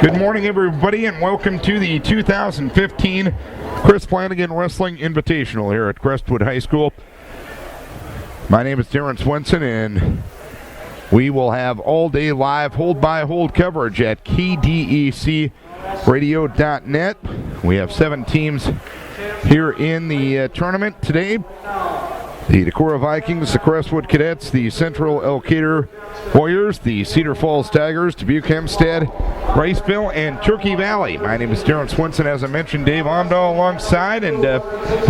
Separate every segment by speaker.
Speaker 1: Good morning, everybody, and welcome to the 2015 Chris Flanigan Wrestling Invitational here at Crestwood High School. My name is Darren Swenson, and we will have all-day live hold-by-hold coverage at KDECradio.net. We have 7 teams here in the tournament today. The Decorah Vikings, the Crestwood Cadets, the Central Elkader Warriors, the Cedar Falls Tigers, Dubuque Hempstead, Riceville, and Turkey Valley. My name is Darren Swenson, as I mentioned, Dave Omdahl alongside, and a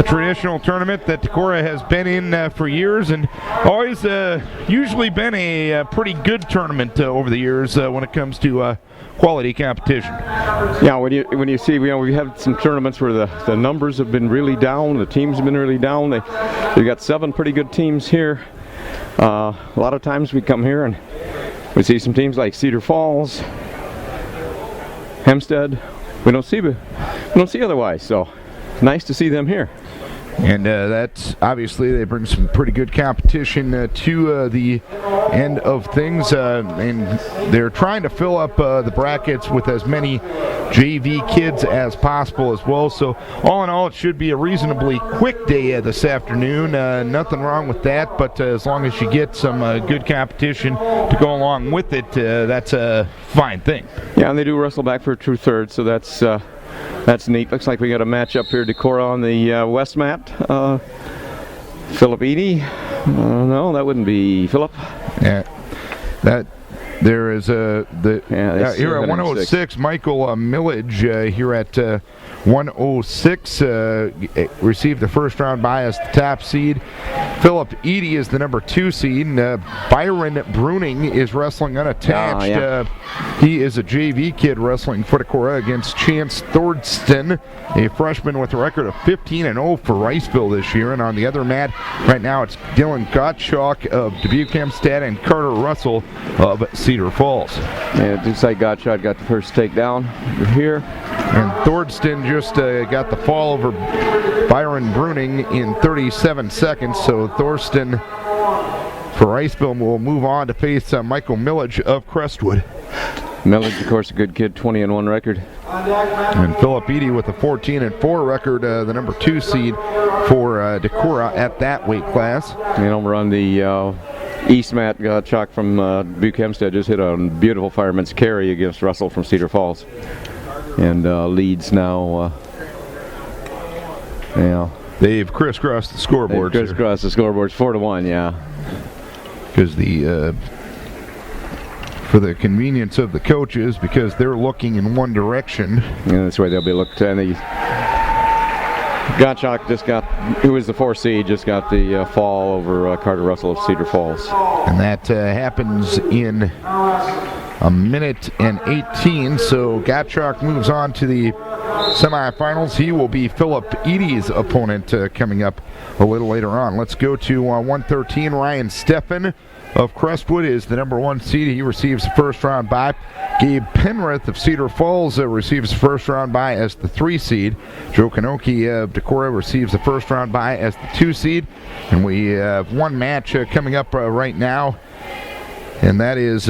Speaker 1: traditional tournament that Decorah has been in for years, and always usually been a pretty good tournament over the years when it comes to quality competition.
Speaker 2: Yeah, when you see, we have some tournaments where the numbers have been really down, the teams have been really down. We've got 7 pretty good teams here. A lot of times we come here and we see some teams like Cedar Falls, Hempstead. We don't see otherwise, so nice to see them here.
Speaker 1: And that's obviously they bring some pretty good competition to the end of things, and they're trying to fill up the brackets with as many JV kids as possible as well. So all in all, it should be a reasonably quick day this afternoon. Nothing wrong with that, but as long as you get some good competition to go along with it, that's a fine thing.
Speaker 2: Yeah, and they do wrestle back for a true third, so that's neat. Looks like we got a match up here, Decorah on the west mat. Philip Eady. No, that wouldn't be Philip.
Speaker 1: Yeah, that there is here at 106. Michael Millage here at 106 received the first round bye as the top seed. Philip Eady is the number 2 seed. Byron Bruning is wrestling unattached. He is a JV kid wrestling for Decorah against Chance Thordston, a freshman with a record of 15-0 for Riceville this year. And on the other mat right now, it's Dylan Gottschalk of Dubuque Hempstead and Carter Russell of Cedar Falls.
Speaker 2: Yeah, it looks like Gottschalk got the first takedown over here.
Speaker 1: And Thordston just got the fall over Byron Bruning in 37 seconds. So Thordston for Riceville will move on to face Michael Millage of Crestwood.
Speaker 2: Millage, of course, a good kid, 20-1 record.
Speaker 1: And Philip Eady with a 14-4 record, the number 2 seed for Decorah at that weight class.
Speaker 2: And over on the east mat, Gottschalk from Dubuque Hempstead just hit a beautiful fireman's carry against Russell from Cedar Falls. And leads now.
Speaker 1: They've crisscrossed the scoreboard.
Speaker 2: Crisscrossed the scoreboards, 4-1, yeah.
Speaker 1: Because for the convenience of the coaches, because they're looking in one direction.
Speaker 2: And that's why they'll be looked at. And Gottschalk who was the 4th seed, just got the fall over Carter Russell of Cedar Falls.
Speaker 1: And that happens in a minute and 18. So Gottschalk moves on to the semifinals. He will be Philip Eady's opponent coming up a little later on. Let's go to 113. Ryan Steffen of Crestwood is the number 1 seed. He receives the first round bye. Gabe Penrith of Cedar Falls receives the first round bye as the 3 seed. Joe Kanoki of Decorah receives the first round bye as the 2 seed. And we have one match coming up right now, and that is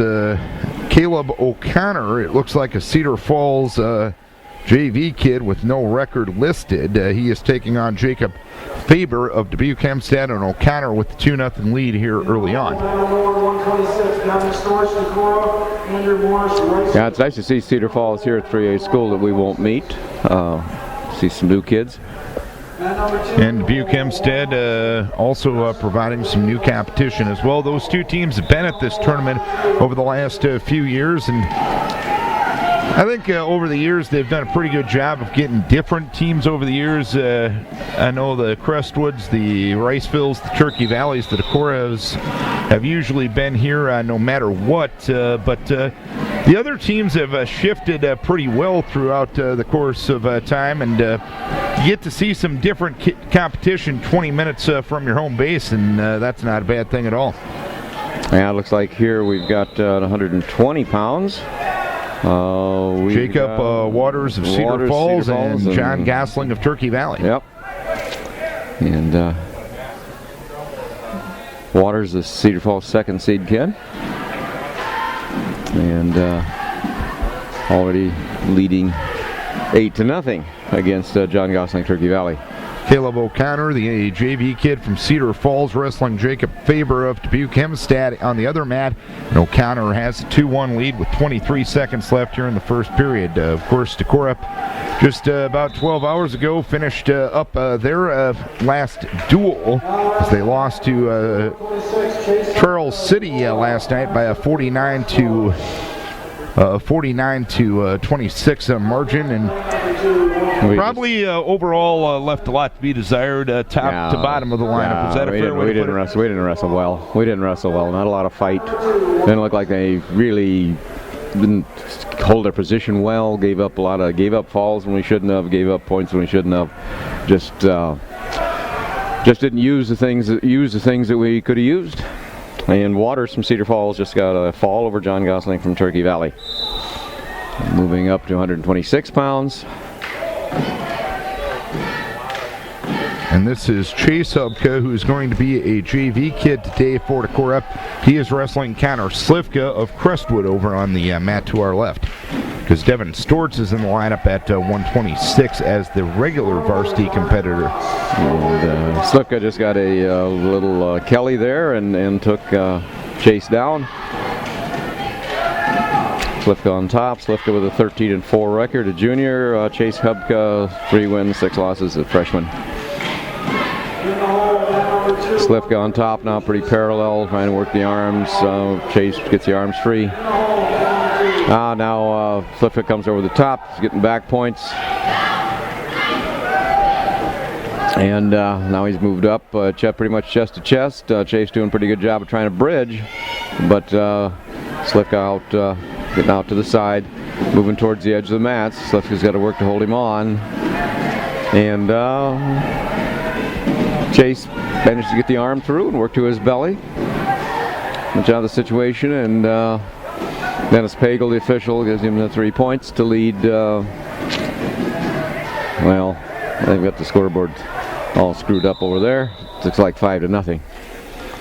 Speaker 1: Caleb O'Connor. It looks like a Cedar Falls JV kid with no record listed. He is taking on Jacob Faber of Dubuque Hempstead, and O'Connor with the 2-0 lead here early on.
Speaker 2: Yeah, it's nice to see Cedar Falls here at 3A school that we won't meet. See some new kids.
Speaker 1: And Dubuque Hempstead also providing some new competition as well. Those 2 teams have been at this tournament over the last few years, and I think over the years they've done a pretty good job of getting different teams over the years. I know the Crestwoods, the Ricevilles, the Turkey Valleys, the Decorahs have usually been here no matter what, but the other teams have shifted pretty well throughout the course of time, and you get to see some different competition 20 minutes from your home base, and that's not a bad thing at all.
Speaker 2: Yeah, it looks like here we've got 120 pounds.
Speaker 1: Jacob Waters of Cedar Falls and John Gosling of Turkey Valley.
Speaker 2: Yep. And Waters, the Cedar Falls 2nd seed kid. And already leading 8-0 against John Gosling Turkey Valley.
Speaker 1: Caleb O'Connor, the JV kid from Cedar Falls, wrestling Jacob Faber of Dubuque Hempstead on the other mat. And O'Connor has a 2-1 lead with 23 seconds left here in the first period. Of course, Decorah just about 12 hours ago finished up their last duel as they lost to Charles City last night by a 49 to 26 margin, and probably overall left a lot to be desired, top to bottom of the lineup. Is that a fair way to put it?
Speaker 2: We didn't wrestle well. Not a lot of fight. Didn't look like they really didn't hold their position well. Gave up falls when we shouldn't have. Gave up points when we shouldn't have. Just didn't use the things that we could have used. And Waters from Cedar Falls just got a fall over John Gosling from Turkey Valley. Moving up to 126 pounds.
Speaker 1: And this is Chase Hubka, who's going to be a JV kid today for Decorah. He is wrestling Connor Slivka of Crestwood over on the mat to our left. Because Devin Stortz is in the lineup at 126 as the regular varsity competitor.
Speaker 2: And Slivka just got a little Kelly there and took Chase down. Slivka on top. Slivka with a 13-4 record, a junior. Chase Hubka, 3 wins, 6 losses, a freshman. Slivka on top now, pretty parallel, trying to work the arms. Chase gets the arms free. Now Slivka comes over the top. He's getting back points. And now he's moved up, pretty much chest to chest. Chase doing a pretty good job of trying to bridge. But Slivka out, getting out to the side, moving towards the edge of the mats. Slivka's got to work to hold him on. And Chase managed to get the arm through and work to his belly. Much out of the situation, and Dennis Pagel, the official, gives him the 3 points to lead. Well, they've got the scoreboard all screwed up over there. Looks like 5-0. That's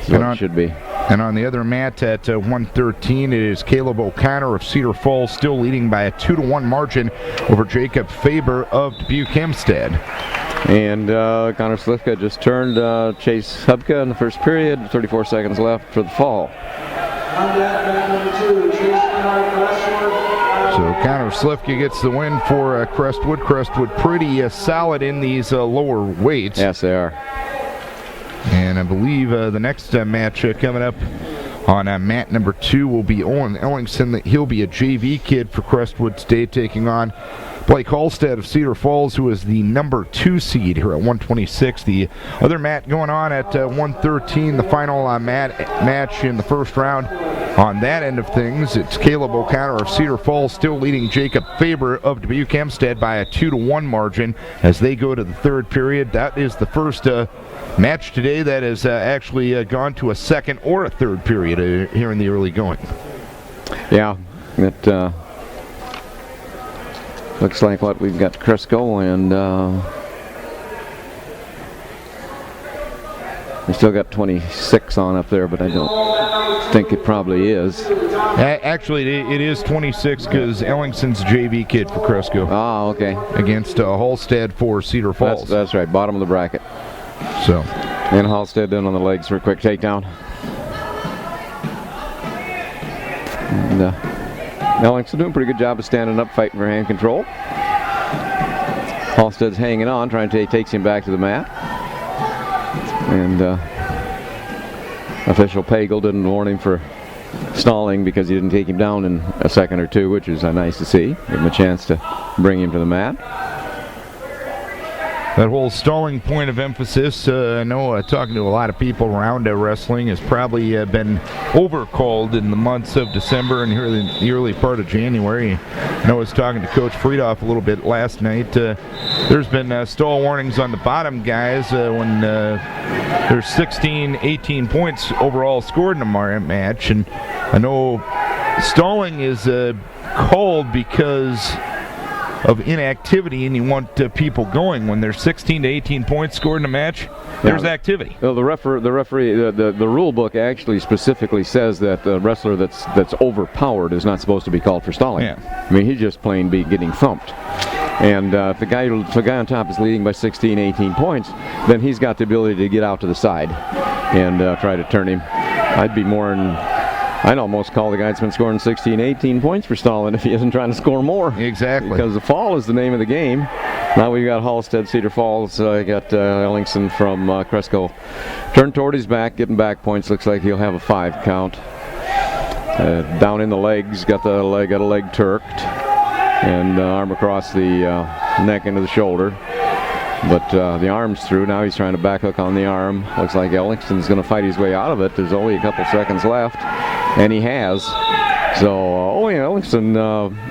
Speaker 2: what it should be.
Speaker 1: And on the other mat at 113, it is Caleb O'Connor of Cedar Falls, still leading by a 2-1 margin over Jacob Faber of Dubuque Hempstead.
Speaker 2: And Connor Slivka just turned Chase Hubka in the first period. 34 seconds left for the fall.
Speaker 1: So Connor Slivka gets the win for Crestwood. Crestwood pretty solid in these lower weights.
Speaker 2: Yes, they are.
Speaker 1: And I believe the next match coming up on mat number 2 will be Owen Ellingson. He'll be a JV kid for Crestwood State, taking on Blake Halstead of Cedar Falls, who is the number 2 seed here at 126. The other mat going on at 113, the final match in the first round. On that end of things, it's Caleb O'Connor of Cedar Falls still leading Jacob Faber of Dubuque Hempstead by a 2-1 margin as they go to the third period. That is the first match today that has actually gone to a second or a third period here in the early going.
Speaker 2: Yeah, it looks like what we've got Crisco, and we still got 26 on up there, but I don't think it probably is.
Speaker 1: Actually, it is 26 because Ellingson's a JV kid for Crisco.
Speaker 2: Oh, okay.
Speaker 1: Against Halstead for Cedar Falls.
Speaker 2: That's right, bottom of the bracket.
Speaker 1: So,
Speaker 2: and Halstead in on the legs for a quick takedown. And Ellingson doing a pretty good job of standing up, fighting for hand control. Halstead's hanging on, trying to takes him back to the mat. And official Pagel didn't warn him for stalling because he didn't take him down in a second or two, which is nice to see. Give him a chance to bring him to the mat.
Speaker 1: That whole stalling point of emphasis, I know talking to a lot of people around wrestling, has probably been overcalled in the months of December and here in the early part of January. I know I was talking to Coach Friedoff a little bit last night. There's been stall warnings on the bottom guys when there's 16, 18 points overall scored in a match. And I know stalling is called because of inactivity, and you want people going. When there's 16 to 18 points scored in a match, there's activity.
Speaker 2: Well, the referee, the rule book actually specifically says that the wrestler that's overpowered is not supposed to be called for stalling.
Speaker 1: Yeah.
Speaker 2: I mean, he's just plain getting thumped. And if the guy on top is leading by 16, 18 points, then he's got the ability to get out to the side and try to turn him. I'd almost call the guy that's been scoring 16, 18 points for stalling if he isn't trying to score more.
Speaker 1: Exactly.
Speaker 2: Because the fall is the name of the game. Now we've got Halstead, Cedar Falls, got Ellingson from Cresco. Turned toward his back, getting back points. Looks like he'll have a 5 count. Down in the legs, got a leg turked. And arm across the neck into the shoulder. But the arm's through. Now he's trying to back hook on the arm. Looks like Ellingston's going to fight his way out of it. There's only a couple seconds left. And he has. So, Ellingston,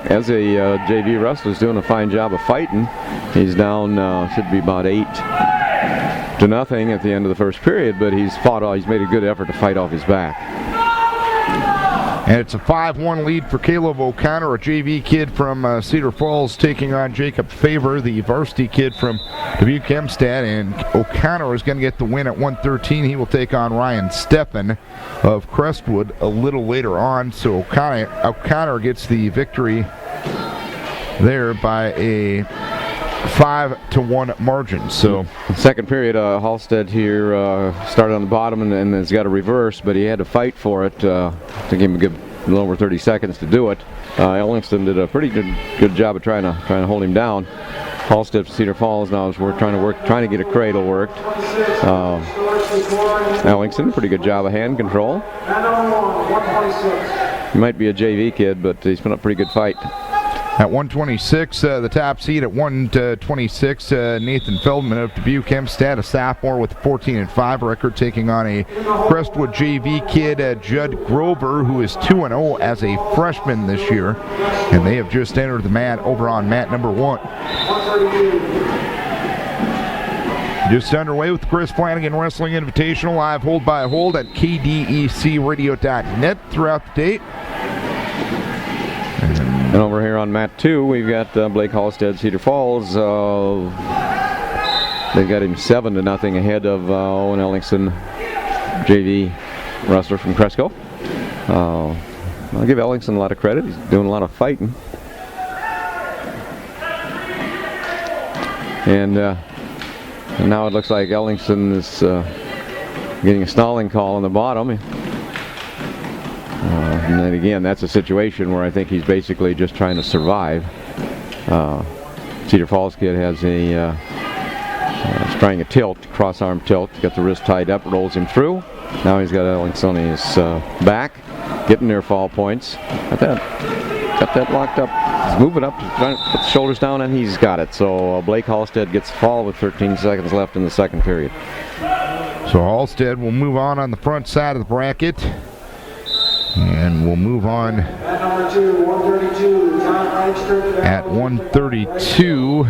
Speaker 2: as a JV wrestler, is doing a fine job of fighting. He's down, should be about 8-0 at the end of the first period, but he's made a good effort to fight off his back.
Speaker 1: And it's a 5-1 lead for Caleb O'Connor, a JV kid from Cedar Falls, taking on Jacob Favor, the varsity kid from Dubuque Hempstead. And O'Connor is going to get the win at 1:13. He will take on Ryan Steffen of Crestwood a little later on. So O'Connor gets the victory there by a 5-1 margin. So
Speaker 2: second period, Halstead here started on the bottom and has got a reverse, but he had to fight for it. To give him a little over 30 seconds to do it. Ellingston did a pretty good job of trying to hold him down. Halstead, Cedar Falls now is trying to get a cradle worked. Ellingston, pretty good job of hand control. He might be a JV kid, but he's put up a pretty good fight.
Speaker 1: At 126, the top seed at 126, Nathan Feldman of Dubuque Hempstead, a sophomore with a 14-5 record, taking on a Crestwood JV kid, Judd Grover, who is 2-0 as a freshman this year. And they have just entered the mat over on mat number 1. Just underway with the Chris Flanigan Wrestling Invitational, live hold by hold at kdecradio.net throughout the day.
Speaker 2: And over here on mat 2, we've got Blake Halstead, Cedar Falls. They've got him 7-0 ahead of Owen Ellingston, JV wrestler from Cresco. I'll give Ellingston a lot of credit. He's doing a lot of fighting. And now it looks like Ellingston is getting a stalling call on the bottom. And then again, that's a situation where I think he's basically just trying to survive. Cedar Falls kid has he's trying a tilt, cross-arm tilt, got the wrist tied up, rolls him through. Now he's got Ellingston on his back, getting near fall points. Got that locked up. He's moving up, trying to put the shoulders down, and he's got it. So Blake Halstead gets the fall with 13 seconds left in the second period.
Speaker 1: So Halstead will move on the front side of the bracket. And we'll move on at 132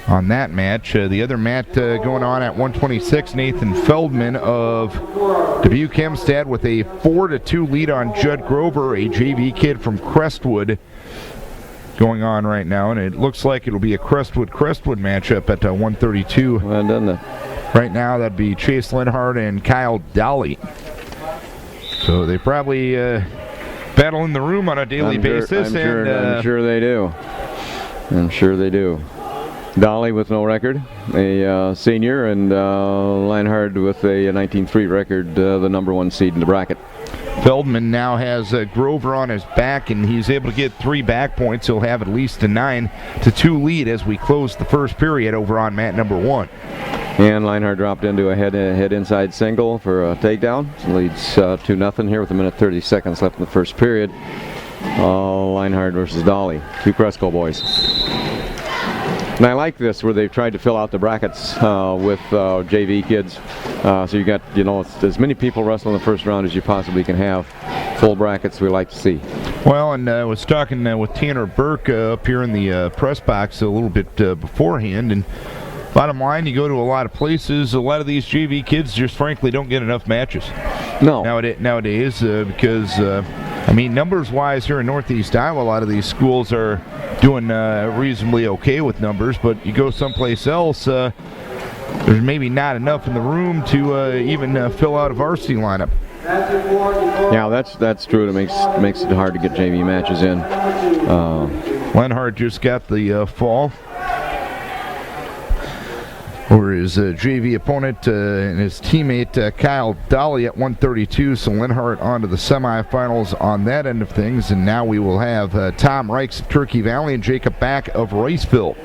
Speaker 1: on that match. The other match going on at 126, Nathan Feldman of Dubuque Hempstead with a 4-2 lead on Judd Grover, a JV kid from Crestwood, going on right now. And it looks like it'll be a Crestwood matchup at 132.
Speaker 2: Well done then.
Speaker 1: Right now, that'd be Chase Linhart and Kyle Dolly. So they probably battle in the room on a daily basis.
Speaker 2: I'm sure they do. I'm sure they do. Dolly with no record, a senior, and Linhart with a 19-3 record, the number 1 seed in the bracket.
Speaker 1: Feldman now has Grover on his back, and he's able to get 3 back points. He'll have at least a 9-2 lead as we close the first period over on mat number 1.
Speaker 2: And Linhart dropped into a head inside single for a takedown. Leads 2-0 here with 1:30 seconds left in the first period. Linhart versus Dolly, 2 Cresco boys. And I like this where they've tried to fill out the brackets with JV kids. So you got, as many people wrestling in the first round as you possibly can have. Full brackets we like to see.
Speaker 1: Well, and I was talking with Tanner Burke up here in the press box a little bit beforehand, and bottom line, you go to a lot of places, a lot of these JV kids just frankly don't get enough matches.
Speaker 2: No.
Speaker 1: Nowadays because I mean, numbers-wise here in Northeast Iowa, a lot of these schools are doing reasonably okay with numbers, but you go someplace else, there's maybe not enough in the room to even fill out a varsity lineup.
Speaker 2: Yeah, that's true. It makes it hard to get JV matches in.
Speaker 1: Lenhart just got the fall over his JV opponent and his teammate Kyle Dolly at 132. So Lenhart on to the semifinals on that end of things. And now we will have Tom Reichs of Turkey Valley and Jacob Back of Riceville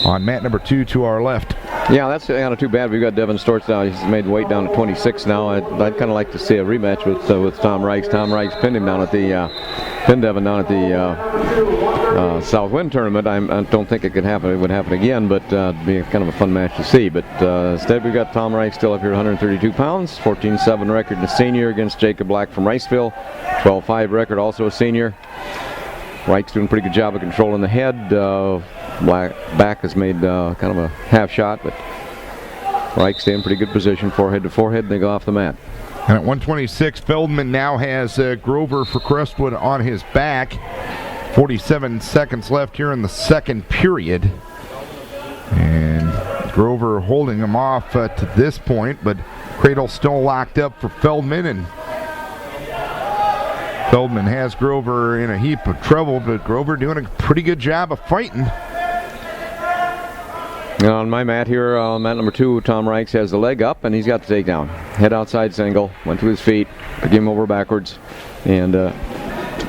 Speaker 1: on mat number 2 to our left.
Speaker 2: Yeah, that's kind of too bad. We've got Devin Storts now. He's made weight down to 26 now. I'd kind of like to see a rematch with Tom Reichs. Tom Reichs pinned him down at pinned Devin down at the Southwind tournament. I don't think it could happen. It would happen again, but it'd be kind of a fun match to see. But instead, we've got Tom Reichs still up here, 132 pounds, 14-7 record, and a senior against Jacob Black from Riceville, 12-5 record, also a senior. Reichs doing a pretty good job of controlling the head. Back has made kind of a half shot, but Reichs stay in pretty good position, forehead to forehead, and they go off the mat.
Speaker 1: And at 126, Feldman now has Grover for Crestwood on his back. 47 seconds left here in the second period. And Grover holding him off to this point, but Cradle still locked up for Feldman, and Feldman has Grover in a heap of trouble, but Grover doing a pretty good job of fighting.
Speaker 2: On my mat here, mat number 2, Tom Reichs has the leg up, and he's got the takedown. Head outside single, went to his feet, took him over backwards, and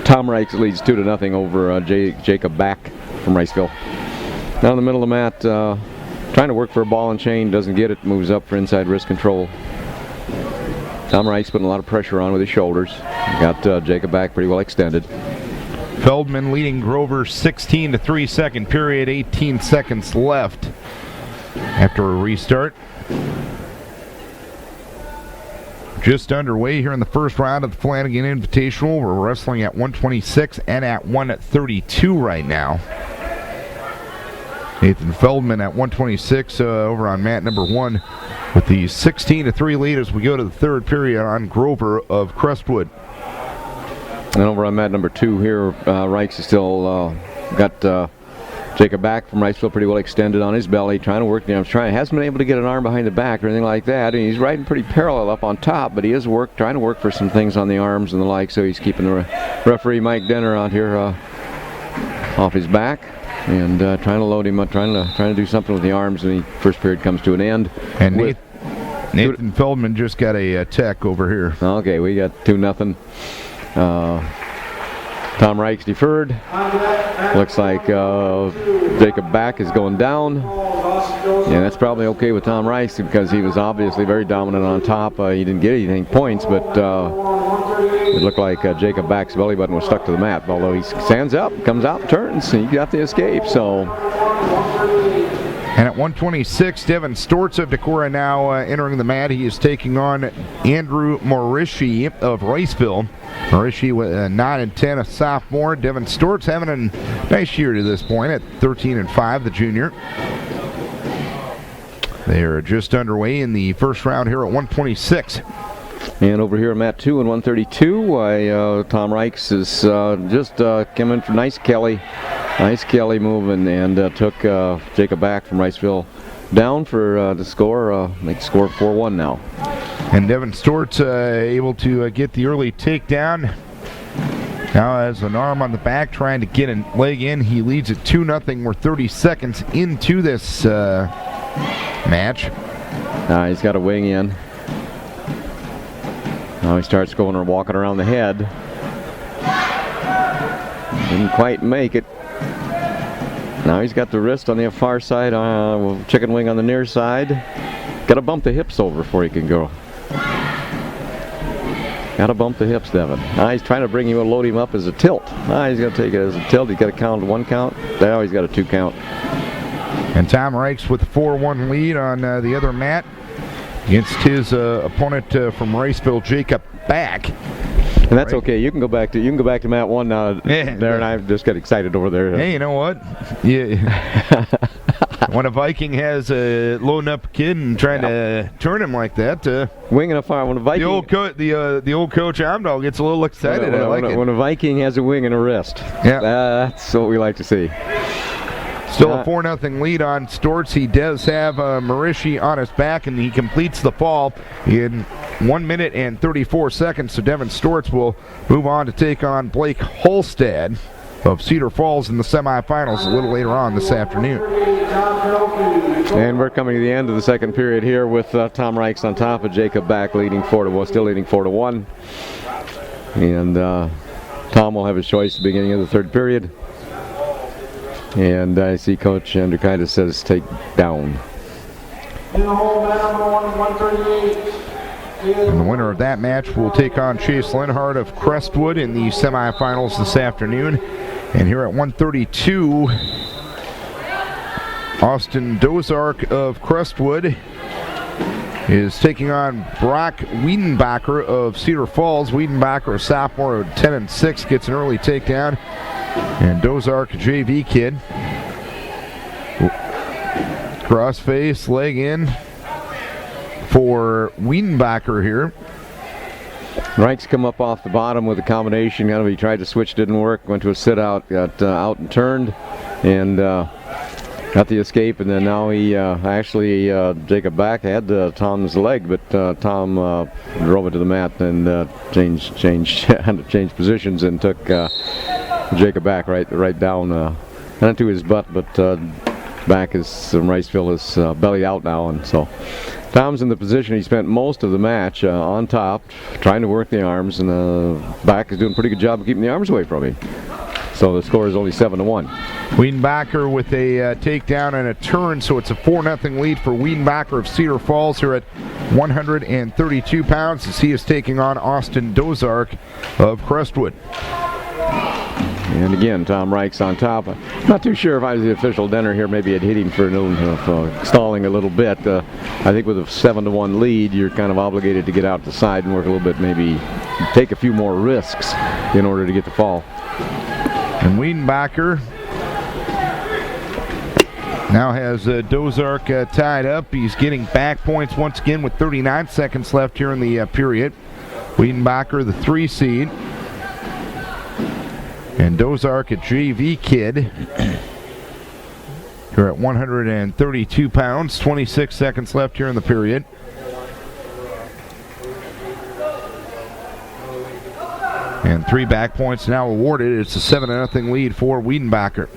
Speaker 2: Tom Reichs leads 2-0 over Jacob Back from Riceville. Down in the middle of the mat, trying to work for a ball and chain, doesn't get it, moves up for inside wrist control. Tom Reichs putting a lot of pressure on with his shoulders. Got Jacob Back pretty well extended.
Speaker 1: Feldman leading Grover 16-3 second period, 18 seconds left after a restart. Just underway here in the first round of the Flanigan Invitational. We're wrestling at 126 and at 132 right now. Nathan Feldman at 126 over on mat number 1 with the 16-3 lead as we go to the third period on Grover of Crestwood.
Speaker 2: And over on mat number 2 here, Reichs is still got Jacob Back from Riceville pretty well extended on his belly, trying to work the arms. Hasn't been able to get an arm behind the back or anything like that. And he's riding pretty parallel up on top, but he is trying to work for some things on the arms and the like. So he's keeping the referee Mike Denner out here off his back and trying to load him up, trying to do something with the arms. And the first period comes to an end.
Speaker 1: And Nathan Feldman just got a tech over here.
Speaker 2: Okay, we got 2-0. Tom Reichs deferred. Looks like Jacob Back is going down. And that's probably okay with Tom Reichs because he was obviously very dominant on top. He didn't get anything points, but it looked like Jacob Back's belly button was stuck to the mat. Although he stands up, comes out, turns, and he got the escape. So.
Speaker 1: And at 126, Devin Storts of Decorah now entering the mat. He is taking on Andrew Morishi of Riceville. Morishi with 9-10, a sophomore. Devin Storts having a nice year to this point at 13-5, the junior. They are just underway in the first round here at 126.
Speaker 2: And over here at mat 2 and 132, Tom Reichs is just came in for nice Kelly move and took Jacob Back from Riceville down for the score, make the score 4-1 now.
Speaker 1: And Devin Storts able to get the early takedown. Now has an arm on the back trying to get a leg in. He leads at 2-0. We're 30 seconds into this match.
Speaker 2: He's got a wing in. Now he starts going or walking around the head. Didn't quite make it. Now he's got the wrist on the far side, chicken wing on the near side. Got to bump the hips over before he can go. Got to bump the hips, Devin. Now he's trying to bring him, load him up as a tilt. Now he's going to take it as a tilt. He's got to count 1 count. Now he's got a 2 count.
Speaker 1: And Tom Reichs with a 4-1 lead on the other mat against his opponent from Riceville, Jacob Back.
Speaker 2: And that's okay. You can go back to mat 1 now.
Speaker 1: Yeah.
Speaker 2: There, and I just got excited over there.
Speaker 1: Hey, you know what? Yeah. when a Viking has a loading up a kid and trying to turn him like that,
Speaker 2: wing and a fire. When a Viking,
Speaker 1: the old coach Amdahl gets a little excited. I like it.
Speaker 2: When a Viking has a wing and a wrist,
Speaker 1: yeah,
Speaker 2: that's what we like to see.
Speaker 1: Still a 4-0 lead on Storts. He does have Marishi on his back, and he completes the fall in 1 minute and 34 seconds. So Devin Storts will move on to take on Blake Holstad of Cedar Falls in the semifinals a little later on this afternoon.
Speaker 2: And we're coming to the end of the second period here with Tom Reichs on top of Jacob Back, leading 4-1, still leading 4-1. And Tom will have his choice at the beginning of the third period. And I see Coach Andrikaitis says take down.
Speaker 1: And the winner of that match will take on Chase Lenhart of Crestwood in the semifinals this afternoon. And here at 132, Austin Dozark of Crestwood is taking on Brock Wiedenbacher of Cedar Falls. Wiedenbacher, a sophomore, 10-6, gets an early takedown. And Dozark, a JV kid. Cross face, leg in for Wiedenbacher here.
Speaker 2: Reichs come up off the bottom with a combination. He tried to switch, didn't work. Went to a sit out, got out and turned, and got the escape. And then now he Jacob Back had Tom's leg, but Tom drove it to the mat and changed positions and took Jacob Back right down, not to his butt, but back as Riceville is belly out now, and so Tom's in the position he spent most of the match on top, trying to work the arms, and Back is doing a pretty good job of keeping the arms away from him. So the score is only 7-1.
Speaker 1: Wiedenbacher with a takedown and a turn, so it's a 4-0 lead for Wiedenbacher of Cedar Falls here at 132 pounds as he is taking on Austin Dozark of Crestwood.
Speaker 2: And again, Tom Reichs on top. Not too sure if I was the official dinner here. Maybe I'd hit him for stalling a little bit. I think with a 7-1 lead, you're kind of obligated to get out the side and work a little bit, maybe take a few more risks in order to get the fall.
Speaker 1: And Wiedenbacher now has Dozark tied up. He's getting back points once again with 39 seconds left here in the period. Wiedenbacher, the 3 seed. And Dozark, a JV kid, here at 132 pounds, 26 seconds left here in the period. And 3 back points now awarded. It's a 7-0 lead for Wiedenbacher.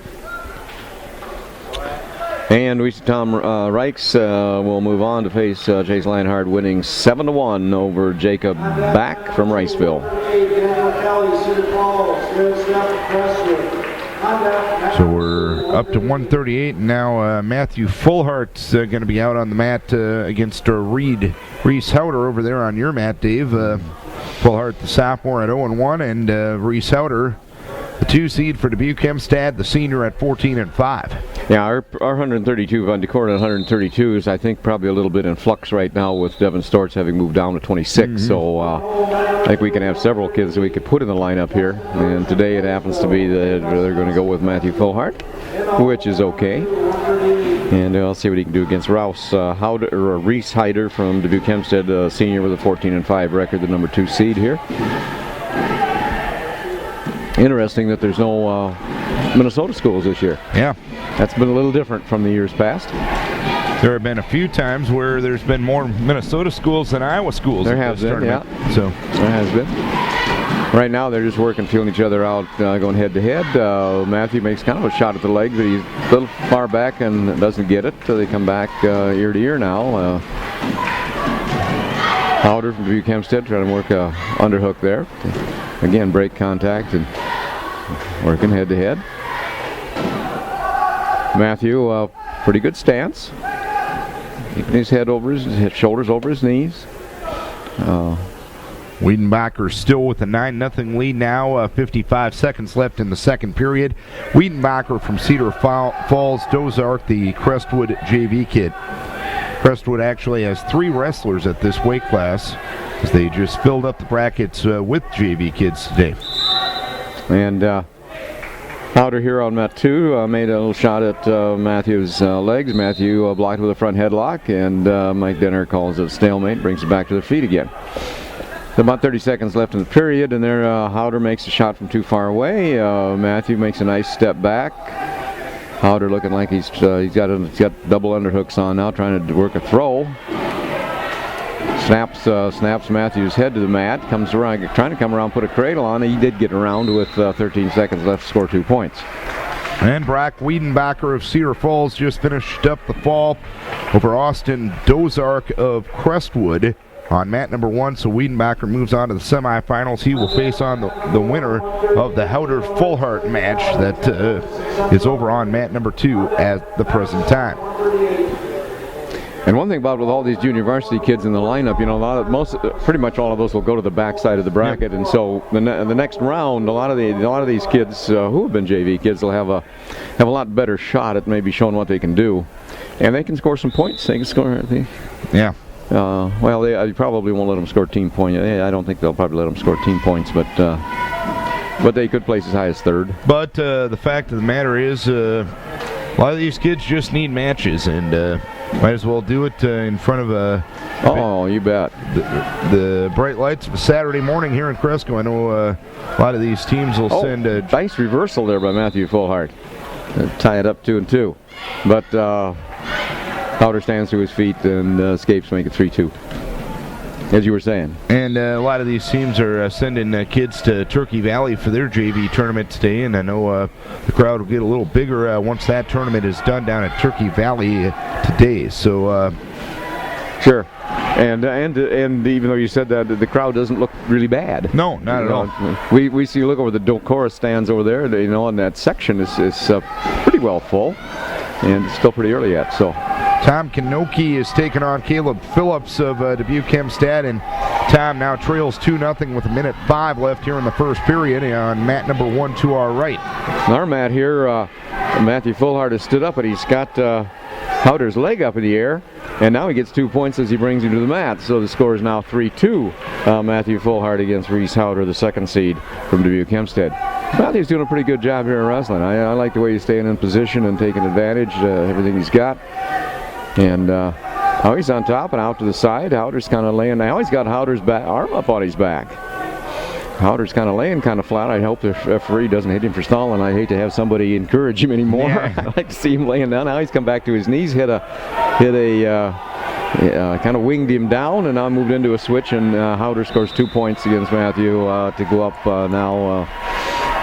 Speaker 2: And we see Tom Reichs will move on to face Chase Lenhart, winning 7-1 over Jacob Back from Riceville.
Speaker 1: So we're up to 138, and now Matthew Fullhart's going to be out on the mat against Reese Howder over there on your mat, Dave. Fullhart, the sophomore, at 0-1, and Reese Howder, the 2 seed for Dubuque Hempstead, the senior, at 14-5.
Speaker 2: Yeah, our 132 on Decorah 132 is, I think, probably a little bit in flux right now with Devin Storts having moved down to 26. Mm-hmm. So I think we can have several kids that we could put in the lineup here. And today it happens to be that they're going to go with Matthew Fullhart, which is okay. And I'll see what he can do against Reese Hyder from Dubuque Hempstead, senior with a 14-5 record, the number 2 seed here. Interesting that there's no Minnesota schools this year.
Speaker 1: Yeah.
Speaker 2: That's been a little different from the years past.
Speaker 1: There have been a few times where there's been more Minnesota schools than Iowa schools.
Speaker 2: There has been, yeah.
Speaker 1: So
Speaker 2: there has been. Right now they're just working, feeling each other out, going head-to-head. Matthew makes kind of a shot at the leg, but he's a little far back and doesn't get it. So they come back ear to ear now. Howder from Dubuque Hempstead trying to work a underhook there. Again, break contact and working head-to-head. Matthew, pretty good stance. Keeping his head over his shoulders over his knees.
Speaker 1: Wiedenbacher still with a 9-0 lead now. 55 seconds left in the second period. Wiedenbacher from Cedar Falls, Dozark, the Crestwood JV kid. Crestwood actually has 3 wrestlers at this weight class, as they just filled up the brackets with JV kids today.
Speaker 2: And Howder here on mat 2 made a little shot at Matthew's legs. Matthew blocked with a front headlock, and Mike Denner calls it a stalemate, brings it back to their feet again. About 30 seconds left in the period, and there Howder makes a shot from too far away. Matthew makes a nice step back. Howder looking like he's got double underhooks on now, trying to work a throw. Snaps Matthew's head to the mat, comes around, trying to come around, put a cradle on. He did get around with 13 seconds left to score 2 points.
Speaker 1: And Brock Wiedenbacher of Cedar Falls just finished up the fall over Austin Dozark of Crestwood on mat number 1. So Wiedenbacher moves on to the semifinals. He will face on the winner of the Howder Fullhart match that is over on mat number 2 at the present time.
Speaker 2: And one thing about with all these junior varsity kids in the lineup, you know, pretty much all of those will go to the backside of the bracket, and so the next round, a lot of these kids who have been JV kids will have a lot better shot at maybe showing what they can do, and they can score some points. They can score.
Speaker 1: Yeah.
Speaker 2: Well, I probably won't let them score team points. I don't think they'll probably let them score team points, but they could place as high as third.
Speaker 1: But the fact of the matter is, a lot of these kids just need matches, and might as well do it in front of
Speaker 2: you bet.
Speaker 1: The bright lights of a Saturday morning here in Cresco. I know a lot of these teams will send a
Speaker 2: nice reversal there by Matthew Fullhart. Tie it up 2-2. But Howder stands to his feet and escapes, make it 3-2. As you were saying.
Speaker 1: And a lot of these teams are sending kids to Turkey Valley for their JV tournament today, and I know the crowd will get a little bigger once that tournament is done down at Turkey Valley today. So,
Speaker 2: sure. And even though you said that, the crowd doesn't look really bad.
Speaker 1: No, not at all.
Speaker 2: We see, look over the Docora stands over there, and that section is pretty well full, and it's still pretty early yet, so.
Speaker 1: Tom Kanoki is taking on Caleb Phillips of Dubuque Hempstead, and Tom now trails 2-0 with 1:05 left here in the first period on mat number 1 to our right.
Speaker 2: Our mat here, Matthew Fullhart has stood up, but he's got Howder's leg up in the air, and now he gets 2 points as he brings him to the mat. So the score is now 3-2. Matthew Fullhart against Reese Howder, the second seed from Dubuque Hempstead. Matthew's doing a pretty good job here in wrestling. I like the way he's staying in position and taking advantage of everything he's got. And now he's on top and out to the side. Howder's kind of laying. Now he's got Howder's arm up on his back. Howder's kind of laying kind of flat. I hope the referee doesn't hit him for stalling. I hate to have somebody encourage him anymore. Yeah. I like to see him laying down. Now he's come back to his knees, hit a kind of winged him down, and now moved into a switch. And Howder scores 2 points against Matthew to go up now.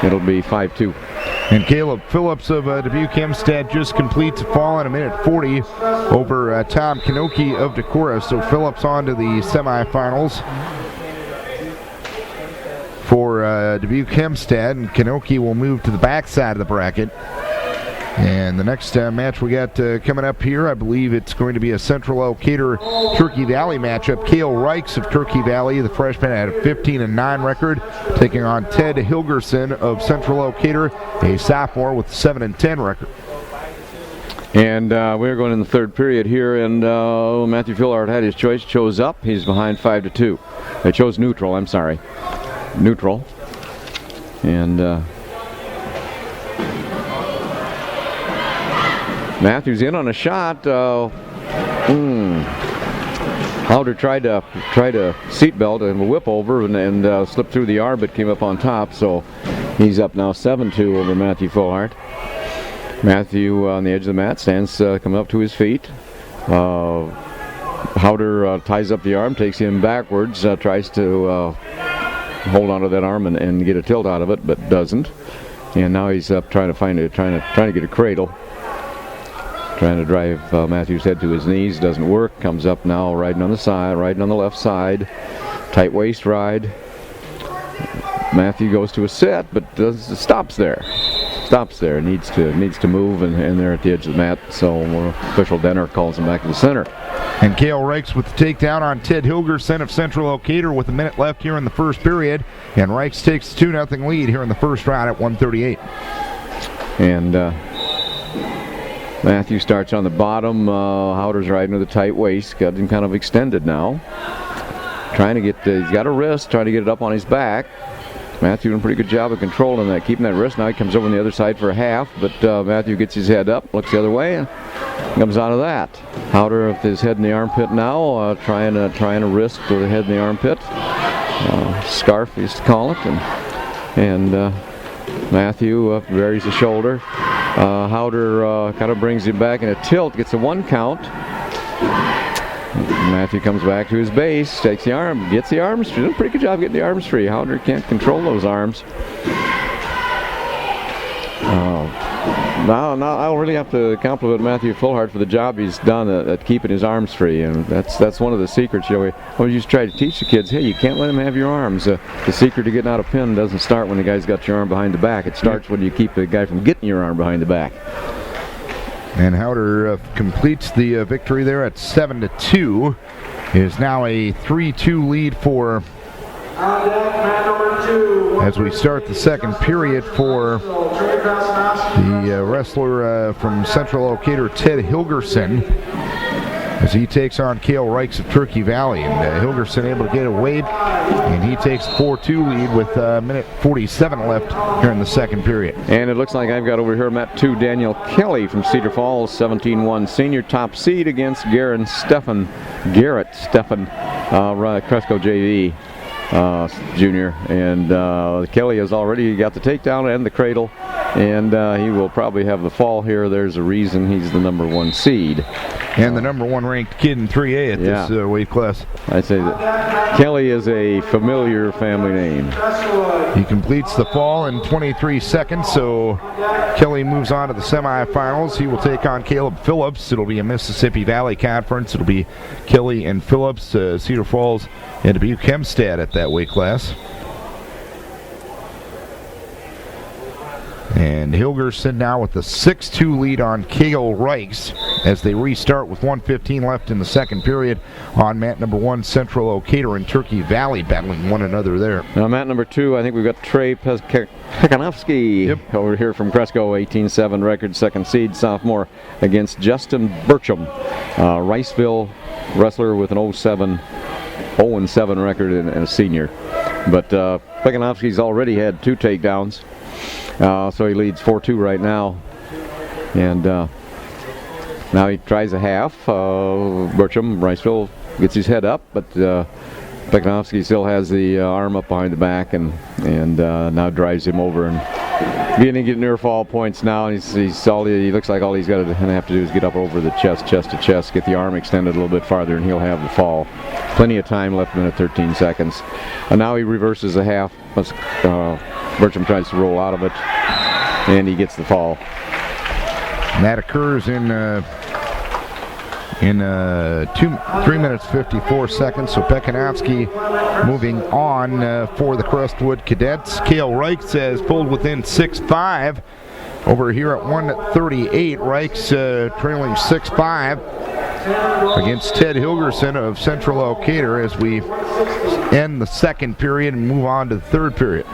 Speaker 2: It'll be 5-2.
Speaker 1: And Caleb Phillips of Dubuque Hempstead just completes a fall in 1:40 over Tom Kanoki of Decorah. So Phillips on to the semifinals for Dubuque Hempstead, and Kanoki will move to the backside of the bracket. And the next match we got coming up here, I believe it's going to be a Central Elkader Turkey Valley matchup. Cale Reichs of Turkey Valley, the freshman, had a 15-9 record, taking on Ted Hilgerson of Central Elkader, a sophomore with a 7-10 record.
Speaker 2: And we're going in the third period here, and Matthew Fullhart had his choice, chose up. He's behind 5-2. They chose neutral, I'm sorry. Neutral. And Matthews in on a shot. Howder tried to seatbelt and a whip over and slipped through the arm, but came up on top. So he's up now 7-2 over Matthew Fullhart. Matthew on the edge of the mat stands coming up to his feet. Howder ties up the arm, takes him backwards, tries to hold onto that arm and get a tilt out of it, but doesn't. And now he's up trying to get a cradle. Trying to drive Matthew's head to his knees, doesn't work. Comes up now, riding on the side, riding on the left side. Tight waist ride. Matthew goes to a sit, but stops there. Needs to move, and they're at the edge of the mat. So official Denner calls him back to the center.
Speaker 1: And Cale Reichs with the takedown on Ted Hilgerson of Central Elkader with a minute left here in the first period. And Reichs takes the 2-0 lead here in the first round at 1:38.
Speaker 2: And Matthew starts on the bottom. Howder's riding with a tight waist. Got him kind of extended now. Trying to get, he's got a wrist, trying to get it up on his back. Matthew doing a pretty good job of controlling that, keeping that wrist. Now he comes over on the other side for a half, but Matthew gets his head up, looks the other way, and comes out of that. Howder with his head in the armpit now, trying to wrist with the head in the armpit. Scarf, he used to call it, and Matthew buries the shoulder. Howder kind of brings him back in a tilt, gets a 1 count. Matthew comes back to his base, takes the arm, gets the arms free. Doing a pretty good job getting the arms free. Howder can't control those arms. Now I'll really have to compliment Matthew Fullhart for the job he's done at keeping his arms free, and that's one of the secrets. We always try to teach the kids, hey, you can't let them have your arms. The secret to getting out of pin doesn't start when the guy's got your arm behind the back. It starts when you keep the guy from getting your arm behind the back.
Speaker 1: And Howder completes the victory there at 7-2. Is now a 3-2 lead for as we start the second period for the wrestler from Central Locator, Ted Hilgerson, as he takes on Cale Reichs of Turkey Valley. And Hilgerson able to get away, and he takes a 4-2 lead with a minute 47 left here in the second period.
Speaker 2: And it looks like I've got over here Map 2 Daniel Kelly from Cedar Falls, 17-1 senior top seed against Garrett Steffen, Cresco JV junior. And Kelly has already got the takedown and the cradle, and he will probably have the fall here. There's a reason he's the number 1 seed.
Speaker 1: And the number 1 ranked kid in 3A at this weight class.
Speaker 2: I'd say that Kelly is a familiar family name.
Speaker 1: He completes the fall in 23 seconds, so Kelly moves on to the semifinals. He will take on Caleb Phillips. It'll be a Mississippi Valley Conference. It'll be Kelly and Phillips, Cedar Falls, and Dubuque Hempstead at that weight class. And Hilgerson now with the 6-2 lead on Cale Reichs as they restart with 1:15 left in the second period on mat number 1, Central Locator and Turkey Valley battling one another there.
Speaker 2: Now mat number 2, I think we've got Trey Pekanowski over here from Cresco, 18-7 record, second seed, sophomore, against Justin Burcham, Riceville wrestler with an 0-7 record and a senior. But Pekanowski's already had 2 takedowns. So he leads 4-2 right now, and now he tries a half. Burcham, Riceville, gets his head up, but Pekanowski still has the arm up behind the back, and now drives him over and beginning to get near fall points now. He looks like all he's got to have to do is get up over the chest to chest, get the arm extended a little bit farther, and he'll have the fall. Plenty of time left, minute 13 seconds. And now he reverses the half. Burcham tries to roll out of it, and he gets the fall.
Speaker 1: And that occurs in 3 minutes 54 seconds. So Pekanowski moving on for the Crestwood Cadets. Cale Reichs has pulled within 6-5 over here at 1:38. Reichs trailing 6-5 against Ted Hilgerson of Central Locator as we end the second period and move on to the third period.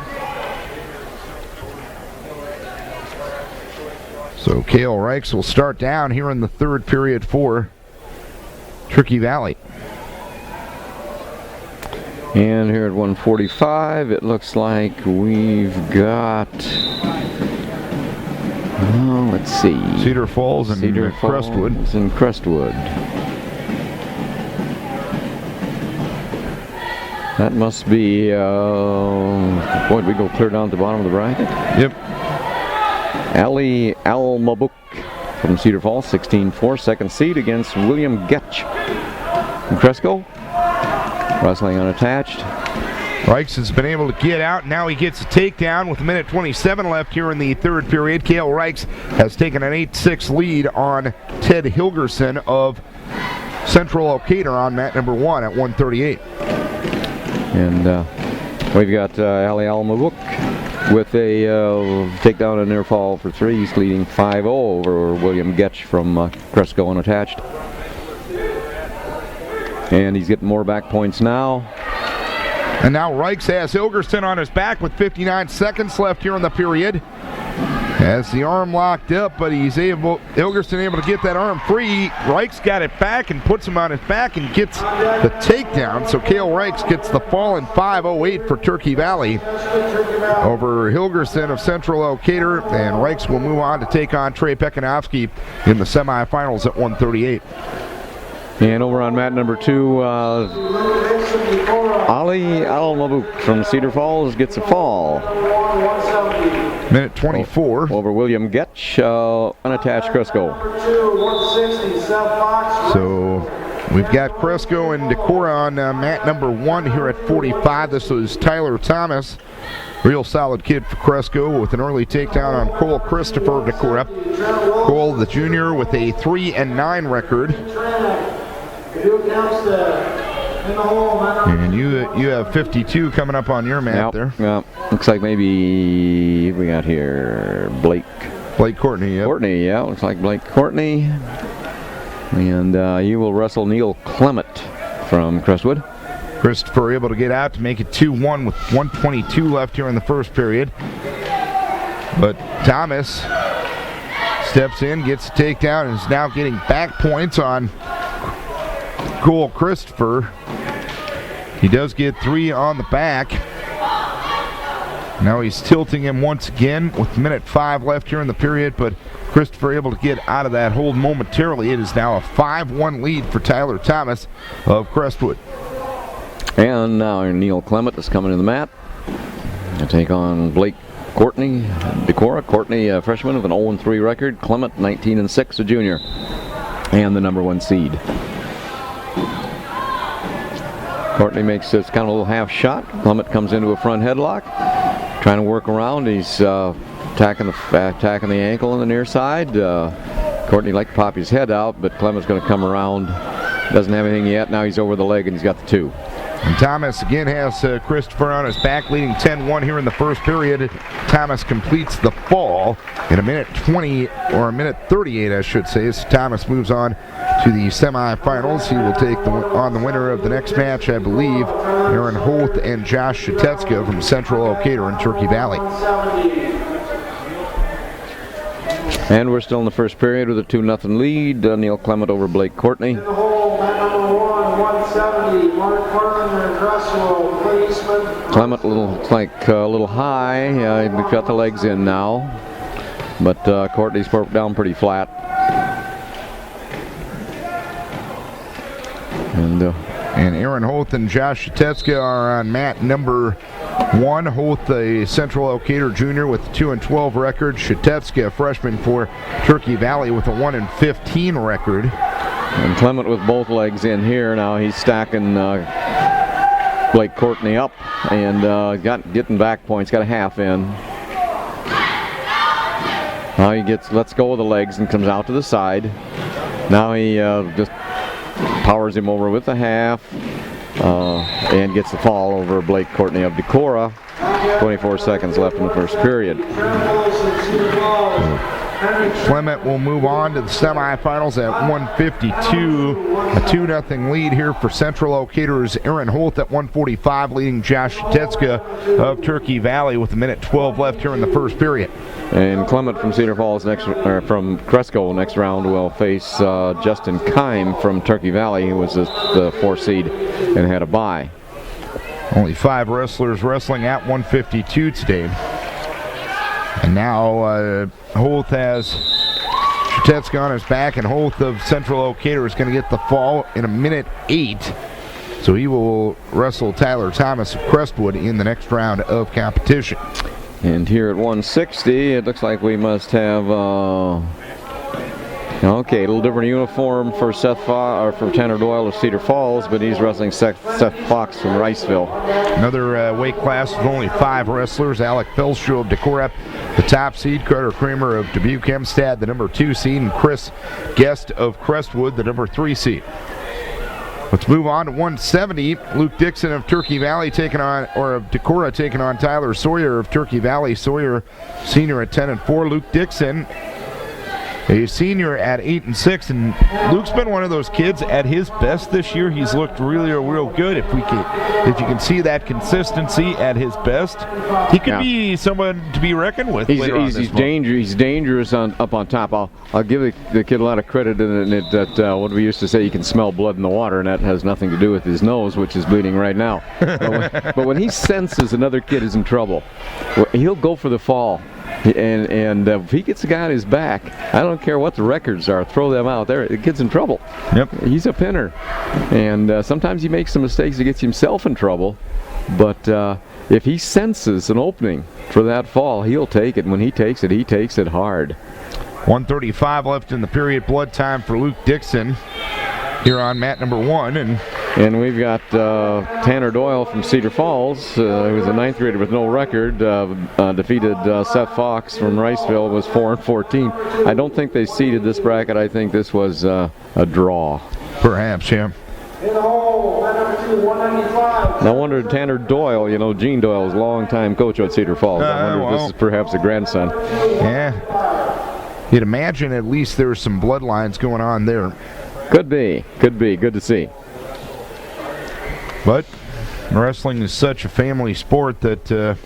Speaker 1: So Cale Reichs will start down here in the third period for Turkey Valley.
Speaker 2: And here at 1:45, it looks like we've got, let's see,
Speaker 1: Cedar Falls and Crestwood.
Speaker 2: That must be, boy, did we go clear down to the bottom of the bracket?
Speaker 1: Yep.
Speaker 2: Ali Al-Mabuk from Cedar Falls, 16-4, second seed against William Getch from Cresco. Wrestling unattached.
Speaker 1: Reichs has been able to get out. Now he gets a takedown with a minute 27 left here in the third period. Cale Reichs has taken an 8-6 lead on Ted Hilgerson of Central Locator on mat number 1 at 1:38.
Speaker 2: And we've got Ali Al-Mabuk with a takedown and near fall for 3. He's leading 5-0 over William Getch from Cresco unattached. And he's getting more back points now.
Speaker 1: And now Reichs has Hilgerson on his back with 59 seconds left here in the period. Has the arm locked up, but Hilgerson able to get that arm free. Reichs got it back and puts him on his back and gets the takedown. So Cale Reichs gets the fall in 5:08 for Turkey Valley over Hilgerson of Central Decatur, and Reichs will move on to take on Trey Pekanowski in the semifinals at 138.
Speaker 2: And over on mat number 2, Ali Al-Mabuk from Cedar Falls gets a fall.
Speaker 1: Minute 24.
Speaker 2: Over William Getch, unattached Cresco.
Speaker 1: So we've got Cresco and Decorah on mat number 1 here at 45. This was Tyler Thomas. Real solid kid for Cresco with an early takedown on Cole Christopher Decorah. Cole, the junior, with a 3-9 record. And you have 52 coming up on your mat there.
Speaker 2: Yep. Looks like maybe we got here Blake
Speaker 1: Courtney. Yep.
Speaker 2: Courtney, yeah. Looks like Blake Courtney. And you will wrestle Neil Clement from Crestwood.
Speaker 1: Christopher able to get out to make it 2-1 with 1:22 left here in the first period. But Thomas steps in, gets a takedown, and is now getting back points on Cole Christopher. He does get 3 on the back. Now he's tilting him once again with minute 5 left here in the period, but Christopher able to get out of that hold momentarily. It is now a 5-1 lead for Tyler Thomas of Crestwood.
Speaker 2: And now Neil Clement is coming to the mat to take on Blake Courtney Decorah. Courtney, a freshman with an 0-3 record. Clement, 19-6, a junior, and the number 1 seed. Courtney makes this kind of a little half shot. Clement comes into a front headlock, trying to work around. He's attacking the ankle on the near side. Courtney like to pop his head out, but Clement's going to come around. Doesn't have anything yet. Now he's over the leg and he's got the 2.
Speaker 1: And Thomas again has Christopher on his back, leading 10-1 here in the first period. Thomas completes the fall in a minute 20, or a minute 38, I should say. As Thomas moves on to the semifinals, he will take on the winner of the next match, I believe, Aaron Holt and Josh Shatetska from Central Decatur in Turkey Valley.
Speaker 2: And we're still in the first period with a 2-0 lead. Neil Clement over Blake Courtney. Clement looks like a little high. We've got the legs in now, but Courtney's down pretty flat.
Speaker 1: And Aaron Holt and Josh Shatetska are on mat number 1. Holt, a Central Decatur junior with a 2-12 record. Shatetska, a freshman for Turkey Valley with a 1-15 record.
Speaker 2: And Clement with both legs in here. Now he's stacking Blake Courtney up and getting back points. Got a half in. Now he lets go of the legs and comes out to the side. Now he just powers him over with the half and gets the fall over Blake Courtney of Decorah. 24 seconds left in the first period.
Speaker 1: Clement will move on to the semifinals at 152. A 2-0 lead here for Central Decatur's Aaron Holt at 145, leading Josh Shatetska of Turkey Valley with a minute 12 left here in the first period.
Speaker 2: And Clement from Cedar Falls from Cresco next round will face Justin Kime from Turkey Valley, who was the 4 seed and had a bye.
Speaker 1: Only 5 wrestlers wrestling at 152 today. And now Holt has Shatetska on his back, and Holt of Central Decatur is going to get the fall in a minute 8. So he will wrestle Tyler Thomas of Crestwood in the next round of competition.
Speaker 2: And here at 160, it looks like we must have okay, a little different uniform for for Tanner Doyle of Cedar Falls, but he's wrestling Seth Fox from Riceville.
Speaker 1: Another weight class with only 5 wrestlers. Alec Felshaw of Decorah, the top seed. Carter Kramer of Dubuque Hempstead, the number 2 seed. And Chris Guest of Crestwood, the number 3 seed. Let's move on to 170. Luke Dixon of Turkey Valley of Decorah taking on Tyler Sawyer of Turkey Valley. Sawyer, senior at 10-4. Luke Dixon a senior at 8-6, and Luke's been one of those kids at his best this year. He's looked really real good. If you can see that consistency at his best, he could be someone to be reckoned with.
Speaker 2: He's dangerous up on top. I'll give the kid a lot of credit in it that what we used to say, you can smell blood in the water, and that has nothing to do with his nose, which is bleeding right now. But when he senses another kid is in trouble, he'll go for the fall. And if he gets a guy on his back, I don't care what the records are, throw them out there. The kid's in trouble.
Speaker 1: Yep.
Speaker 2: He's a pinner. And sometimes he makes some mistakes, he gets himself in trouble. But if he senses an opening for that fall, he'll take it. When he takes it hard.
Speaker 1: 1:35 left in the period. Blood time for Luke Dixon here on mat number 1.
Speaker 2: And we've got Tanner Doyle from Cedar Falls, who was a 9th grader with no record, defeated Seth Fox from Riceville, was 4-14. I don't think they seeded this bracket. I think this was a draw.
Speaker 1: Perhaps, yeah.
Speaker 2: No wonder Tanner Doyle, Gene Doyle is a long-time coach at Cedar Falls. I wonder if this is perhaps a grandson.
Speaker 1: Yeah. You'd imagine at least there's some bloodlines going on there.
Speaker 2: Could be. Good to see.
Speaker 1: But wrestling is such a family sport that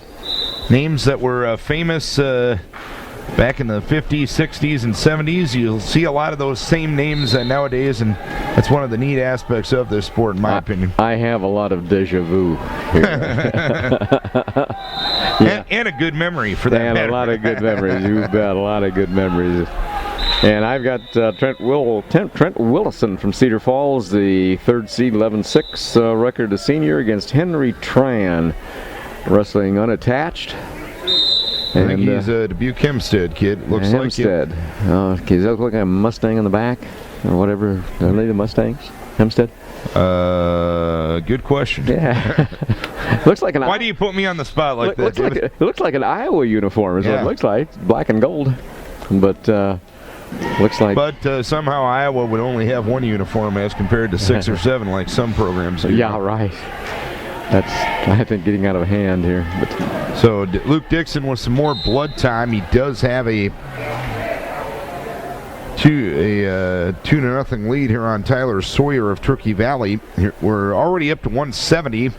Speaker 1: names that were famous back in the 50s, 60s, and 70s, you'll see a lot of those same names nowadays, and that's one of the neat aspects of this sport, in my opinion.
Speaker 2: I have a lot of deja vu here.
Speaker 1: And a good memory for that matter.
Speaker 2: And a lot of good memories. You've got a lot of good memories. And I've got Trent Willison from Cedar Falls, the 3rd seed, 11-6 record, a senior, against Henry Tran, wrestling unattached.
Speaker 1: I think he's a Dubuque Hempstead kid. Looks
Speaker 2: Hempstead.
Speaker 1: Like
Speaker 2: it. Does that look like a Mustang on the back? Or whatever. Are they the Mustangs? Hempstead?
Speaker 1: Good question.
Speaker 2: Yeah. Looks like an.
Speaker 1: Why do you put me on the spot like that?
Speaker 2: It looks like an Iowa uniform is what it looks like. It's black and gold. But looks like.
Speaker 1: But somehow Iowa would only have one uniform as compared to 6 or 7 like some programs do.
Speaker 2: Yeah, right. That's, I think, getting out of hand here. But.
Speaker 1: So Luke Dixon with some more blood time. He does have a 2-0 lead here on Tyler Sawyer of Turkey Valley. We're already up to 170. A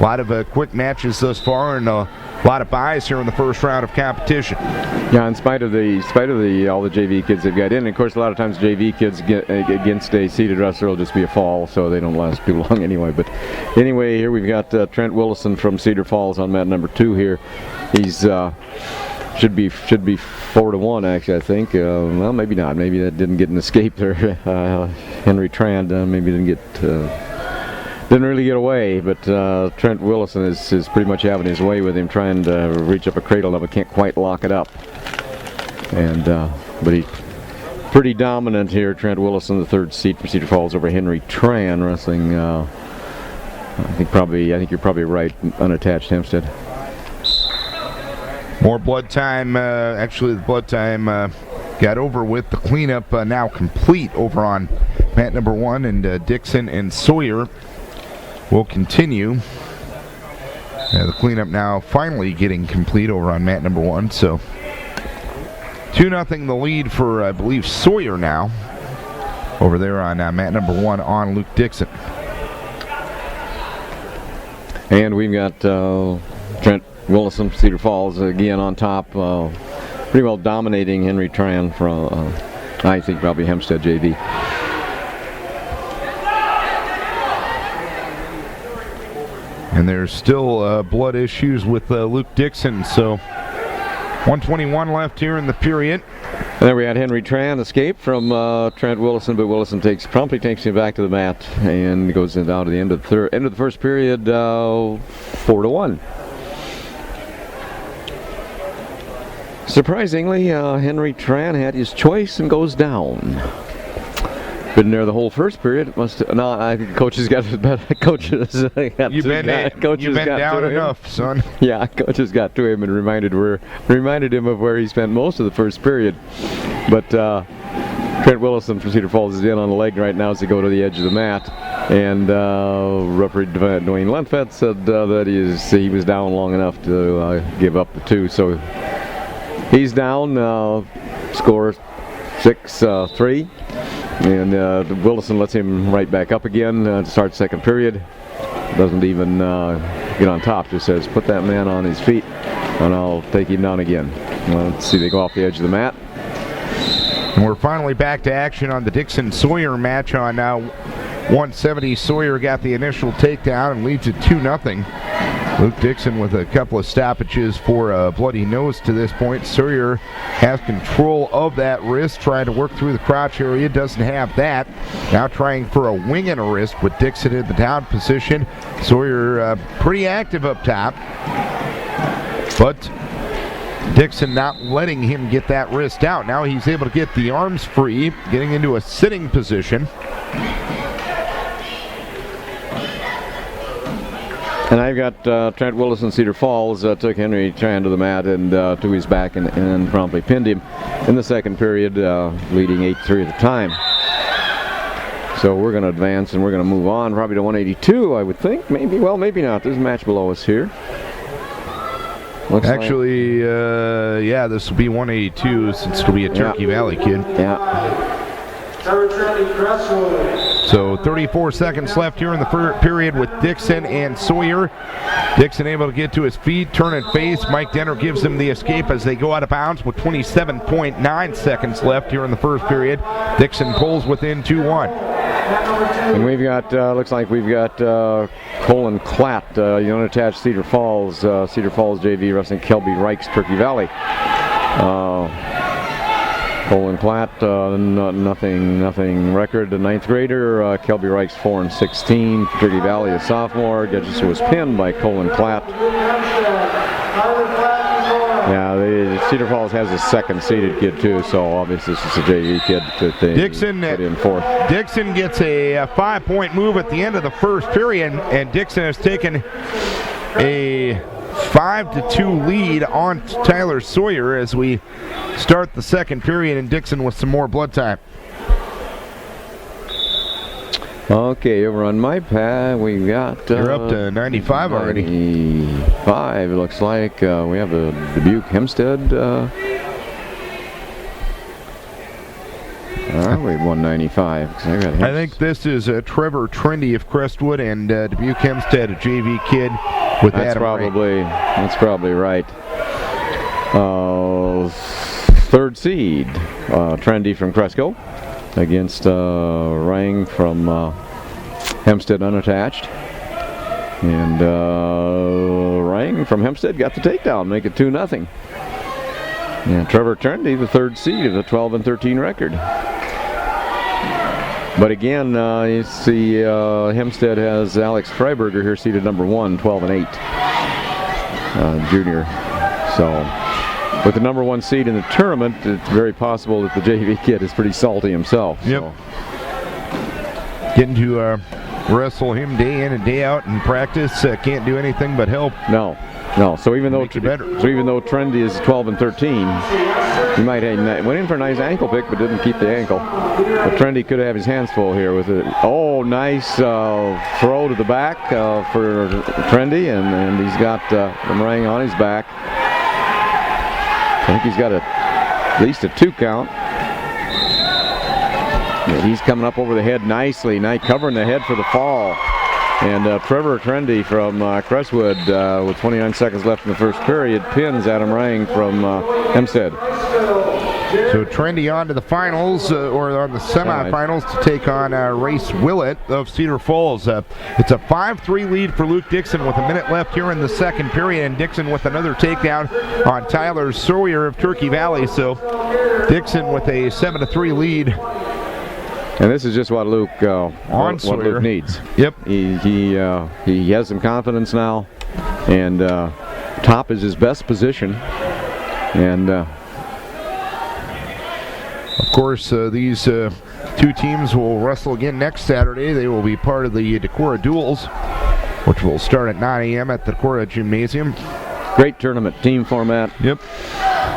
Speaker 1: lot of quick matches thus far, and a lot of buys here in the first round of competition.
Speaker 2: Yeah, in spite of all the JV kids they've got in. And of course, a lot of times JV kids get against a seeded wrestler will just be a fall, so they don't last too long anyway. But anyway, here we've got Trent Willison from Cedar Falls on mat number 2 here. He's should be 4-1 actually, I think. Well, maybe not. Maybe that didn't get an escape there. Henry Tran maybe didn't really get away, but Trent Willison is pretty much having his way with him, trying to reach up a cradle but can't quite lock it up. And but he's pretty dominant here. Trent Willison, the 3rd seed for Cedar Falls over Henry Tran, wrestling. I think you're probably right. Unattached Hempstead.
Speaker 1: More blood time. Actually, the blood time got over with. The cleanup now complete over on mat number 1, and Dixon and Sawyer will continue. The cleanup now finally getting complete over on mat number 1. So 2-0 the lead for, I believe, Sawyer now over there on mat number 1 on Luke Dixon.
Speaker 2: And we've got Trent Willison from Cedar Falls again on top, pretty well dominating Henry Tran from, I think, probably Hempstead JV.
Speaker 1: And there's still blood issues with Luke Dixon, so 1:21 left here in the period.
Speaker 2: And then we had Henry Tran escape from Trent Willison, but Willison promptly takes him back to the mat and goes down to the end of the first period, 4-1. Surprisingly, Henry Tran had his choice and goes down. Been there the whole first period. I think coaches got better. Coaches got
Speaker 1: You've been down enough, son.
Speaker 2: Yeah, coaches got to him and reminded him of where he spent most of the first period. But Trent Willison from Cedar Falls is in on the leg right now as they go to the edge of the mat. And referee Dwayne Lentfett said that he was down long enough to give up the 2. So he's down. Score 6-3. And Wilson lets him right back up again to start second period. Doesn't even get on top. Just says, put that man on his feet and I'll take him down again. Let's see, they go off the edge of the mat.
Speaker 1: And we're finally back to action on the Dixon-Sawyer match on 170. Sawyer got the initial takedown and leads it 2-0. Luke Dixon with a couple of stoppages for a bloody nose to this point. Sawyer has control of that wrist, trying to work through the crotch area. Doesn't have that. Now trying for a wing and a wrist with Dixon in the down position. Sawyer pretty active up top, but Dixon not letting him get that wrist out. Now he's able to get the arms free, getting into a sitting position.
Speaker 2: And I've got Trent Willis in Cedar Falls took Henry Tran to the mat and to his back and promptly pinned him in the second period, leading 8-3 at the time. So we're going to advance and we're going to move on probably to 182, I would think. Maybe, well, maybe not. There's a match below us here. Looks
Speaker 1: actually, yeah, this will be 182 since it'll be a Turkey Valley kid.
Speaker 2: Yeah.
Speaker 1: So 34 seconds left here in the period with Dixon and Sawyer. Dixon able to get to his feet, turn and face. Mike Denner gives him the escape as they go out of bounds with 27.9 seconds left here in the first period. Dixon pulls within 2-1.
Speaker 2: And we've got, looks like we've got Colin Klatt, unattached Cedar Falls JV wrestling Kelby Reichs, Turkey Valley. Colin Klatt, nothing record. The ninth grader, Kelby Reichs 4-16. Turkey Valley, a sophomore, gets to his pin by Colin Klatt. Yeah, Cedar Falls has a second seeded kid too, so obviously this is a JV kid that they put in fourth.
Speaker 1: Dixon gets a 5-point move at the end of the first period, and Dixon has taken a 5-2 lead on Tyler Sawyer as we start the second period, and Dixon with some more blood time.
Speaker 2: Okay, over on my pad, we got...
Speaker 1: You're up to 95 already.
Speaker 2: 95, it looks like. We have a Dubuque Hempstead. We have 195.
Speaker 1: I think this is Trevor Trendy of Crestwood and Dubuque Hempstead, a JV kid with Adam Ray.
Speaker 2: That's probably right. Third seed, Trendy from Cresco against Rang from Hempstead unattached. And Rang from Hempstead got the takedown, make it 2-0. And Trevor Trendy, the third seed of the 12-13 record. But again, you see Hempstead has Alex Freiberger here seated number 1, 12-8, junior. So with the number 1 seed in the tournament, it's very possible that the JV kid is pretty salty himself.
Speaker 1: Yep.
Speaker 2: So.
Speaker 1: Getting to wrestle him day in and day out in practice can't do anything but help.
Speaker 2: No. So even though Trendy is 12-13, he might have went in for a nice ankle pick, but didn't keep the ankle. But Trendy could have his hands full here with it. Oh, nice throw to the back for Trendy, and he's got Rang on his back. I think he's got at least a 2 count. Yeah, he's coming up over the head nicely, covering the head for the fall. And Trevor Trendy from Crestwood, with 29 seconds left in the first period, pins Adam Rang from Hempstead.
Speaker 1: So Trendy on to the finals, or on the semifinals, to take on Race Willett of Cedar Falls. It's a 5-3 lead for Luke Dixon with a minute left here in the second period, and Dixon with another takedown on Tyler Sawyer of Turkey Valley. So Dixon with a 7-3 lead.
Speaker 2: And this is just what Luke needs.
Speaker 1: Yep.
Speaker 2: He has some confidence now, and top is his best position. And
Speaker 1: of course, these two teams will wrestle again next Saturday. They will be part of the Decorah Duels, which will start at 9 a.m. at the Decorah Gymnasium.
Speaker 2: Great tournament, team format.
Speaker 1: Yep.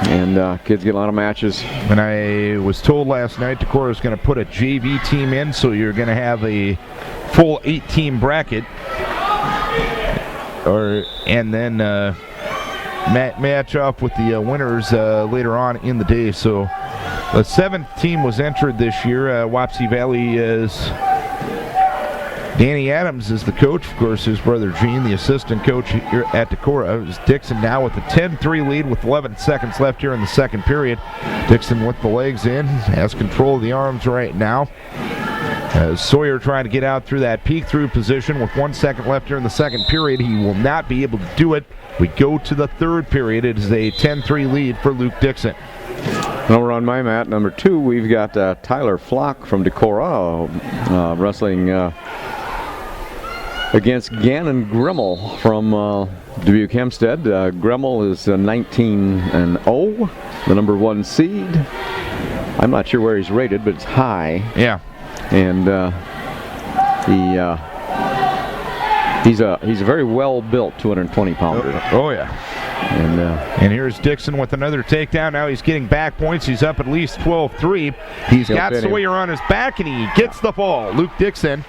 Speaker 2: And kids get a lot of matches.
Speaker 1: And I was told last night Decorah is going to put a JV team in, so you're going to have a full 8-team bracket. And then match up with the winners later on in the day. So the 7th team was entered this year. Wapsie Valley is Danny Adams is the coach. Of course, his brother Gene, the assistant coach here at Decorah. It was Dixon now with a 10-3 lead with 11 seconds left here in the second period. Dixon with the legs in, has control of the arms right now. Sawyer trying to get out through that peek-through position with 1 second left here in the second period. He will not be able to do it. We go to the third period. It is a 10-3 lead for Luke Dixon.
Speaker 2: Over on my mat, number 2, we've got Tyler Flock from Decorah wrestling against Gannon Grimmel from Dubuque Hempstead. Grimmel is 19-0, the number 1 seed. I'm not sure where he's rated, but it's high.
Speaker 1: Yeah.
Speaker 2: And he's a very well-built 220-pounder.
Speaker 1: Oh yeah. And here's Dixon with another takedown. Now he's getting back points. He's up at least 12-3. He's got Sawyer on his back, and he gets the fall. Luke Dixon,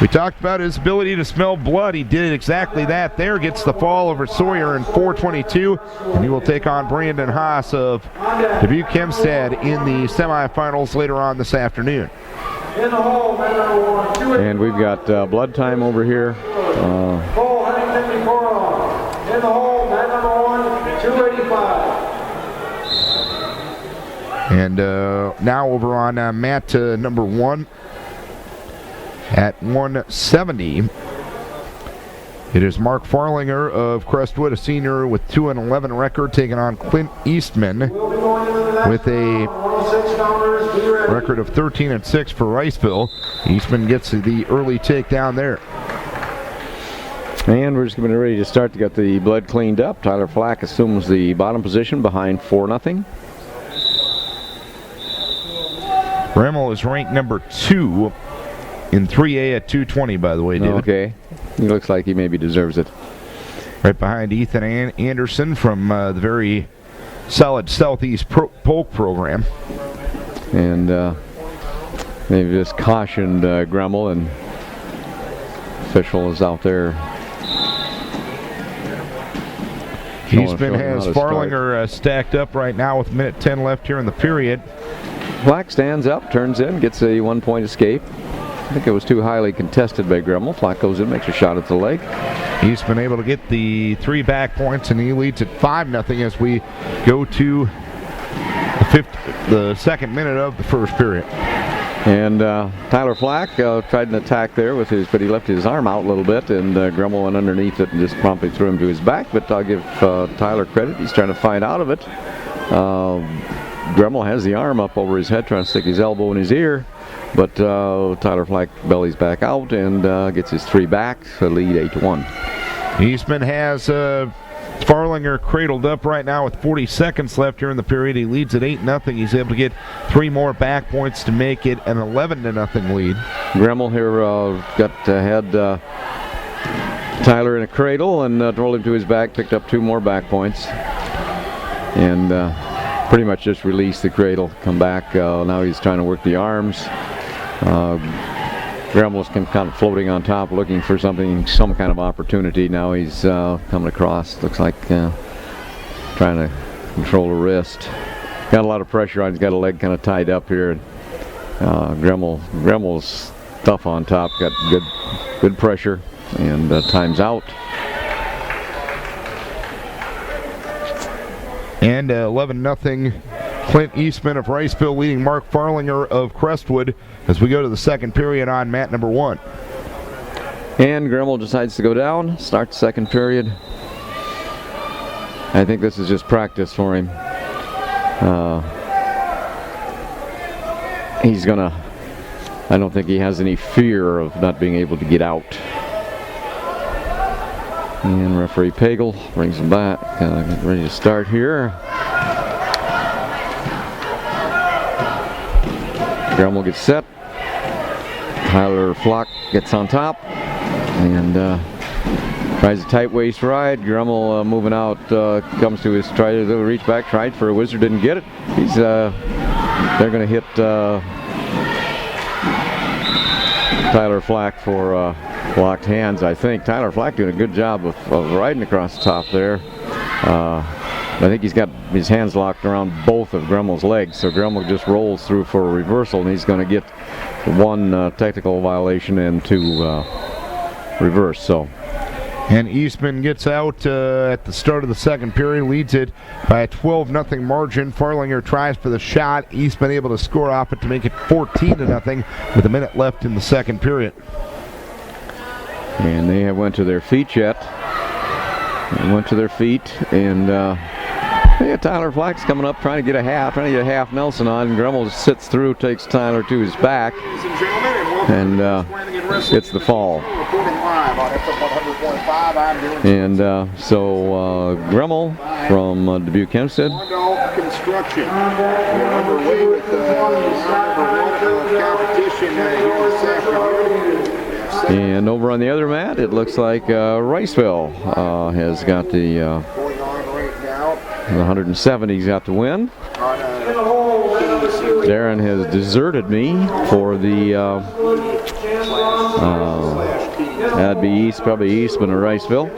Speaker 1: we talked about his ability to smell blood. He did exactly that there. Gets the fall over Sawyer in 4:22, and he will take on Brandon Haas of Dubuque Hempstead in the semifinals later on this afternoon.
Speaker 2: And we've got blood time over here.
Speaker 3: In the hole, mat number 1, 285.
Speaker 1: And now over on mat number 1 at 170. It is Mark Farlinger of Crestwood, a senior with 2-11 record, taking on Clint Eastman with a record of 13-6 for Riceville. Eastman gets the early takedown there.
Speaker 2: And we're just getting ready to start to get the blood cleaned up. Tyler Flack assumes the bottom position behind 4-0.
Speaker 1: Rimmel is ranked number 2 in 3A at 220, by the way, David.
Speaker 2: Okay. He looks like he maybe deserves it.
Speaker 1: Right behind Ethan Anderson from the very solid Southeast Polk program.
Speaker 2: And maybe just cautioned Gremmel, and official is out there.
Speaker 1: Eastman has Farlinger stacked up right now with 1:10 left here in the period.
Speaker 2: Flack stands up, turns in, gets a 1-point escape. I think it was too highly contested by Gremmel. Flack goes in, makes a shot at the leg.
Speaker 1: Eastman able to get the 3 back points, and he leads at 5-0 as we go to the second minute of the first period.
Speaker 2: And Tyler Flack tried an attack there with but he left his arm out a little bit, and Gremmel went underneath it and just promptly threw him to his back. But I'll give Tyler credit. He's trying to fight out of it. Gremmel has the arm up over his head, trying to stick his elbow in his ear. But Tyler Flack bellies back out and gets his 3 back to lead 8-1.
Speaker 1: Eastman has Farlinger cradled up right now with 40 seconds left here in the period. He leads at 8-0. He's able to get 3 more back points to make it an 11-0 lead.
Speaker 2: Gremmel here had Tyler in a cradle and rolled him to his back, picked up 2 more back points. And pretty much just released the cradle, come back. Now he's trying to work the arms. Gremmel's kind of floating on top, looking for some kind of opportunity. Now he's coming across. Looks like trying to control the wrist. Got a lot of pressure on. He's got a leg kind of tied up here. Gremmel's tough on top. Got good pressure, and time's out.
Speaker 1: And 11-0 Clint Eastman of Riceville leading Mark Farlinger of Crestwood as we go to the second period on mat number 1.
Speaker 2: And Gremmel decides to go down, start the second period. I think this is just practice for him. I don't think he has any fear of not being able to get out. And referee Pagel brings him back. Get ready to start here. Gremmel gets set. Tyler Flock gets on top and tries a tight waist ride. Gremmel moving out, comes to his try to reach back, tried for a whizzer, didn't get it. He's they're going to hit Tyler Flack for locked hands, I think. Tyler Flack doing a good job of riding across the top there. I think he's got his hands locked around both of Gremmel's legs, so Gremmel just rolls through for a reversal, and he's going to get one technical violation and 2 reverse. So.
Speaker 1: And Eastman gets out at the start of the second period, leads it by a 12-0 margin. Farlinger tries for the shot. Eastman able to score off it to make it 14-0 with a minute left in the second period.
Speaker 2: And they have went to their feet yet. They went to their feet, and Tyler Flack's coming up trying to get a half Nelson on. Gremmel just sits through, takes Tyler to his back, and gets the fall. And so Gremmel from Dubuque Hempstead.
Speaker 3: Construction. We're underway with competition here this afternoon.
Speaker 2: And over on the other mat, it looks like Riceville has got the 170's got the win. Darren has deserted me for the that'd be probably Eastman or Riceville.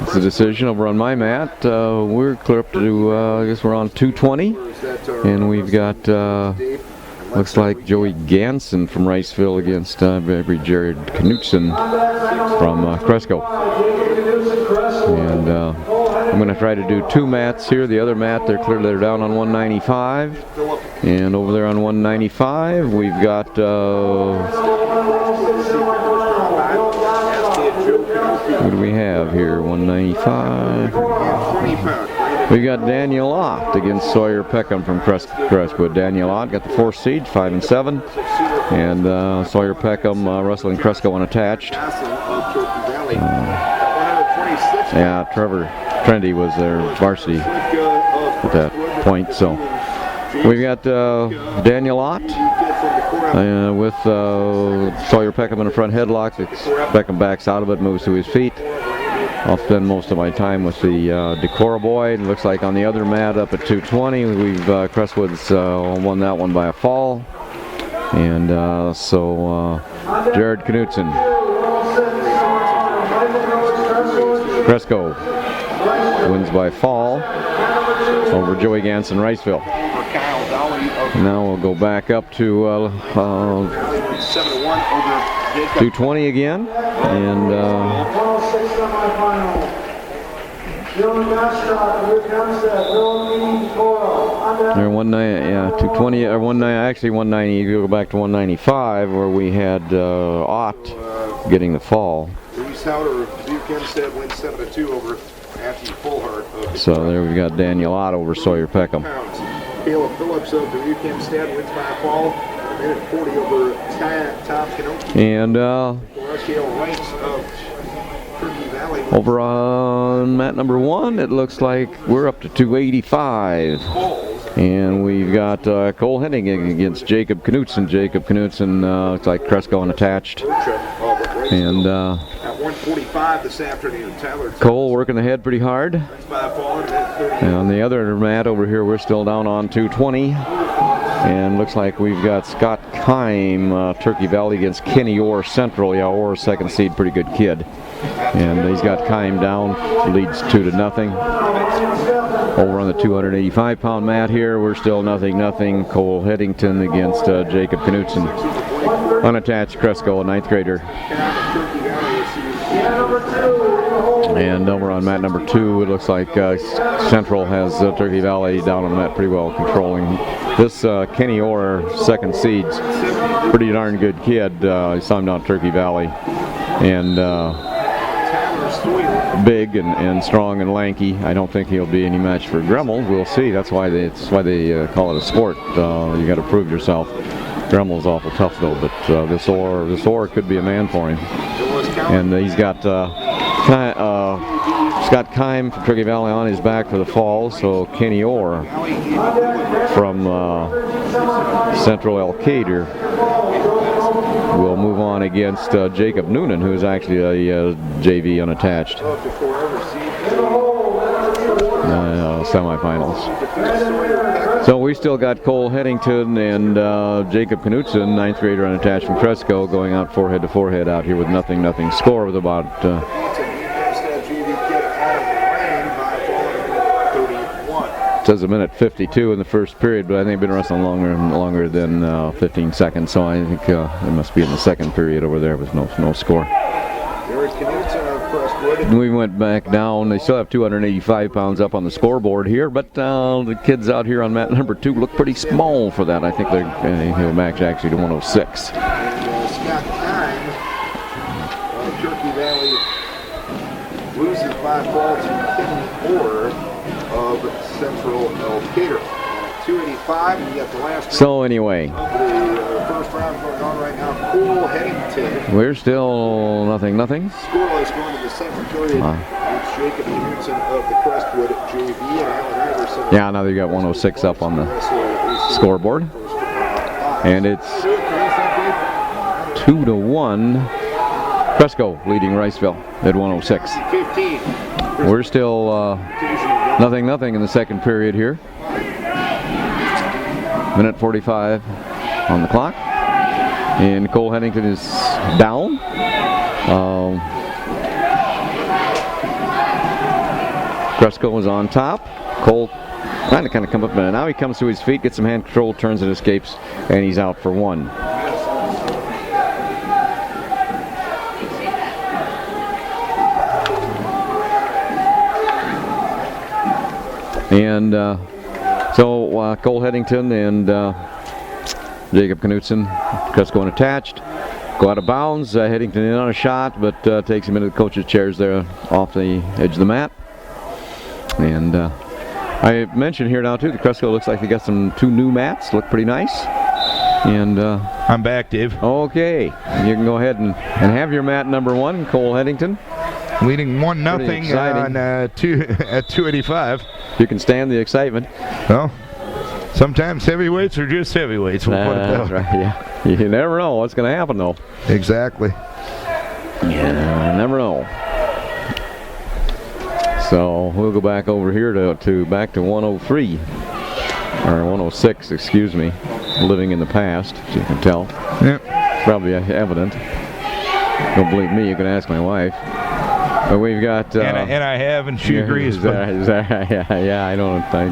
Speaker 2: It's a decision over on my mat. We're clear up to I guess we're on 220, and we've got looks like Joey Ganson from Riceville against Jared Knutson from Cresco. And I'm going to try to do 2 mats here. The other mat, they're down on 195. And over there on 195, we've got what do we have here? 195. We've got Daniel Ott against Sawyer Peckham from Crestwood. Daniel Ott got the 4th seed, 5-7. And Sawyer Peckham wrestling Cresco unattached. Yeah, Trevor Trendy was their varsity at that point. So we've got Daniel Ott with Sawyer Peckham in a front headlock. Peckham backs out of it, moves to his feet. I'll spend most of my time with the Decorah boy. It looks like on the other mat up at 220, we've Crestwood's won that one by a fall. And so Jared Knutson. Cresco wins by fall over Joey Ganson, Riceville. Now we'll go back up to 220 again, and they're 220 or 19. Actually 190. You go back to 195 where we had Ott getting the fall.
Speaker 3: Wins 7-2 over Matthew Fullhart.
Speaker 2: So there we've got Daniel Ott over Sawyer Peckham.
Speaker 3: Caleb Phillips of Dubuque Hempstead wins by a fall. A minute 40 over Tom Kanoki.
Speaker 2: And over on mat number 1, it looks like we're up to 285. And we've got Cole Henning against Jacob Knutson. Jacob Knutson looks like Cresco unattached. And
Speaker 3: 145 this afternoon.
Speaker 2: Cole working the head pretty hard. And on the other mat over here, we're still down on 220. And looks like we've got Scott Kime, Turkey Valley against Kenny Orr Central. Yeah, Orr 2nd seed, pretty good kid. And he's got Kime down, leads 2-0. Over on the 285-pound mat here, we're still 0-0. Cole Headington against Jacob Knutson. Unattached Cresco, a 9th grader. And over on mat number 2, it looks like Central has Turkey Valley down on the mat pretty well, controlling. This Kenny Orr, 2nd seed's pretty darn good kid. I saw him down at Turkey Valley. And big and strong and lanky. I don't think he'll be any match for Gremmel. We'll see. That's why they call it a sport. You got to prove yourself. Gremmel's awful tough though, but this Orr could be a man for him. And he's got Scott Kime from Turkey Valley on his back for the fall. So Kenny Orr from Central Elkader will move on against Jacob Noonan, who is actually a JV unattached. Semifinals. So we still got Cole Headington and Jacob Knutson, 9th grader unattached from Cresco, going out forehead to forehead out here with 0-0 score with about says a minute 52 in the first period, but I think they've been wrestling longer than 15 seconds. So I think it must be in the second period over there with no score. We went back down. They still have 285 pounds up on the scoreboard here, but the kids out here on mat number 2 look pretty small for that. I think he'll match actually to 106.
Speaker 3: Scott Kine of Turkey Valley loses by fall to Kenny Orr of Central Elkader. 285, and you got the last.
Speaker 2: So anyway,
Speaker 3: the first round going on right now. Cole Headington.
Speaker 2: We're still nothing.
Speaker 3: Scoreless going to the second period. It's Jacob Knudsen of the Crestwood JV and Alan Iverson.
Speaker 2: Yeah, now they got 106 up on the scoreboard, and it's 2-1. Cresco leading Riceville at 106.
Speaker 3: 15.
Speaker 2: We're still nothing in the second period here. Minute 45 on the clock, and Cole Headington is down. Cresco is on top. Cole trying to kind of come up, but now he comes to his feet, gets some hand control, turns and escapes, and he's out for 1. And so Cole Headington and Jacob Knudsen, Cresco unattached, go out of bounds. Headington in on a shot, but takes him into the coach's chairs there off the edge of the mat. And I mentioned here now too, the Cresco looks like they got 2 new mats, look pretty nice. And
Speaker 1: I'm back, Dave.
Speaker 2: Okay, you can go ahead and have your mat number 1, Cole Headington.
Speaker 1: Leading 1-0 on at 285.
Speaker 2: You can stand the excitement.
Speaker 1: Well, sometimes heavyweights are just heavyweights. We'll put it that way.
Speaker 2: Right, yeah. You never know what's going to happen, though.
Speaker 1: Exactly.
Speaker 2: Yeah, never know. So we'll go back over here to back to 103 or 106, excuse me. Living in the past, as you can tell.
Speaker 1: Yep.
Speaker 2: Probably evident. Don't believe me, you can ask my wife. But we've got
Speaker 1: and I have, and she agrees.
Speaker 2: Yeah, I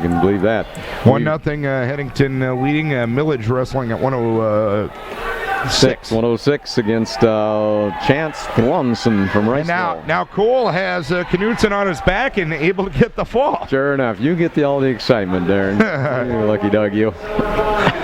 Speaker 2: can believe that.
Speaker 1: 1-0 Headington leading. Millage wrestling at 106.
Speaker 2: 106 against Chance Lunson from Riceville.
Speaker 1: Now Cole has Knudsen on his back and able to get the fall.
Speaker 2: Sure enough, you get all the excitement, Darren. You're lucky dog, you.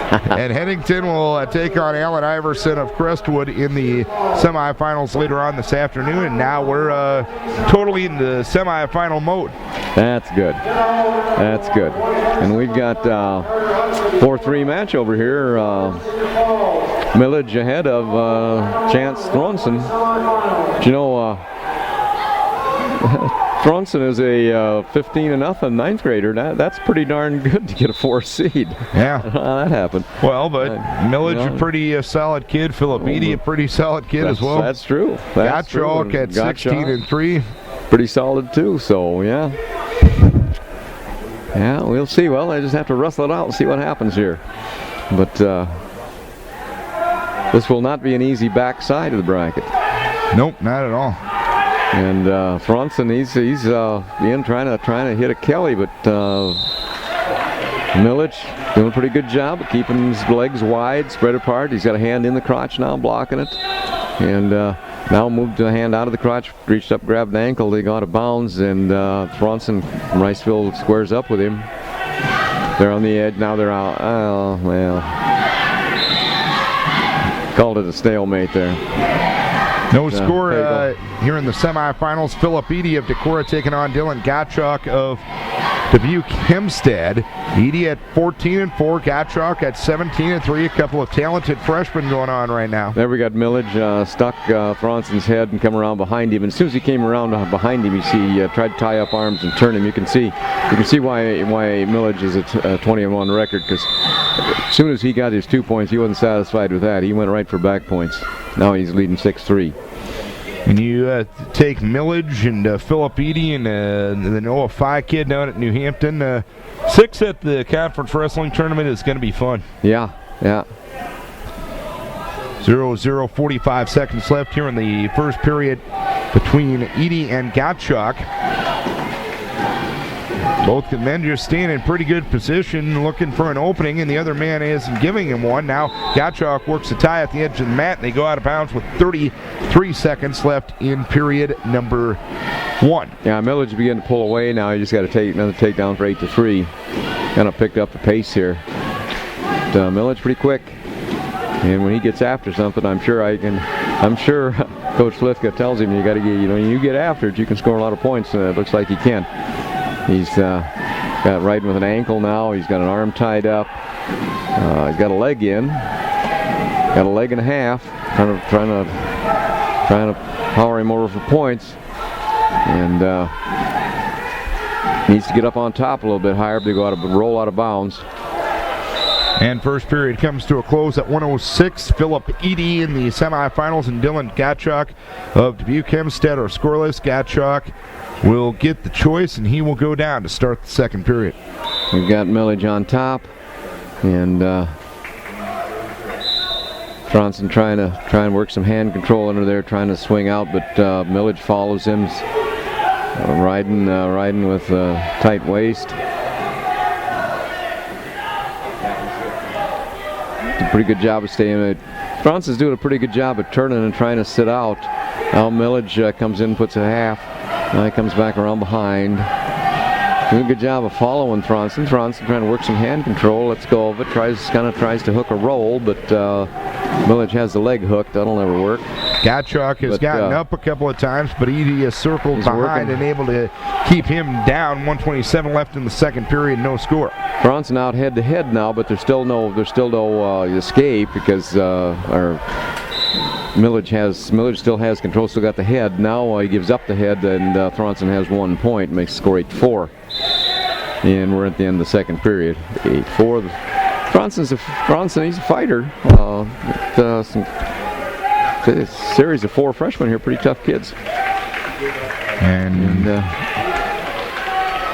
Speaker 1: And Headington will take on Alan Iverson of Crestwood in the semifinals later on this afternoon. And now we're totally in the semifinal mode.
Speaker 2: That's good. That's good. And we've got 4-3 match over here. Millage ahead of Chance Thronson. But you know, Thronson is a 15-0 9th grader. That's pretty darn good to get a 4 seed.
Speaker 1: Yeah.
Speaker 2: That happened.
Speaker 1: Well, but Millage, a pretty solid kid. Philip Eady, a pretty solid kid as well.
Speaker 2: That's true.
Speaker 1: Gottschalk at 16-3.
Speaker 2: Pretty solid too, so yeah. Yeah, we'll see. Well, I just have to wrestle it out and see what happens here. But this will not be an easy backside of the bracket.
Speaker 1: Nope, not at all.
Speaker 2: And Thronson, he's in trying to hit a Kelly, but Millage doing a pretty good job of keeping his legs wide, spread apart. He's got a hand in the crotch now, blocking it. And now moved a hand out of the crotch, reached up, grabbed an ankle. They got out of bounds, and Thronson from Riceville squares up with him. They're on the edge. Now they're out. Oh, well. Called it a stalemate there.
Speaker 1: No score here in the semifinals. Philip Eady of Decorah taking on Dylan Gottschalk of Dubuque Hempstead. Eady at 14-4, Gottschalk at 17-3. A couple of talented freshmen going on right now.
Speaker 2: There we got Millage stuck Thronson's head and come around behind him. And as soon as he came around behind him, you see he tried to tie up arms and turn him. You can see why Millage is a 20-1 record, because as soon as he got his 2 points, he wasn't satisfied with that. He went right for back points. Now he's leading 6-3.
Speaker 1: And you take Millage and Philip Eady and the Noah Phi kid down at New Hampton. 6 at the conference wrestling tournament is going to be fun.
Speaker 2: Yeah.
Speaker 1: 0-0, 45 seconds left here in the first period between Eady and Gottschalk. Both men just staying in pretty good position, looking for an opening, and the other man isn't giving him one. Now Gottschalk works a tie at the edge of the mat, and they go out of bounds with 33 seconds left in period number 1.
Speaker 2: Yeah, Millage beginning to pull away now. You just got to take another takedown for 8-3. Kind of picked up the pace here. But, Millage pretty quick, and when he gets after something, I'm sure Coach Slifka tells him you got to get, you get after it, you can score a lot of points, and it looks like he can. He's got riding with an ankle now. He's got an arm tied up. He's got a leg in. Got a leg and a half. Trying to power him over for points. And needs to get up on top a little bit higher to roll out of bounds.
Speaker 1: And first period comes to a close at 1:06. Philip Eady in the semifinals, and Dylan Gottschalk of Dubuque Hempstead are scoreless. Gottschalk will get the choice, and he will go down to start the second period.
Speaker 2: We've got Millage on top, and Tronson trying to work some hand control under there, trying to swing out, but Millage follows him, riding with a tight waist. A pretty good job of staying. Tronson's doing a pretty good job of turning and trying to sit out. Now Millage comes in, puts a half. Now he comes back around behind. Doing a good job of following Tronson. Tronson trying to work some hand control. Let's go of it. Tries to hook a roll, but Millage has the leg hooked. That'll never work.
Speaker 1: Gottschalk has gotten up a couple of times, but Eady has circled behind and able to keep him down. 1:27 left in the second period, no score.
Speaker 2: Tronson out head-to-head now, but there's still no escape because Millage still has control, still got the head. Now he gives up the head, and Tronson has 1 point, makes the score 8-4. And we're at the end of the second period. 8-4. Tronson, he's a fighter. A series of 4 freshmen here, pretty tough kids.
Speaker 1: And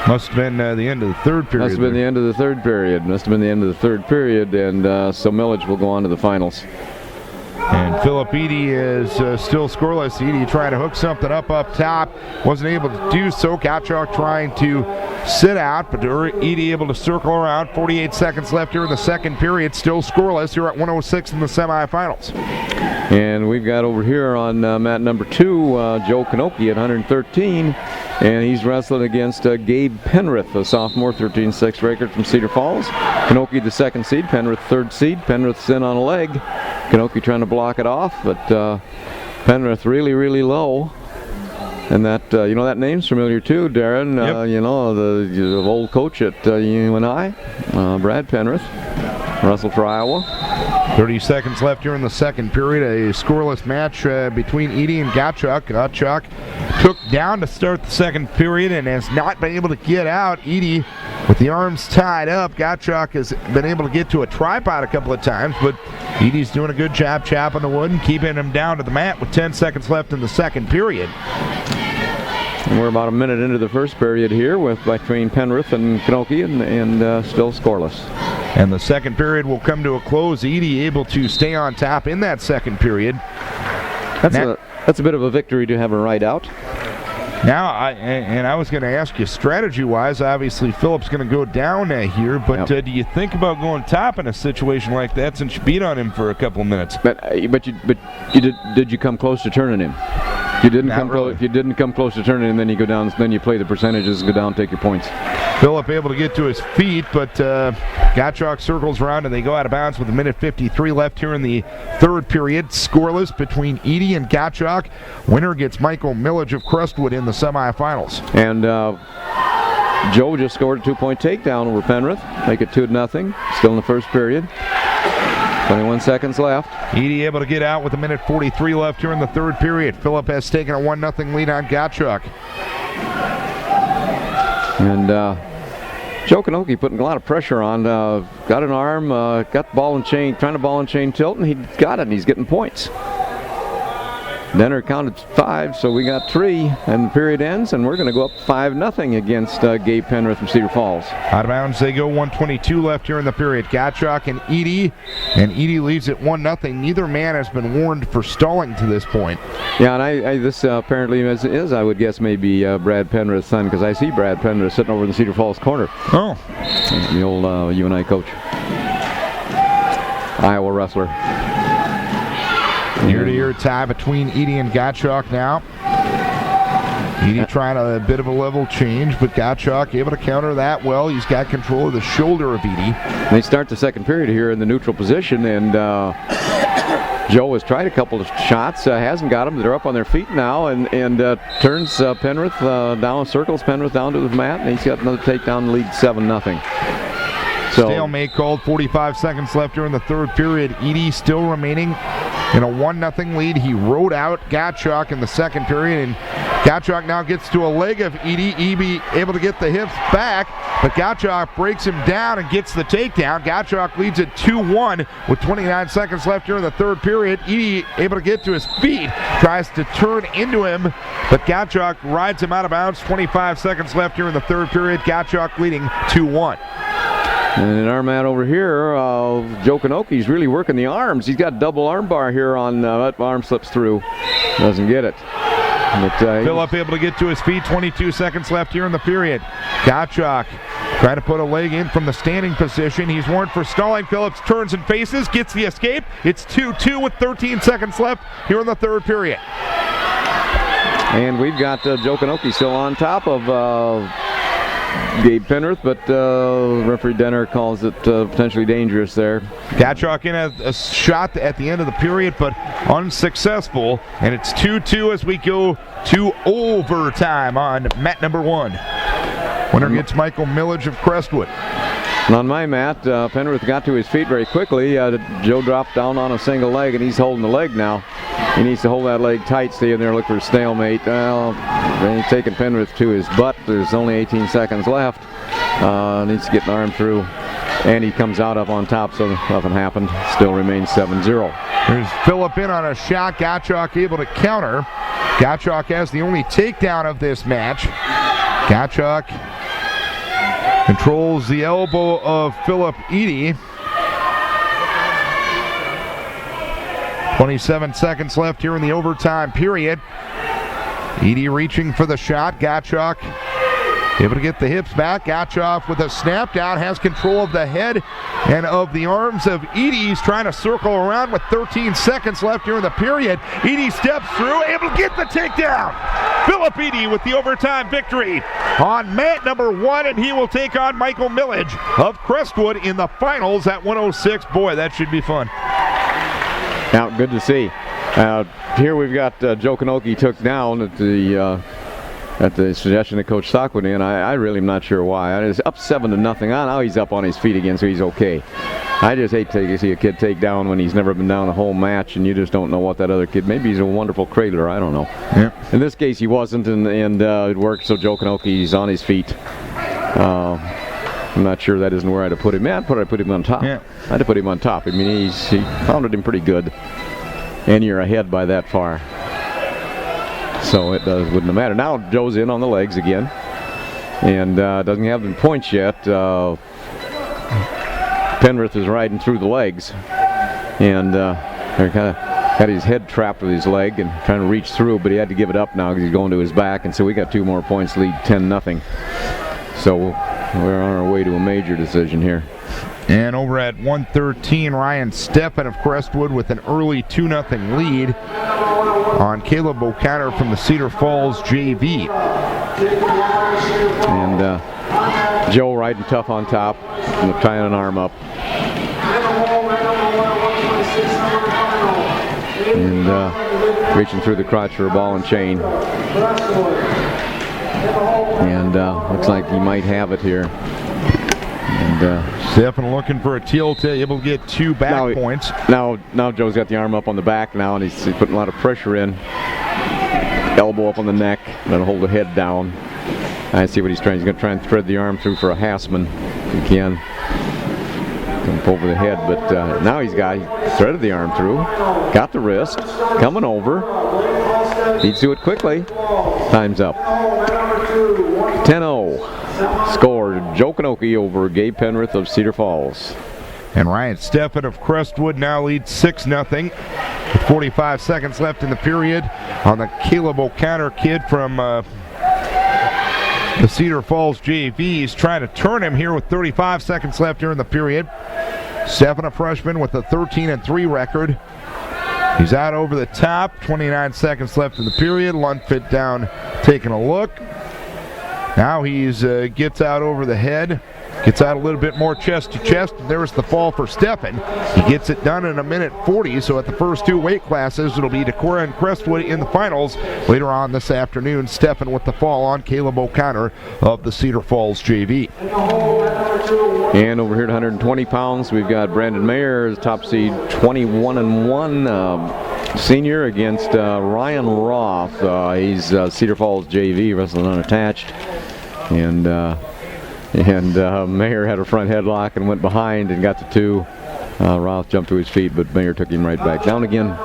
Speaker 1: must have been the end of the third period.
Speaker 2: Must have been the end of the third period. And so Millage will go on to the finals.
Speaker 1: And Philip Eady is still scoreless. Eady trying to hook something up top. Wasn't able to do so. Gottschalk trying to sit out, but Eady able to circle around. 48 seconds left here in the second period. Still scoreless. You're at 1:06 in the semifinals.
Speaker 2: And we've got over here on mat number 2, Joe Kanoki at 113. And he's wrestling against Gabe Penrith, a sophomore, 13-6 record from Cedar Falls. Kanoki the second seed, Penrith third seed. Penrith's in on a leg. Kanoki trying to block it off, but Penrith really, really low. And that, that name's familiar too, Darren.
Speaker 1: Yep.
Speaker 2: The old coach at UNI, Brad Penrith, wrestled for Iowa.
Speaker 1: 30 seconds left here in the second period. A scoreless match between Eady and Gottschalk. Gottschalk took down to start the second period and has not been able to get out. Eady with the arms tied up. Gottschalk has been able to get to a tripod a couple of times, but Eady's doing a good job chopping the wood and keeping him down to the mat with 10 seconds left in the second period.
Speaker 2: And we're about a minute into the first period here between Penrith and Kanoki and still scoreless.
Speaker 1: And the second period will come to a close. Eady able to stay on top in that second period.
Speaker 2: That's a bit of a victory to have a ride out.
Speaker 1: Now, I was going to ask you, strategy-wise, obviously Philip's going to go down here, but do you think about going top in a situation like that since you beat on him for a couple of minutes?
Speaker 2: But did you come close to turning him? If you didn't come close to turning him, then you go down. Then you play the percentages, go down, take your points.
Speaker 1: Philip able to get to his feet, but Gottschalk circles around and they go out of bounds with 1:53 left here in the third period. Scoreless between Eady and Gottschalk. Winner gets Michael Millage of Crestwood in the semifinals.
Speaker 2: And Joe just scored a 2-point takedown over Penrith, make it 2-0. Still in the first period. 21 seconds left.
Speaker 1: Eady able to get out with 1:43 left here in the third period. Philip has taken a 1-0 lead on Gottschalk.
Speaker 2: And Joe Kanoki putting a lot of pressure on. Got an arm, got the ball and chain, trying to ball and chain tilt, and he got it, and he's getting points. Denner counted 5, so we got 3, and the period ends, and we're going to go up 5-0 against Gabe Penrith from Cedar Falls.
Speaker 1: Out of bounds they go, 1:22 left here in the period. Gottschalk and Edie leads at 1-0. Neither man has been warned for stalling to this point.
Speaker 2: Yeah, and this apparently is, I would guess, maybe Brad Penrith's son, because I see Brad Penrith sitting over in the Cedar Falls corner.
Speaker 1: Oh.
Speaker 2: The old UNI coach. Iowa wrestler.
Speaker 1: Year-to-year tie between Edie and Gottschalk now. Edie trying a bit of a level change, but Gottschalk able to counter that well. He's got control of the shoulder of Edie.
Speaker 2: They start the second period here in the neutral position, and Joe has tried a couple of shots, hasn't got them. They're up on their feet now, and turns Penrith down, circles Penrith down to the mat, and he's got another takedown, lead 7-0. So,
Speaker 1: stalemate called, 45 seconds left here in the third period. Edie still remaining in a 1-0 lead. He rode out Gottschalk in the second period, and Gottschalk now gets to a leg of Edie. Edie able to get the hips back, but Gottschalk breaks him down and gets the takedown. Gottschalk leads at 2-1 with 29 seconds left here in the third period. Edie able to get to his feet, tries to turn into him, but Gottschalk rides him out of bounds. 25 seconds left here in the third period. Gottschalk leading 2-1.
Speaker 2: And in our mat over here, Joe Kanoki's really working the arms. He's got double arm bar here on that arm slips through. Doesn't get it. But,
Speaker 1: Phillip able to get to his feet. 22 seconds left here in the period. Gottschalk trying to put a leg in from the standing position. He's warned for stalling. Phillips turns and faces, gets the escape. It's 2-2 with 13 seconds left here in the third period.
Speaker 2: And we've got Joe Kanoki still on top of Gabe Penrith, but referee Denner calls it potentially dangerous there.
Speaker 1: Gottschalk in a shot at the end of the period, but unsuccessful, and it's 2-2 as we go to overtime on mat number 1. Winner gets Michael Millage of Crestwood.
Speaker 2: And on my mat, Penrith got to his feet very quickly. Joe dropped down on a single leg, and he's holding the leg now. He needs to hold that leg tight, stay in there, look for a stalemate. Well, he's taking Penrith to his butt. There's only 18 seconds left. Needs to get an arm through, and he comes out up on top, so nothing happened. Still remains 7-0.
Speaker 1: There's Phillip in on a shot. Gottschalk able to counter. Gottschalk has the only takedown of this match. Gottschalk controls the elbow of Phillip Edie. 27 seconds left here in the overtime period. Edie reaching for the shot. Gottschalk able to get the hips back. Gottschalk with a snap down has control of the head and of the arms of Edie. He's trying to circle around with 13 seconds left here in the period. Edie steps through, able to get the takedown. Phillip Edie with the overtime victory on mat number 1, and he will take on Michael Millage of Crestwood in the finals at 106. Boy, that should be fun.
Speaker 2: Now, good to see. Here we've got Joe Kanoki took down at the suggestion of Coach Stockwood, and I really am not sure why. It's up 7-0. Now he's up on his feet again, so he's okay. I just hate to see a kid take down when he's never been down a whole match, and you just don't know what that other kid. Maybe he's a wonderful cradler. I don't know.
Speaker 1: Yeah.
Speaker 2: In this case, he wasn't, and it worked. So Joe Kanoki's on his feet. I'm not sure that isn't where I'd have put him. I'd put him on top.
Speaker 1: Yeah.
Speaker 2: I'd have put him on top. I mean, he pounded him pretty good, and you're ahead by that far. So it wouldn't have mattered. Now Joe's in on the legs again, and doesn't have the points yet. Penrith is riding through the legs, and they're kind of got his head trapped with his leg and trying to reach through, but he had to give it up now because he's going to his back, and so we got 2 more points lead, 10-0. So we're on our way to a major decision here.
Speaker 1: And over at 113, Ryan Steffen of Crestwood with an early 2-0 lead on Caleb O'Connor from the Cedar Falls JV.
Speaker 2: And Joe riding tough on top, tying an arm up. And reaching through the crotch for a ball and chain. And looks like he might have it here. And
Speaker 1: Steffen looking for a tilt, able to get 2 back points.
Speaker 2: Now Joe's got the arm up on the back now, and he's putting a lot of pressure in. Elbow up on the neck, then hold the head down. I see what he's trying. He's going to try and thread the arm through for a Hassman if he can. Up over the head, but now he's threaded the arm through, got the wrist, coming over. Needs to do it quickly. Time's up. 10-0. Score, Jokanoki over Gabe Penrith of Cedar Falls.
Speaker 1: And Ryan Steffen of Crestwood now leads 6-0 with 45 seconds left in the period on the Caleb O'Connor kid from the Cedar Falls JV. He's trying to turn him here with 35 seconds left here in the period. Steffen, a freshman with a 13-3 record. He's out over the top. 29 seconds left in the period. Lundfit down, taking a look. Now he's gets out over the head. Gets out a little bit more chest to chest. There's the fall for Steffen. He gets it done in 1:40. So at the first two weight classes, it'll be Decorah and Crestwood in the finals. Later on this afternoon, Steffen with the fall on Caleb O'Connor of the Cedar Falls JV.
Speaker 2: And over here at 120 pounds, we've got Brandon Mayer, top seed, 21-1 senior against Ryan Roth. He's Cedar Falls JV, wrestling unattached. And Mayer had a front headlock and went behind and got the two. Roth jumped to his feet, but Mayer took him right back down again.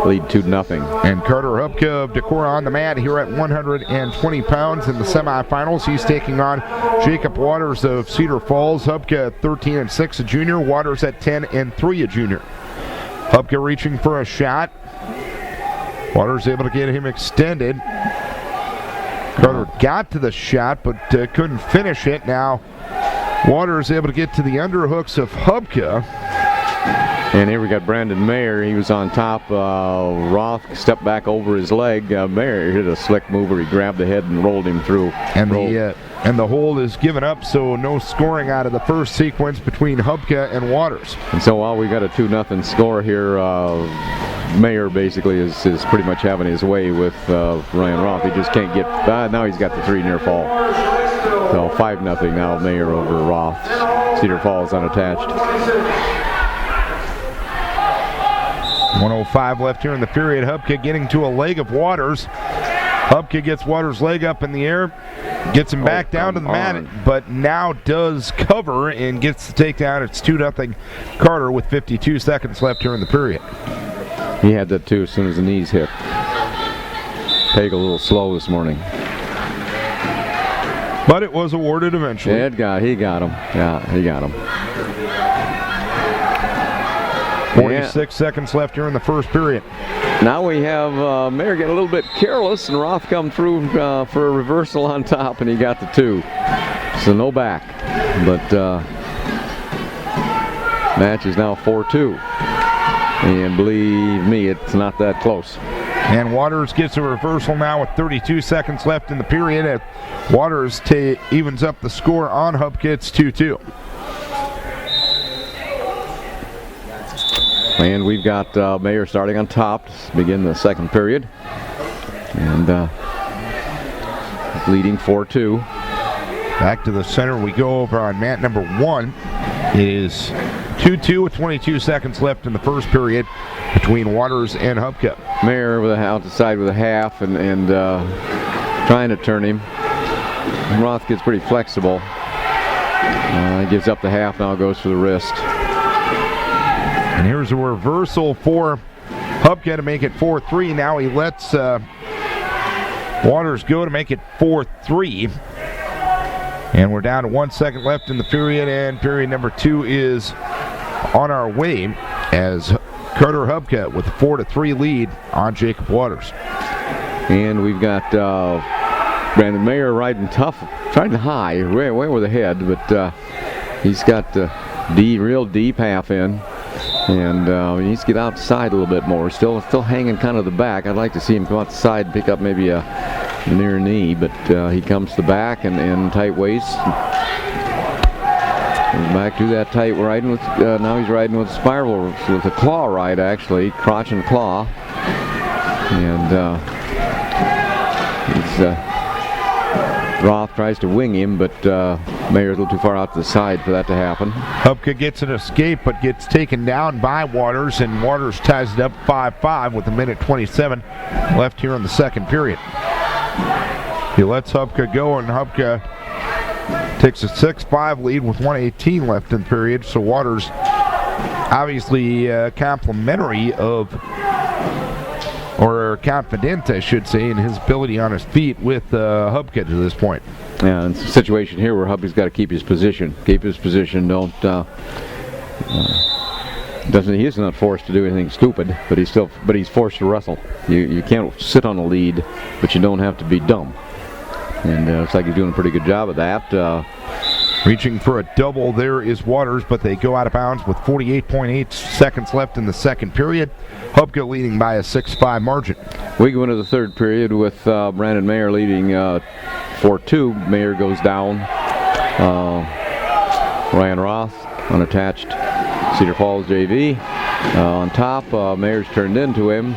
Speaker 2: Lead 2-0.
Speaker 1: And Carter Hubka of Decorah on the mat here at 120 pounds in the semifinals. He's taking on Jacob Waters of Cedar Falls. Hubka at 13-6, a junior. Waters at 10-3, a junior. Hubka reaching for a shot. Waters able to get him extended. Carter got to the shot, but couldn't finish it. Now Waters able to get to the underhooks of Hubka.
Speaker 2: And here we got Brandon Mayer. He was on top. Roth stepped back over his leg. Mayer hit a slick mover. He grabbed the head and rolled him through.
Speaker 1: And the hold is given up, so no scoring out of the first sequence between Hubka and Waters.
Speaker 2: And so while we got a 2-0 score here, Mayer basically is pretty much having his way with Ryan Roth. He just can't get. Now he's got the 3 near fall. So 5-0 now. Mayer over Roth. Cedar Falls unattached.
Speaker 1: 1:05 left here in the period. Hubka getting to a leg of Waters. Hubka gets Waters' leg up in the air, gets him back down to the mat, but now does cover and gets the takedown. It's 2-0 Carter with 52 seconds left here in the period.
Speaker 2: He had that too as soon as the knees hit. Peg a little slow this morning.
Speaker 1: But it was awarded eventually.
Speaker 2: He got him. Yeah, he got him.
Speaker 1: 46 seconds left here in the first period.
Speaker 2: Now we have Mayer getting a little bit careless, and Roth come through for a reversal on top, and he got the 2. So no back. But match is now 4-2. And believe me, it's not that close.
Speaker 1: And Waters gets a reversal now with 32 seconds left in the period. Waters evens up the score on Hubka. It's 2-2.
Speaker 2: And we've got Mayer starting on top to begin the second period. And leading 4-2.
Speaker 1: Back to the center we go over on mat number 1. It is 2-2 with 22 seconds left in the first period between Waters and Hubka.
Speaker 2: Mayer out the side with a half and trying to turn him. And Roth gets pretty flexible. He gives up the half, now goes for the wrist.
Speaker 1: And here's a reversal for Hubka to make it 4-3. Now he lets Waters go to make it 4-3. And we're down to 1 second left in the period, and period number 2 is on our way as Carter Hubka with a 4-3 lead on Jacob Waters.
Speaker 2: And we've got Brandon Mayer riding tough, trying to high, way over the head, but he's got the real deep half in. And he needs to get outside a little bit more. Still hanging kind of the back. I'd like to see him come outside and pick up maybe a near knee, but he comes to the back and tight waist. And back to that tight riding with. Now he's riding with spiral with a claw ride, actually, crotch and claw. And Roth tries to wing him, but Mayer's a little too far out to the side for that to happen.
Speaker 1: Hubka gets an escape, but gets taken down by Waters, and Waters ties it up 5-5 with 1:27 left here in the second period. He lets Hubka go, and Hubka takes a 6-5 lead with 1:18 left in the period. So Waters obviously complimentary of, or confident, I should say, in his ability on his feet with Hubka to this point.
Speaker 2: Yeah, and it's a situation here where Hubby's got to keep his position. Don't. He is not forced to do anything stupid, but he's forced to wrestle. You can't sit on a lead, but you don't have to be dumb. And looks like he's doing a pretty good job of that.
Speaker 1: Reaching for a double there is Waters, but they go out of bounds with 48.8 seconds left in the second period. Hubka leading by a 6-5 margin.
Speaker 2: We go into the third period with Brandon Mayer leading 4-2. Mayer goes down. Ryan Roth unattached. Cedar Falls JV on top. Mayer's turned into him.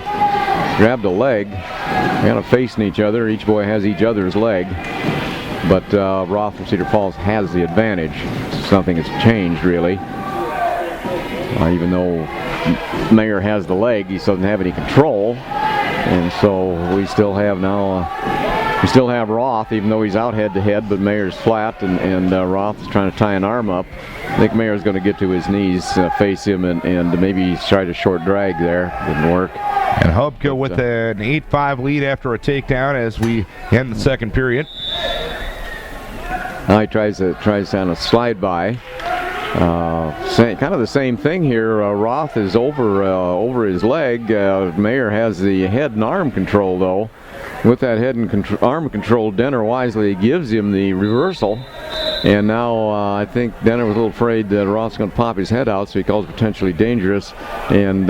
Speaker 2: Grabbed a leg. Kind of facing each other. Each boy has each other's leg. But Roth from Cedar Falls has the advantage. Something has changed, really. Even though Mayer has the leg, he doesn't have any control. And so we still have now, Roth, even though he's out head-to-head, but Mayer's flat, and Roth is trying to tie an arm up. I think Mayer's going to get to his knees, face him, and maybe try to short drag there. Didn't work.
Speaker 1: And Hubka with an 8-5 lead after a takedown as we end the second period.
Speaker 2: Now he tries on a slide by. Kind of the same thing here. Roth is over his leg. Mayer has the head and arm control, though. With that head and arm control, Denner wisely gives him the reversal. And now I think Denner was a little afraid that Roth's going to pop his head out, so he calls potentially dangerous. And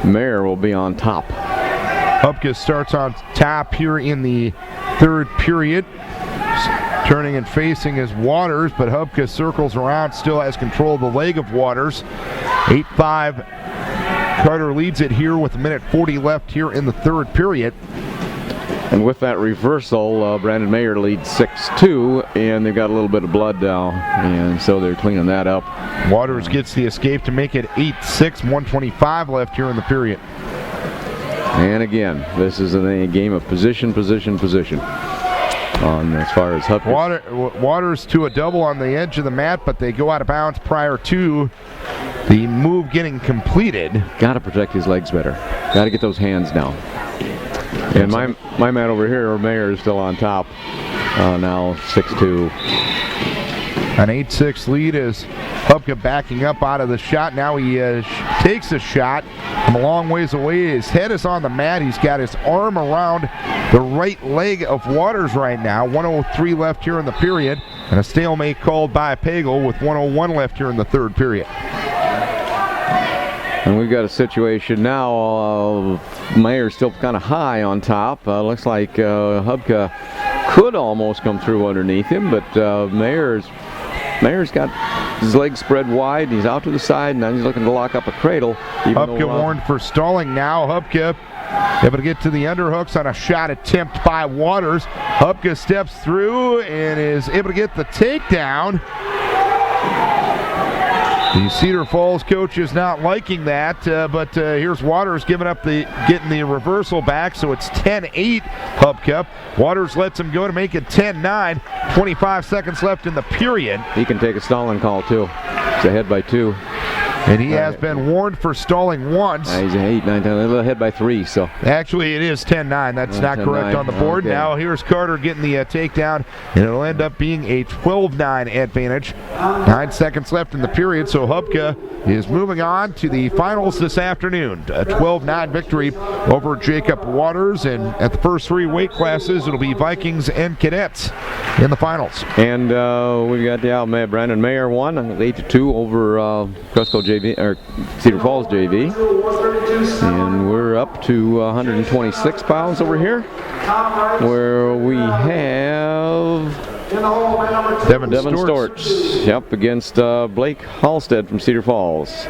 Speaker 2: Mayer will be on top.
Speaker 1: Hubka starts on top here in the third period. Turning and facing is Waters, but Hubka circles around, still has control of the leg of Waters. 8-5. Carter leads it here with 1:40 left here in the third period.
Speaker 2: And with that reversal, Brandon Mayer leads 6-2, and they've got a little bit of blood now, and so they're cleaning that up.
Speaker 1: Waters gets the escape to make it 8-6, 1:25 left here in the period.
Speaker 2: And again, this is a game of position. As far as Hubka.
Speaker 1: Waters to a double on the edge of the mat, but they go out of bounds prior to the move getting completed.
Speaker 2: Got to protect his legs better. Got to get those hands down. And my man over here, Mayer, is still on top. Now 6-2.
Speaker 1: An 8-6 lead is Hubka backing up out of the shot. Now he takes a shot from a long ways away. His head is on the mat. He's got his arm around the right leg of Waters right now. 1:03 left here in the period. And a stalemate called by Pagel with 1:01 left here in the third period.
Speaker 2: And we've got a situation now. Mayer's still kind of high on top. Looks like Hubka could almost come through underneath him, but Mayer's got his legs spread wide. He's out to the side, and now he's looking to lock up a cradle.
Speaker 1: Hubka warned for stalling now. Hubka able to get to the underhooks on a shot attempt by Waters. Hubka steps through and is able to get the takedown. The Cedar Falls coach is not liking that, but here's Waters getting the reversal back, so it's 10-8 Hubka. Waters lets him go to make it 10-9. 25 seconds left in the period.
Speaker 2: He can take a stalling call too. It's ahead by 2.
Speaker 1: And he has been warned for stalling once.
Speaker 2: He's 8, 9, 10, ahead by 3. So
Speaker 1: actually, it is 10-9. That's not correct on the board. Okay. Now here's Carter getting the takedown, and it'll end up being a 12-9 advantage. 9 seconds left in the period, so Hubka is moving on to the finals this afternoon. A 12-9 victory over Jacob Waters, and at the first 3 weight classes, it'll be Vikings and Cadets in the finals.
Speaker 2: And we've got Brandon Mayer won 8-2 over Cresco JV, or Cedar Falls JV, and we're up to 126 pounds over here, where we have
Speaker 1: Devin
Speaker 2: Storch. Yep, against Blake Halstead from Cedar Falls,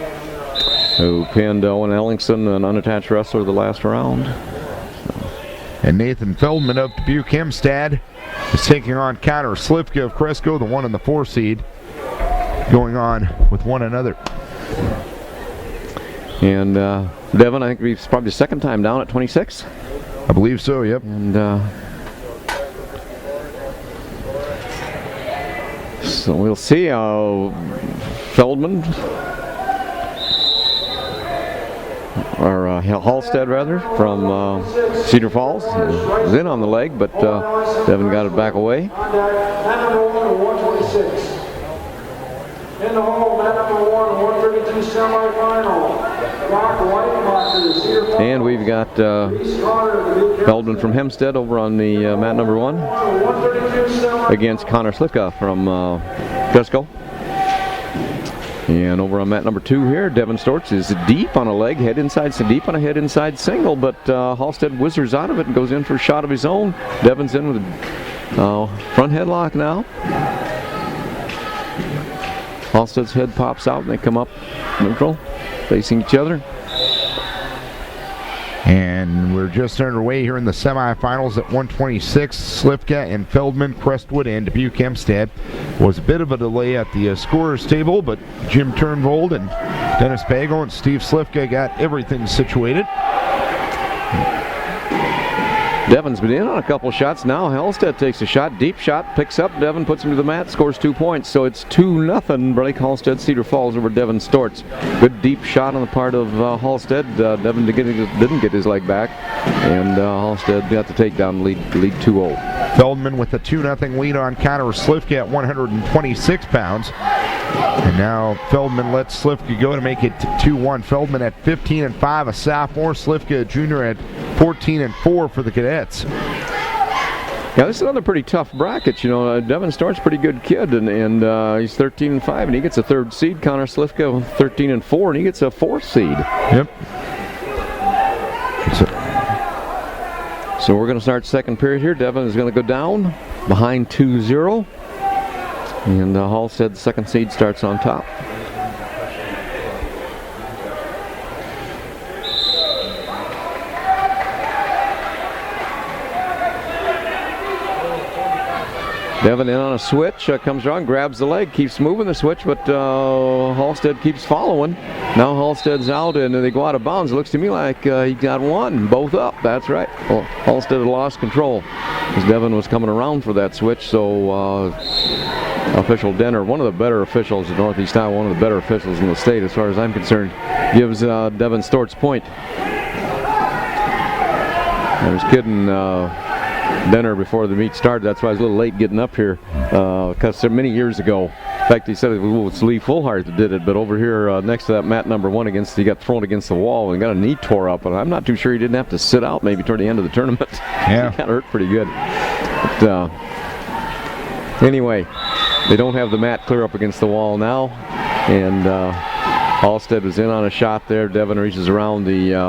Speaker 2: who pinned Owen Ellingson, an unattached wrestler, the last round.
Speaker 1: And Nathan Feldman of Dubuque Hempstead is taking on Connor Slivka of Cresco, the 1 and the 4 seed, going on with one another.
Speaker 2: And Devin, I think it's probably the second time down at 26.
Speaker 1: I believe so, yep.
Speaker 2: And So we'll see how Feldman, or Halstead rather, from Cedar Falls is in on the leg, but Devin got it back away.
Speaker 4: Number 126. In the hole, mat number 132 semifinal. Rock Whitemarker, Cedar Falls.
Speaker 2: And we've got Feldman from Hempstead over on the mat number 1 against Connor Slivka from Cusco. And over on mat number 2 here, Devin Storts is deep on a leg, head inside, so deep on a head inside single, but Halstead whizzes out of it and goes in for a shot of his own. Devin's in with a front headlock now. Halstead's head pops out and they come up neutral, facing each other.
Speaker 1: And we're just underway here in the semifinals at 126. Slivka and Feldman, Crestwood and Dubuque Hempstead. Was a bit of a delay at the scorer's table, but Jim Turnvold and Dennis Pago and Steve Slivka got everything situated.
Speaker 2: Devin's been in on a couple shots. Now Halstead takes a shot, deep shot, picks up. Devin puts him to the mat, scores 2 points. So it's 2-0. Blake Halstead, Cedar Falls over Devin Storts. Good deep shot on the part of Halstead. Devin didn't get his leg back, and Halstead got the takedown, lead 2-0.
Speaker 1: Feldman with a 2-0 lead on Connor Slivka at 126 pounds. And now Feldman lets Slivka go to make it 2-1. Feldman at 15-5, a sophomore. Slivka, a junior, at 14-4 for the cadets.
Speaker 2: Yeah, this is another pretty tough bracket. You know, Devin Stort's a pretty good kid, and he's 13-5, and he gets a 3rd seed. Connor Slivka 13-4, and he gets a 4th seed.
Speaker 1: Yep.
Speaker 2: So we're going to start 2nd period here. Devin is going to go down behind 2-0. And Halstead's 2nd seed starts on top. Devin in on a switch, comes around, grabs the leg, keeps moving the switch, but Halstead keeps following. Now Halstead's out and they go out of bounds. It looks to me like he got one, both up. That's right. Well, Halstead had lost control as Devin was coming around for that switch. So official Denner, one of the better officials in Northeast Iowa, one of the better officials in the state as far as I'm concerned, gives Devin Storts point. I was kidding Denner before the meet started. That's why I was a little late getting up here, because many years ago, in fact, he said it was Lee Fullhart that did it, but over here next to that mat number 1, he got thrown against the wall and got a knee tore up, and I'm not too sure he didn't have to sit out maybe toward the end of the tournament.
Speaker 1: Yeah.
Speaker 2: He got hurt pretty good. But, anyway, they don't have the mat clear up against the wall now, and Halstead was in on a shot there. Devin reaches around the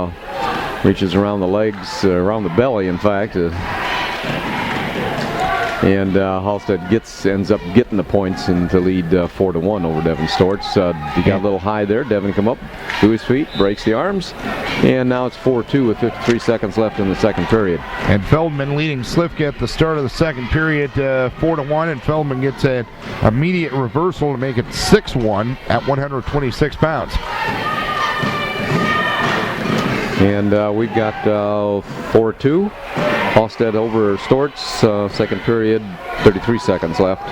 Speaker 2: legs, around the belly, in fact. And Halstead ends up getting the points and to lead 4-1 over Devin Storts. He got a little high there. Devin come up to his feet, breaks the arms, and now it's 4-2 with 53 seconds left in the 2nd period.
Speaker 1: And Feldman leading Slivka at the start of the 2nd period, 4-1, and Feldman gets an immediate reversal to make it 6-1 at 126 pounds.
Speaker 2: And we've got 4-2. Halstead over Storts, 2nd period, 33 seconds left.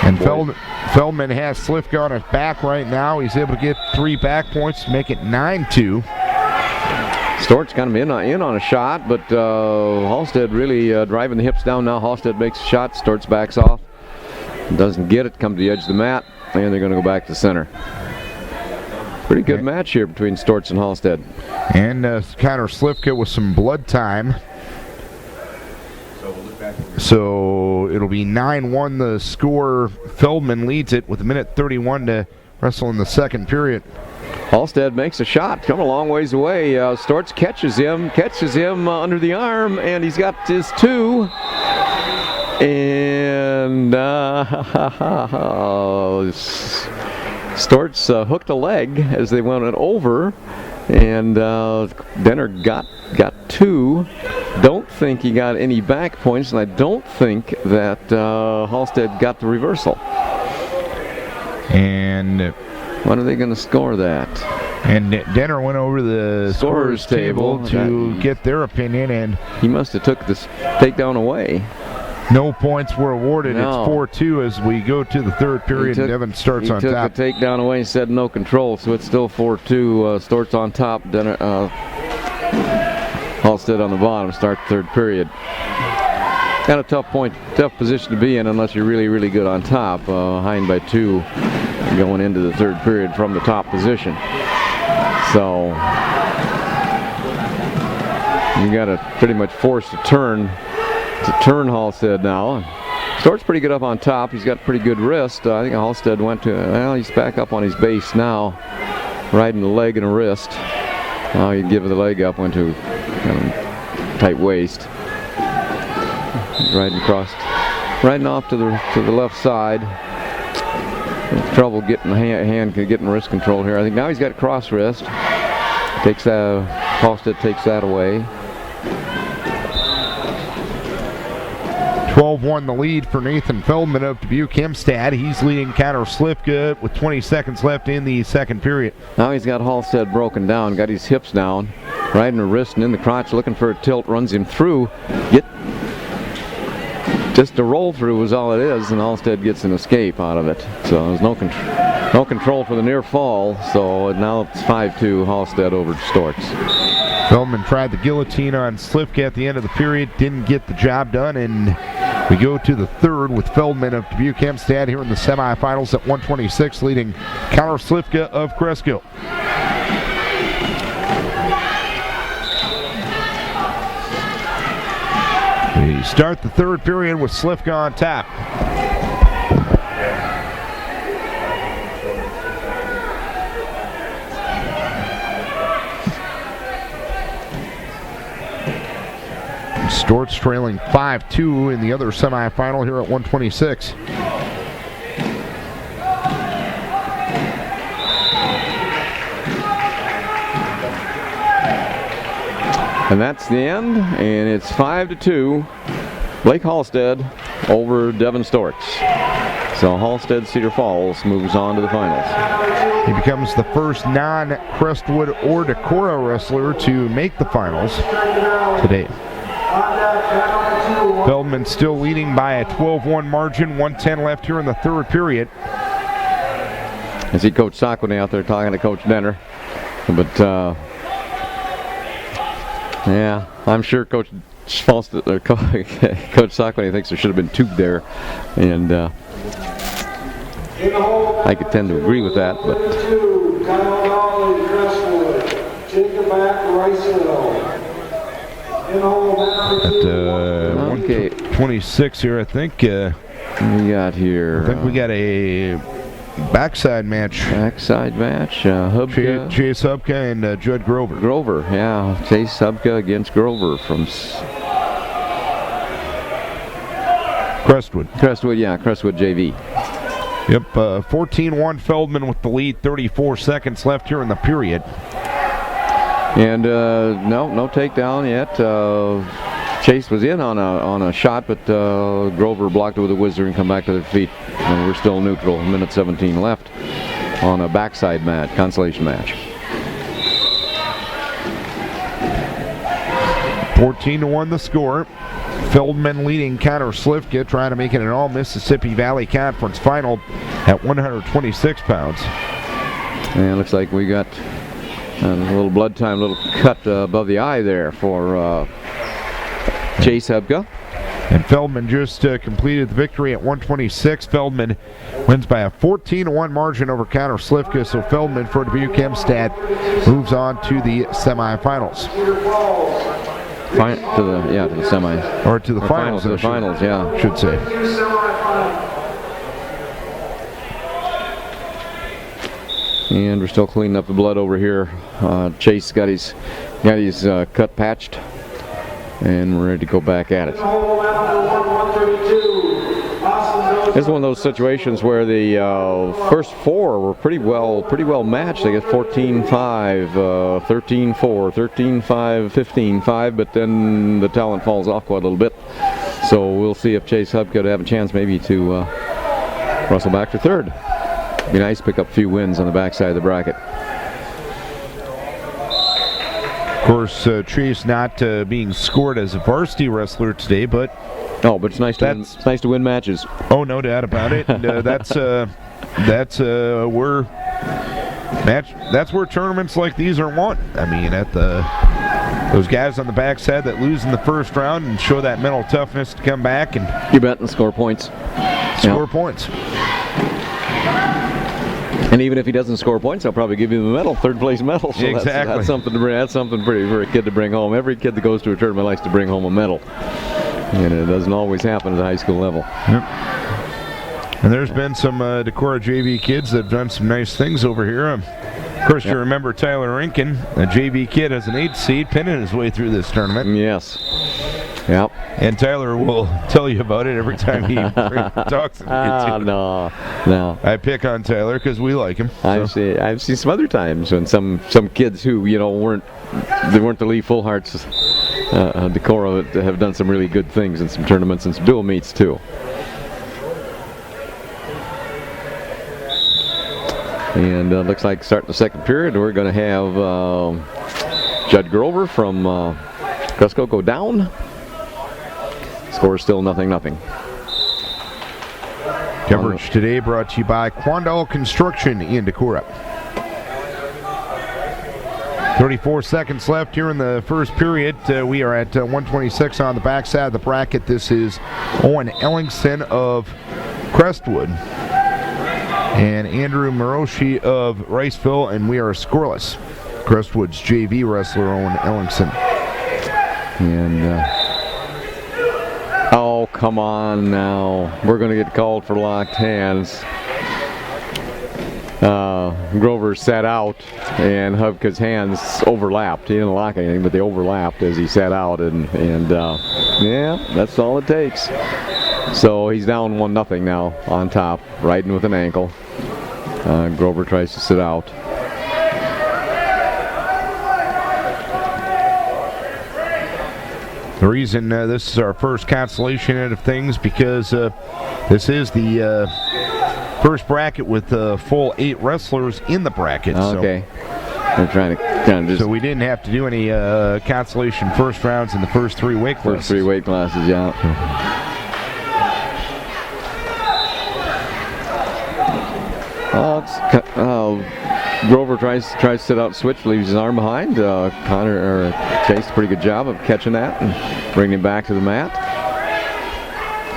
Speaker 1: And Feldman has Slivka on his back right now. He's able to get 3 back points to make it 9-2.
Speaker 2: Storts kind of in on a shot, but Halstead really driving the hips down now. Halstead makes a shot, Storts backs off. Doesn't get it, come to the edge of the mat, and they're going to go back to center. Pretty good match here between Storts and Halstead.
Speaker 1: And Connor Slivka with some blood time. So it'll be 9-1 the score. Feldman leads it with 1:31 to wrestle in the 2nd period.
Speaker 2: Halstead makes a shot, coming a long ways away. Storts catches him under the arm, and he's got his 2. And Storts hooked a leg as they went over, and Denner got 2. Don't think he got any back points, and I don't think that Halstead got the reversal.
Speaker 1: And
Speaker 2: when are they going to score that?
Speaker 1: And Denner went over the scorer's table to get their opinion, and
Speaker 2: he must have took this takedown away.
Speaker 1: No points were awarded.
Speaker 2: No.
Speaker 1: It's 4-2 as we go to the third period. Devon starts on top.
Speaker 2: He took the takedown away and said no control, so it's still 4-2. Storts on top. Halstead on the bottom. Start the third period. Kind of tough position to be in unless you're really, really good on top. Behind by 2 going into the third period from the top position. So you got to pretty much force to turn Halstead now. Stort's pretty good up on top. He's got pretty good wrist. I think Halstead went to, well, he's back up on his base now, riding the leg and a wrist. He'd give the leg up, went to kind of tight waist. Riding off to the left side. Trouble getting getting wrist control here. I think now he's got cross wrist. Halstead takes that away.
Speaker 1: 12-1 the lead for Nathan Feldman of Dubuque Hempstead. He's leading Connor Slifka with 20 seconds left in the second period.
Speaker 2: Now he's got Halstead broken down, got his hips down, riding the wrist and in the crotch, looking for a tilt, runs him through. Just a roll through was all it is, and Halstead gets an escape out of it. So there's no control for the near fall. So now it's 5-2 Halstead over Storts.
Speaker 1: Feldman tried the guillotine on Slifka at the end of the period, didn't get the job done, and we go to the third with Feldman of Dubuque Hempstead here in the semifinals at 126, leading Connor Slifka of Cresco. We start the third period with Slifka on top. Storts trailing 5-2 in the other semifinal here at 126.
Speaker 2: And that's the end, and it's 5-2. Blake Halstead over Devon Storts. So Halstead Cedar Falls moves on to the finals.
Speaker 1: He becomes the first non-Crestwood or Decorah wrestler to make the finals today. Feldman still leading by a 12-1 margin, 1:10 left here in the third period.
Speaker 2: I see Coach Sockwany out there talking to Coach Denner. But, yeah, I'm sure Coach Sockwany thinks there should have been 2 there. And I could tend to agree with that. But
Speaker 1: at 126 here, I think.
Speaker 2: We got here.
Speaker 1: I think we got a backside match.
Speaker 2: Hubka.
Speaker 1: Chase Hubka and Judd Grover.
Speaker 2: Yeah. Chase Hubka against Grover from
Speaker 1: Crestwood.
Speaker 2: Crestwood JV.
Speaker 1: Yep, 14-1 Feldman with the lead, 34 seconds left here in the period.
Speaker 2: And no takedown yet. Chase was in on a shot, but Grover blocked it with a whizzer and come back to their feet. And we're still neutral. 1:17 left on a backside match, consolation match.
Speaker 1: 14-1 the score. Feldman leading Connor Slifka, trying to make it an all-Mississippi Valley Conference final at 126 pounds.
Speaker 2: And it looks like we got a little blood time, a little cut above the eye there for Chase Hubka.
Speaker 1: And Feldman just completed the victory at 126. Feldman wins by a 14-1 margin over Connor Slifka. So Feldman for Dubuque Hempstead moves on to the semifinals.
Speaker 2: To the semi.
Speaker 1: Or to the finals.
Speaker 2: To the finals, yeah.
Speaker 1: Should say.
Speaker 2: And we're still cleaning up the blood over here. Chase got his cut patched, and we're ready to go back at it. This is one of those situations where the first 4 were pretty well matched. They get 14-5, 13-4, 13-5, 15-5, but then the talent falls off quite a little bit. So we'll see if Chase Hubka could have a chance maybe to wrestle back for third. Be nice to pick up a few wins on the backside of the bracket.
Speaker 1: Of course, Chase not being scored as a varsity wrestler today, but
Speaker 2: it's nice to win matches.
Speaker 1: Oh, no doubt about it. And, that's where tournaments like these are won. I mean, those guys on the backside that lose in the first round and show that mental toughness to come back and
Speaker 2: you bet, and score points.
Speaker 1: Points.
Speaker 2: And even if he doesn't score points, I'll probably give you the medal, third place medal. So
Speaker 1: exactly.
Speaker 2: That's something to bring. That's something pretty for a kid to bring home. Every kid that goes to a tournament likes to bring home a medal, and it doesn't always happen at the high school level.
Speaker 1: Yep. And there's been some Decorah JV kids that have done some nice things over here. Of course, you remember Tyler Rinkin, a JV kid as an 8th seed, pinning his way through this tournament.
Speaker 2: Yes. Yep.
Speaker 1: And Tyler will tell you about it every time he talks to me.
Speaker 2: No.
Speaker 1: I pick on Tyler because we like him. So.
Speaker 2: I've seen some other times when some kids who weren't the Lee Full Hearts, Decorah have done some really good things in some tournaments and some dual meets too. And looks like starting the second period, we're going to have Judd Grover from Cresco go down. Score is still 0-0.
Speaker 1: Coverage today brought to you by Quandall Construction in Decorah. 34 seconds left here in the first period. We are at 126 on the backside of the bracket. This is Owen Ellingson of Crestwood and Andrew Moroshi of Riceville, and we are scoreless. Crestwood's JV wrestler Owen Ellingson.
Speaker 2: And oh, come on now. We're going to get called for locked hands. Grover sat out, and Hubka's hands overlapped. He didn't lock anything, but they overlapped as he sat out, and yeah, that's all it takes. So he's down 1-0 now on top, riding with an ankle. Grover tries to sit out.
Speaker 1: The reason this is our first consolation end of things because this is the first bracket with full 8 wrestlers in the bracket.
Speaker 2: Okay. They're trying to kind of just.
Speaker 1: So we didn't have to do any consolation first rounds in the first 3 weight classes.
Speaker 2: First 3 weight classes, yeah. Grover tries to sit out switch, leaves his arm behind. Chase, pretty good job of catching that and bringing him back to the mat.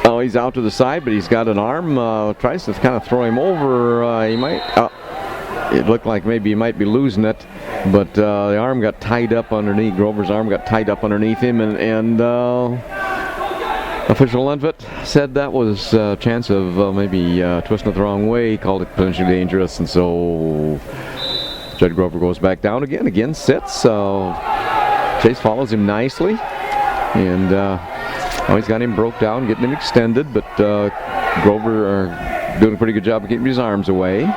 Speaker 2: Oh, he's out to the side, but he's got an arm. Tries to kind of throw him over. He might. It looked like maybe he might be losing it, but the arm got tied up underneath. Grover's arm got tied up underneath him, and official Lundvik said that was a chance of maybe twisting it the wrong way. He called it potentially dangerous, and so Judd Grover goes back down again sits. Chase follows him nicely, and he's got him broke down, getting him extended, but Grover doing a pretty good job of keeping his arms away.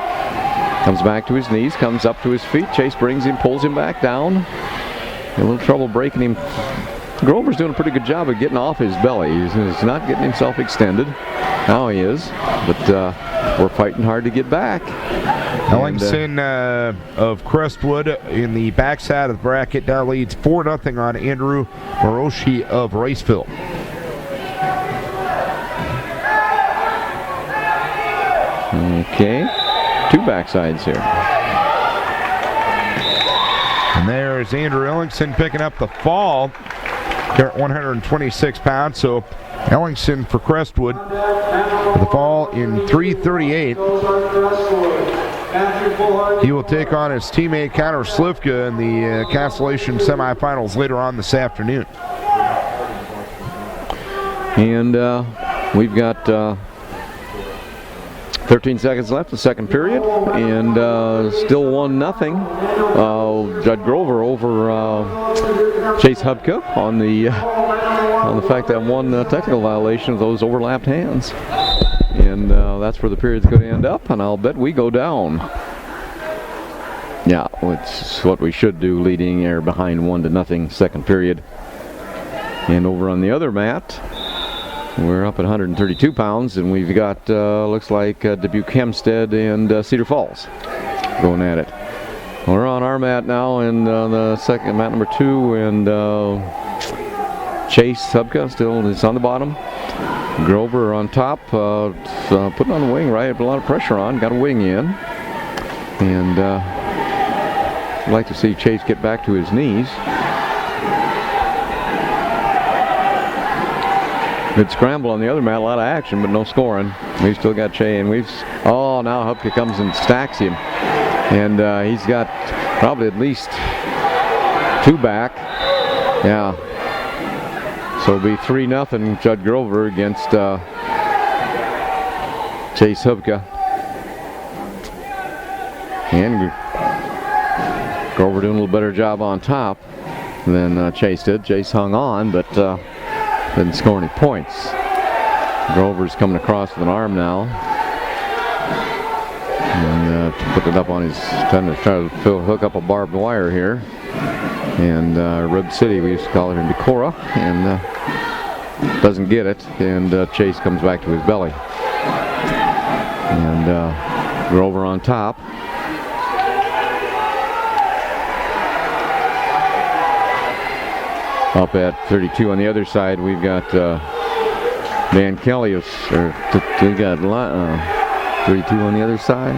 Speaker 2: Comes back to his knees, comes up to his feet. Chase brings him, pulls him back down. A little trouble breaking him. Grover's doing a pretty good job of getting off his belly. He's not getting himself extended. Now he is, but we're fighting hard to get back.
Speaker 1: Ellingson of Crestwood in the backside of the bracket now leads 4-0 on Andrew Moroshi of Riceville.
Speaker 2: Okay, 2 backsides here.
Speaker 1: And there's Andrew Ellingson picking up the fall. They're at 126 pounds, so Ellingson for Crestwood with the fall in 3:38. He will take on his teammate Connor Slivka in the consolation semifinals later on this afternoon. And
Speaker 2: we've got 13 seconds left, the second period, and still 1-0. Judd Grover over Chase Hubka on the fact that one technical violation of those overlapped hands, and that's where the period's going to end up. And I'll bet we go down. Yeah, it's what we should do, leading or behind 1-0 second period. And over on the other mat, we're up at 132 pounds, and we've got, looks like Dubuque Hempstead and Cedar Falls going at it. We're on our mat now in the second mat number 2, and Chase Hubka still is on the bottom. Grover on top, putting on the wing, right? A lot of pressure on, got a wing in. And I'd like to see Chase get back to his knees. Good scramble on the other mat, a lot of action, but no scoring. We've still got Che, and now Hubka comes and stacks him. And he's got probably at least 2 back. Yeah. So it'll be 3-0 Judd Grover against Chase Hubka. And Grover doing a little better job on top than Chase did. Chase hung on, but didn't score any points. Grover's coming across with an arm now. And put it up on his, trying to hook up a barbed wire here. And Rib City, we used to call it in Decorah, and doesn't get it. And Chase comes back to his belly. And Grover on top. Up at 32 on the other side, we've got Dan Kelly. We got 32 on the other side.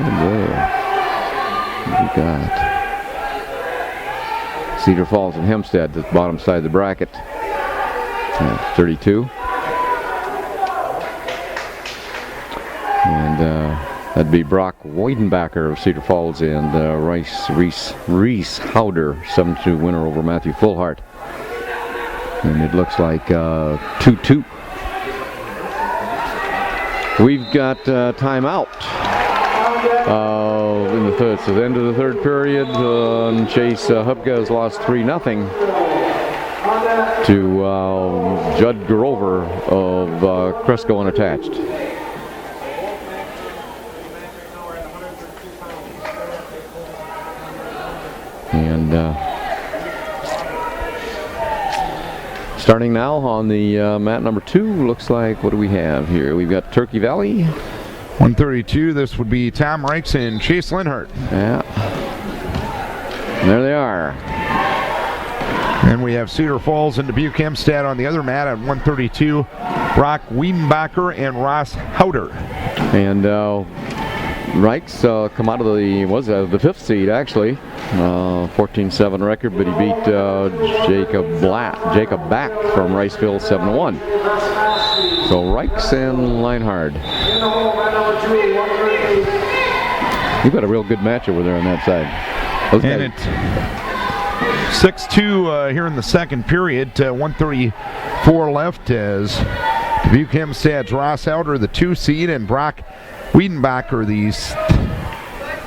Speaker 2: We got Cedar Falls and Hempstead, the bottom side of the bracket. 32. And that'd be Brock Weidenbacher of Cedar Falls and Reese Howder, 7-2 winner over Matthew Fullhart. And it looks like 2-2. We've got timeout in the third. So the end of the third period, Chase Hubka has lost 3-0 to Judd Grover of Cresco Unattached. And starting now on the mat number 2, looks like, what do we have here? We've got Turkey Valley.
Speaker 1: 132, this would be Tom Reichs and Chase Linhart.
Speaker 2: Yeah. And there they are.
Speaker 1: And we have Cedar Falls and Dubuque Hempstead on the other mat at 132. Brock Wiedenbacher and Ross Howder.
Speaker 2: And Reichs come out of the 5th seed, actually. 14-7 record, but he beat Jacob Back from Riceville 7-1. So Reichs and Leinhard. You've got a real good match over there on that side.
Speaker 1: And it's 6-2 here in the second period. 134 left as Dubuque Hempstead's Ross Howder, the 2 seed, and Brock Wiedenbacher, these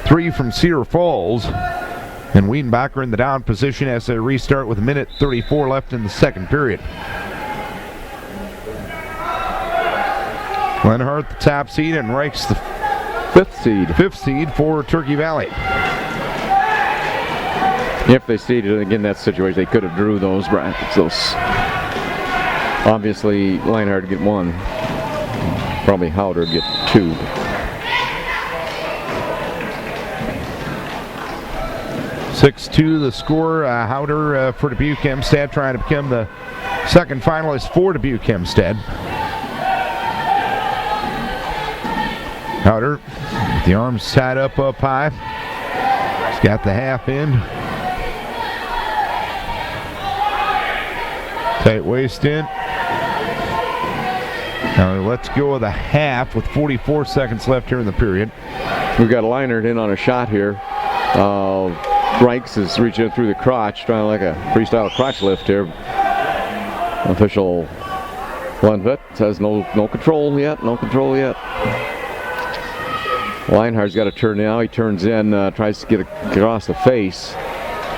Speaker 1: 3 from Cedar Falls. And Wiedenbacher in the down position as they restart with 1:34 left in the second period. Lenhart, the top seed, and Reichs, the 5th seed for Turkey Valley.
Speaker 2: If they seeded again that situation, they could have drew those brackets. Obviously, Leinhard get 1. Probably Howder get 2.
Speaker 1: (6-2) the score. Howder for Dubuque Hempstead, trying to become the second finalist for Dubuque Hempstead. Howder, with the arms tied up high. He's got the half in. Tight waist in. Now let's go with a half with 44 seconds left here in the period.
Speaker 2: We've got Leinhard in on a shot here. Reichs is reaching through the crotch, trying like a freestyle crotch lift here. Official Lundvik says no control yet, Leinhard's got to turn now. He turns in, tries to get across the face,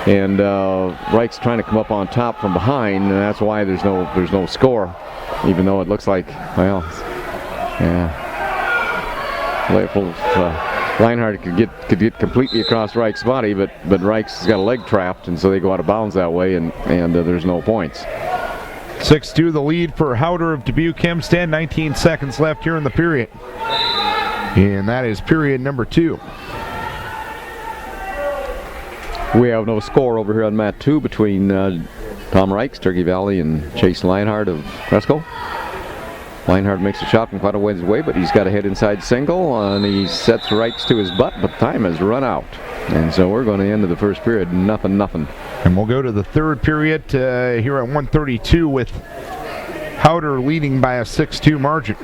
Speaker 2: and Reichs trying to come up on top from behind, and that's why there's no score, even though it looks like, well, yeah. Leinhard could get completely across Reichs' body, but Reichs has got a leg trapped, and so they go out of bounds that way, and there's no points.
Speaker 1: 6-2 the lead for Howder of Dubuque Hempstead. 19 seconds left here in the period. And that is period number 2.
Speaker 2: We have no score over here on mat 2 between Tom Reichs, Turkey Valley, and Chase Leinhardt of Cresco. Leinhardt makes a shot from quite a ways away, but he's got a head inside single, and he sets Reichs to his butt, but time has run out. And so we're going to end of the first period, nothing.
Speaker 1: And we'll go to the third period here at 132 with Howder leading by a 6-2 margin.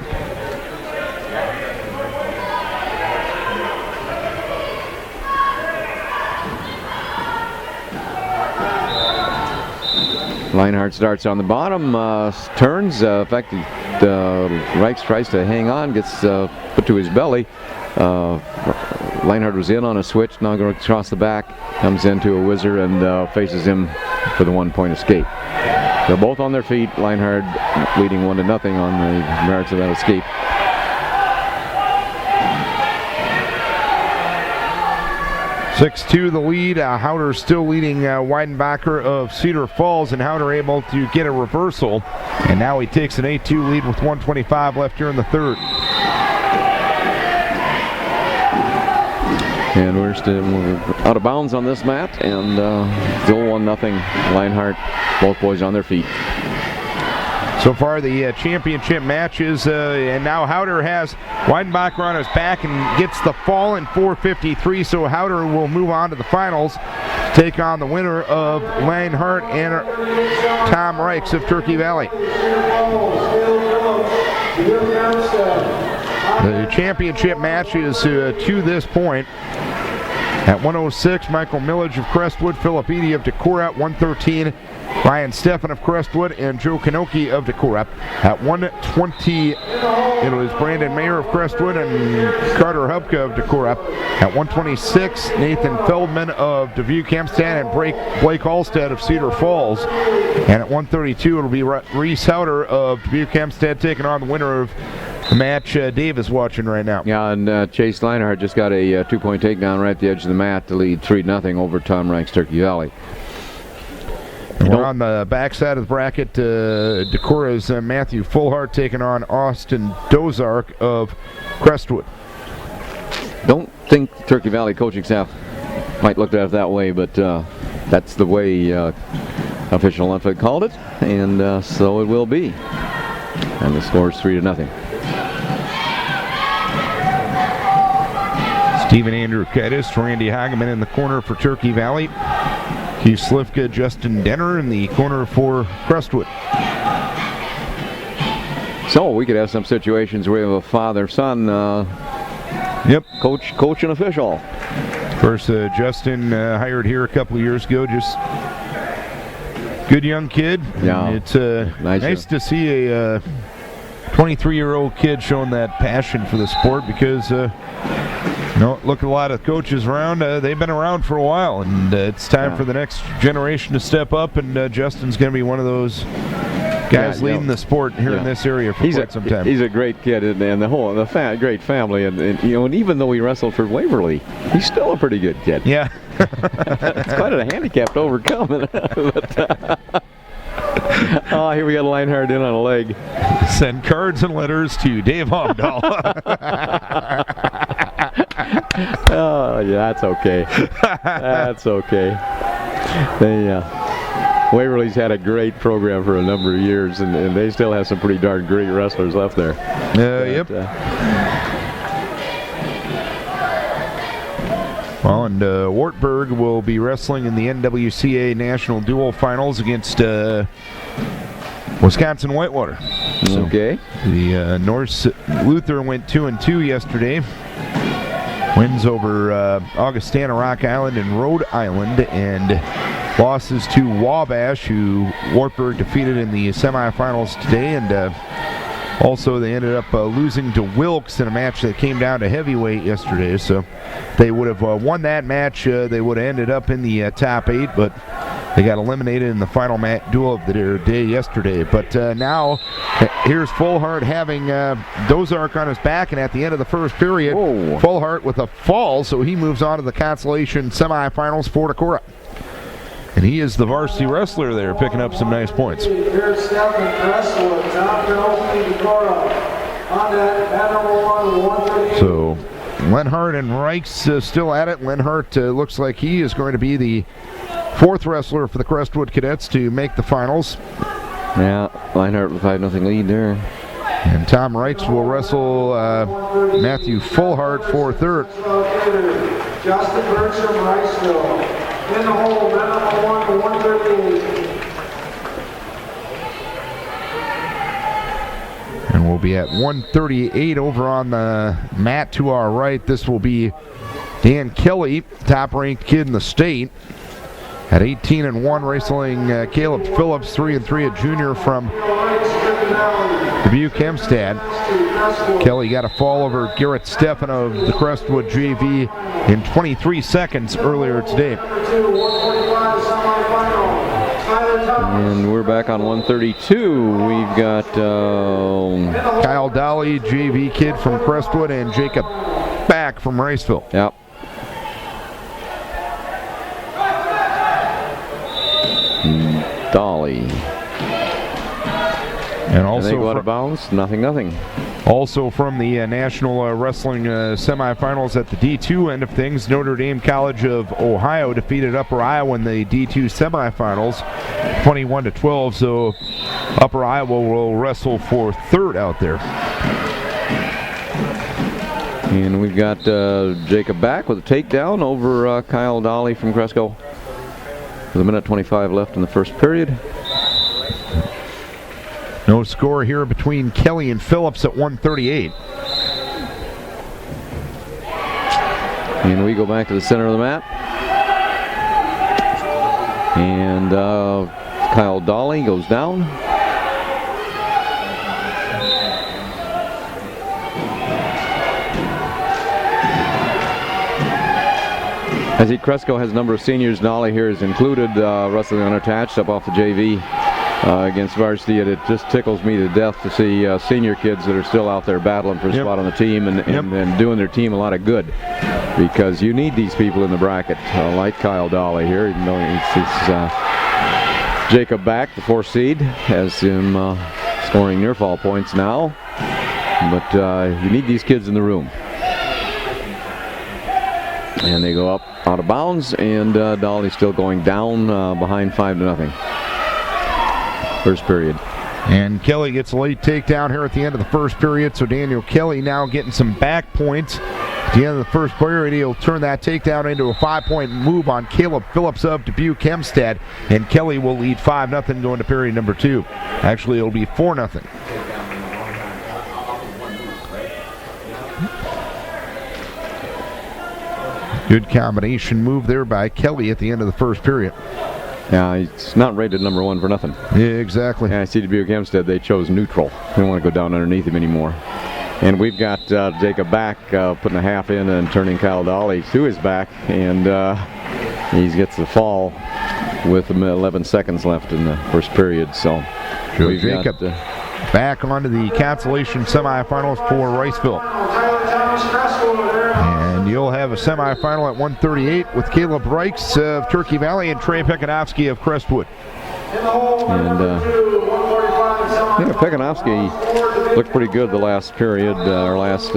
Speaker 2: Leinhardt starts on the bottom, turns. In fact, Reichs tries to hang on, gets put to his belly. Leinhardt was in on a switch, now going across the back, comes into a whizzer and faces him for the 1-point escape. They're both on their feet. Leinhardt leading 1-0 on the merits of that escape.
Speaker 1: (6-2) the lead. Howder still leading Weidenbacher of Cedar Falls, and Howder able to get a reversal. And now he takes an 8-2 lead with 1:25 left here in the third.
Speaker 2: And we're still out of bounds on this mat, and still 1-0 Leinhardt. Both boys on their feet.
Speaker 1: So far, the championship matches, and now Howder has Weidenbacher on his back and gets the fall in 4:53. So Howder will move on to the finals, take on the winner of Leinhardt and Tom Reichs of Turkey Valley. The championship matches to this point. At 1:06, Michael Millage of Crestwood, Philip Eady of Decorah. 1:13, Ryan Steffen of Crestwood and Joe Kanoki of Decorah. At 1:20, it was Brandon Mayer of Crestwood and Carter Hubka of Decorah. At 1:26, Nathan Feldman of Dubuque Hempstead and Blake Allstead of Cedar Falls. And at 1:32, it'll be Reese Howder of Dubuque Hempstead taking on the winner of the match Dave is watching right now.
Speaker 2: Yeah, and Chase Leinhardt just got a 2-point takedown right at the edge of the mat to lead 3-0 over Tom Reichs, Turkey Valley.
Speaker 1: And we're on the backside of the bracket. Decorah's Matthew Fullhart taking on Austin Dozark of Crestwood.
Speaker 2: Don't think Turkey Valley coaching staff might look at it that way, but that's the way official Lunford called it, and so it will be. And the score is 3-0.
Speaker 1: Stephen Andrew Kitis, Randy Hageman in the corner for Turkey Valley. Keith Slifka, Justin Denner in the corner for Crestwood.
Speaker 2: So we could have some situations where we have a father-son coach and official.
Speaker 1: Of course, Justin hired here a couple of years ago, just good young kid.
Speaker 2: Yeah,
Speaker 1: it's nice to see a 23-year-old kid showing that passion for the sport, because look at a lot of coaches around. They've been around for a while, and it's time for the next generation to step up, and Justin's going to be one of those guys leading the sport here in this area for quite some time.
Speaker 2: He's a great kid, and the great family, and even though he wrestled for Waverly, he's still a pretty good kid.
Speaker 1: Yeah.
Speaker 2: It's quite a handicap to overcome. Here we got Leinhardt in on a leg.
Speaker 1: Send cards and letters to Dave Homdahl.
Speaker 2: Oh, yeah, that's okay. That's okay. Waverly's had a great program for a number of years, and they still have some pretty darn great wrestlers left there.
Speaker 1: Yep. Well, and Wartburg will be wrestling in the NWCA National Dual Finals against Wisconsin Whitewater. So
Speaker 2: okay.
Speaker 1: The Norse Luther went 2-2 yesterday. Wins over Augustana, Rock Island, and Rhode Island, and losses to Wabash, who Wartburg defeated in the semifinals today, and also they ended up losing to Wilkes in a match that came down to heavyweight yesterday. So they would have won that match. They would have ended up in the top 8, but they got eliminated in the final duel of the day yesterday. But now, here's Fullhart having Dozark on his back, and at the end of the first period, Fullhart with a fall, so he moves on to the consolation semifinals for Decorah. And he is the varsity wrestler there, picking up some nice points. So Lenhart and Reichs still at it. Lenhart looks like he is going to be the fourth wrestler for the Crestwood Cadets to make the finals.
Speaker 2: Yeah, Lenhart with 5-0 lead there.
Speaker 1: And Tom Reichs will wrestle Matthew Fullhart for third.
Speaker 4: Justin Bertram, Riceville. In the hole, man number 1 to 138.
Speaker 1: And we'll be at 138 over on the mat to our right. This will be Dan Kelly, top-ranked kid in the state. At 18-1, wrestling Caleb Phillips, 3-3, a junior from Dubuque Hempstead. Kelly got a fall over Garrett Steffen of the Crestwood JV in 23 seconds earlier today.
Speaker 2: And we're back on 132. We've got
Speaker 1: Kyle Dolly, JV kid from Crestwood, and Jacob Back from Riceville.
Speaker 2: Yep. Dolly.
Speaker 1: And also
Speaker 2: they go out of bounds, nothing.
Speaker 1: Also from the National Wrestling semifinals at the D2 end of things, Notre Dame College of Ohio defeated Upper Iowa in the D2 semifinals, 21-12. So Upper Iowa will wrestle for third out there.
Speaker 2: And we've got Jacob Back with a takedown over Kyle Dolly from Cresco. With 1:25 left in the first period.
Speaker 1: No score here between Kelly and Phillips at 138.
Speaker 2: And we go back to the center of the mat. And Kyle Dolly goes down. I see Cresco has a number of seniors. Dolly here is included, wrestling unattached up off the JV against varsity. It just tickles me to death to see senior kids that are still out there battling for a spot on the team and doing their team a lot of good, because you need these people in the bracket, like Kyle Dolly here, even though he's Jacob Back, the 4th seed, has him scoring near fall points now, but you need these kids in the room. And they go up out of bounds, and Dolly's still going down behind 5-0. First period.
Speaker 1: And Kelly gets a late takedown here at the end of the first period, so Daniel Kelly now getting some back points. At the end of the first period, he'll turn that takedown into a 5-point move on Caleb Phillips of Dubuque Hempstead, and Kelly will lead 5-0 going to period number 2. Actually, it'll be 4-0. Good combination move there by Kelly at the end of the first period.
Speaker 2: Yeah, he's not rated number 1 for nothing.
Speaker 1: Yeah, exactly.
Speaker 2: Yeah, I see Dubuque Hempstead, they chose neutral. They don't want to go down underneath him anymore. And we've got Jacob Back putting a half in and turning Kyle Dolly to his back, and he gets the fall with 11 seconds left in the first period. So
Speaker 1: Jacob back onto the consolation semifinals for Riceville. And you'll have a semifinal at 138 with Caleb Reichs of Turkey Valley and Trey Pekanowski of Crestwood.
Speaker 2: And Pekanowski looked pretty good the last period, or last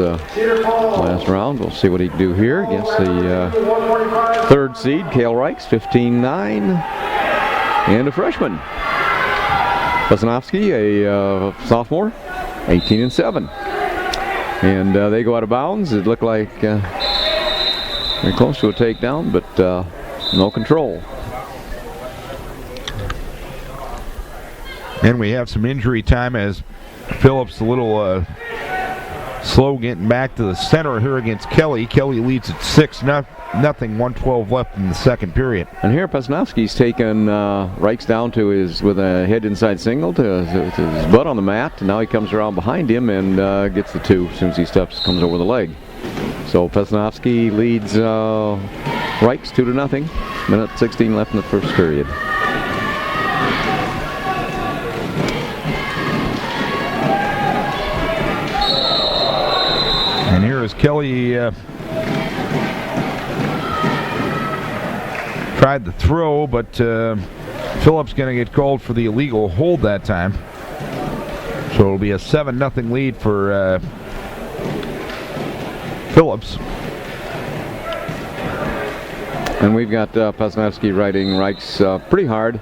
Speaker 2: round. We'll see what he can do here against the 3rd seed, Cale Reichs, 15-9, and a freshman. Pekanowski, a sophomore, 18-7. And they go out of bounds. It looked like very close to a takedown, but no control.
Speaker 1: And we have some injury time as Phillips a little slow getting back to the center here against Kelly. Kelly leads at 6-0, 1:12 left in the second period.
Speaker 2: And here Pekanowski's taken Reichs down to with a head inside single to his butt on the mat. And now he comes around behind him and gets the 2 as soon as he comes over the leg. So Pekanowski leads Reichs 2-0. Minute 16 left in the first period.
Speaker 1: And here is Kelly tried the throw, but Phillips going to get called for the illegal hold that time. So it'll be a 7-0 lead for Phillips.
Speaker 2: And we've got Pesnowski riding Reichs pretty hard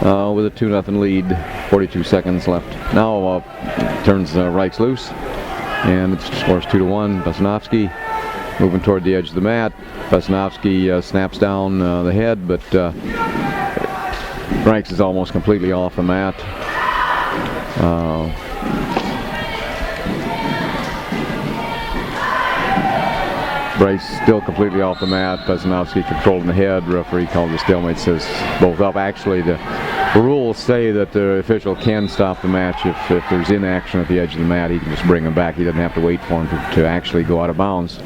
Speaker 2: with a 2-0 lead. 42 seconds left. Now turns Reichs loose, and it scores 2-1. Pesnowski moving toward the edge of the mat. Pesnowski snaps down the head, but Reichs is almost completely off the mat. Bryce still completely off the mat. Pesnowski controlling the head. Referee called the stalemate, says both up. Actually, the rules say that the official can stop the match if there's inaction at the edge of the mat. He can just bring him back. He doesn't have to wait for him to actually go out of bounds.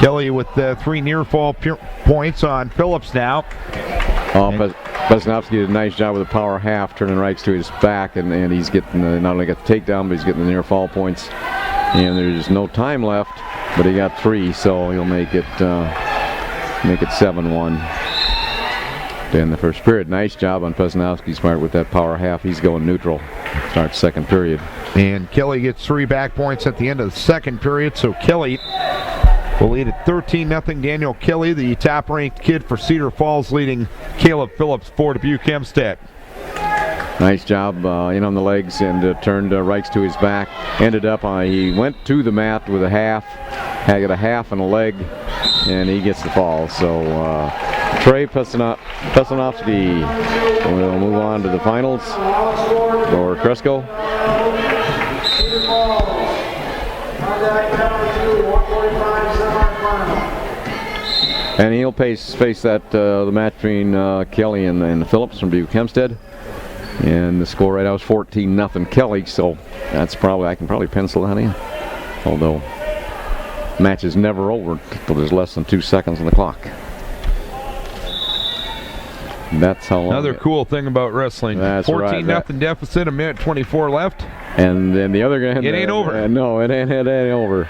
Speaker 1: Kelly with 3 near fall points on Phillips now.
Speaker 2: Pesnowski did a nice job with the power half, turning Reichs to his back, and he's getting not only got the takedown, but he's getting the near fall points. And there's no time left, but he got 3, so he'll make it 7-1 in the first period. Nice job on Pesnowski's part with that power half. He's going neutral. Starts second period.
Speaker 1: And Kelly gets 3 back points at the end of the second period, so Kelly will lead at 13-0. Daniel Kelly, the top-ranked kid for Cedar Falls, leading Caleb Phillips for Dubuque Hempstead.
Speaker 2: Nice job in on the legs, and turned Reichs to his back. Ended up, he went to the mat with a half, had a half and a leg, and he gets the fall. So Trey Pesnowski will move on to the finals for Cresco. And he'll face that the match between Kelly and Phillips from Dubuque Hempstead. And the score right now is 14-0 Kelly, so that's I can probably pencil that in. Although match is never over until there's less than 2 seconds on the clock. That's how long.
Speaker 1: Another cool thing about wrestling.
Speaker 2: That's
Speaker 1: 14-0
Speaker 2: right.
Speaker 1: deficit, 1:24 left.
Speaker 2: And then the other guy.
Speaker 1: It ain't over.
Speaker 2: No, it ain't over.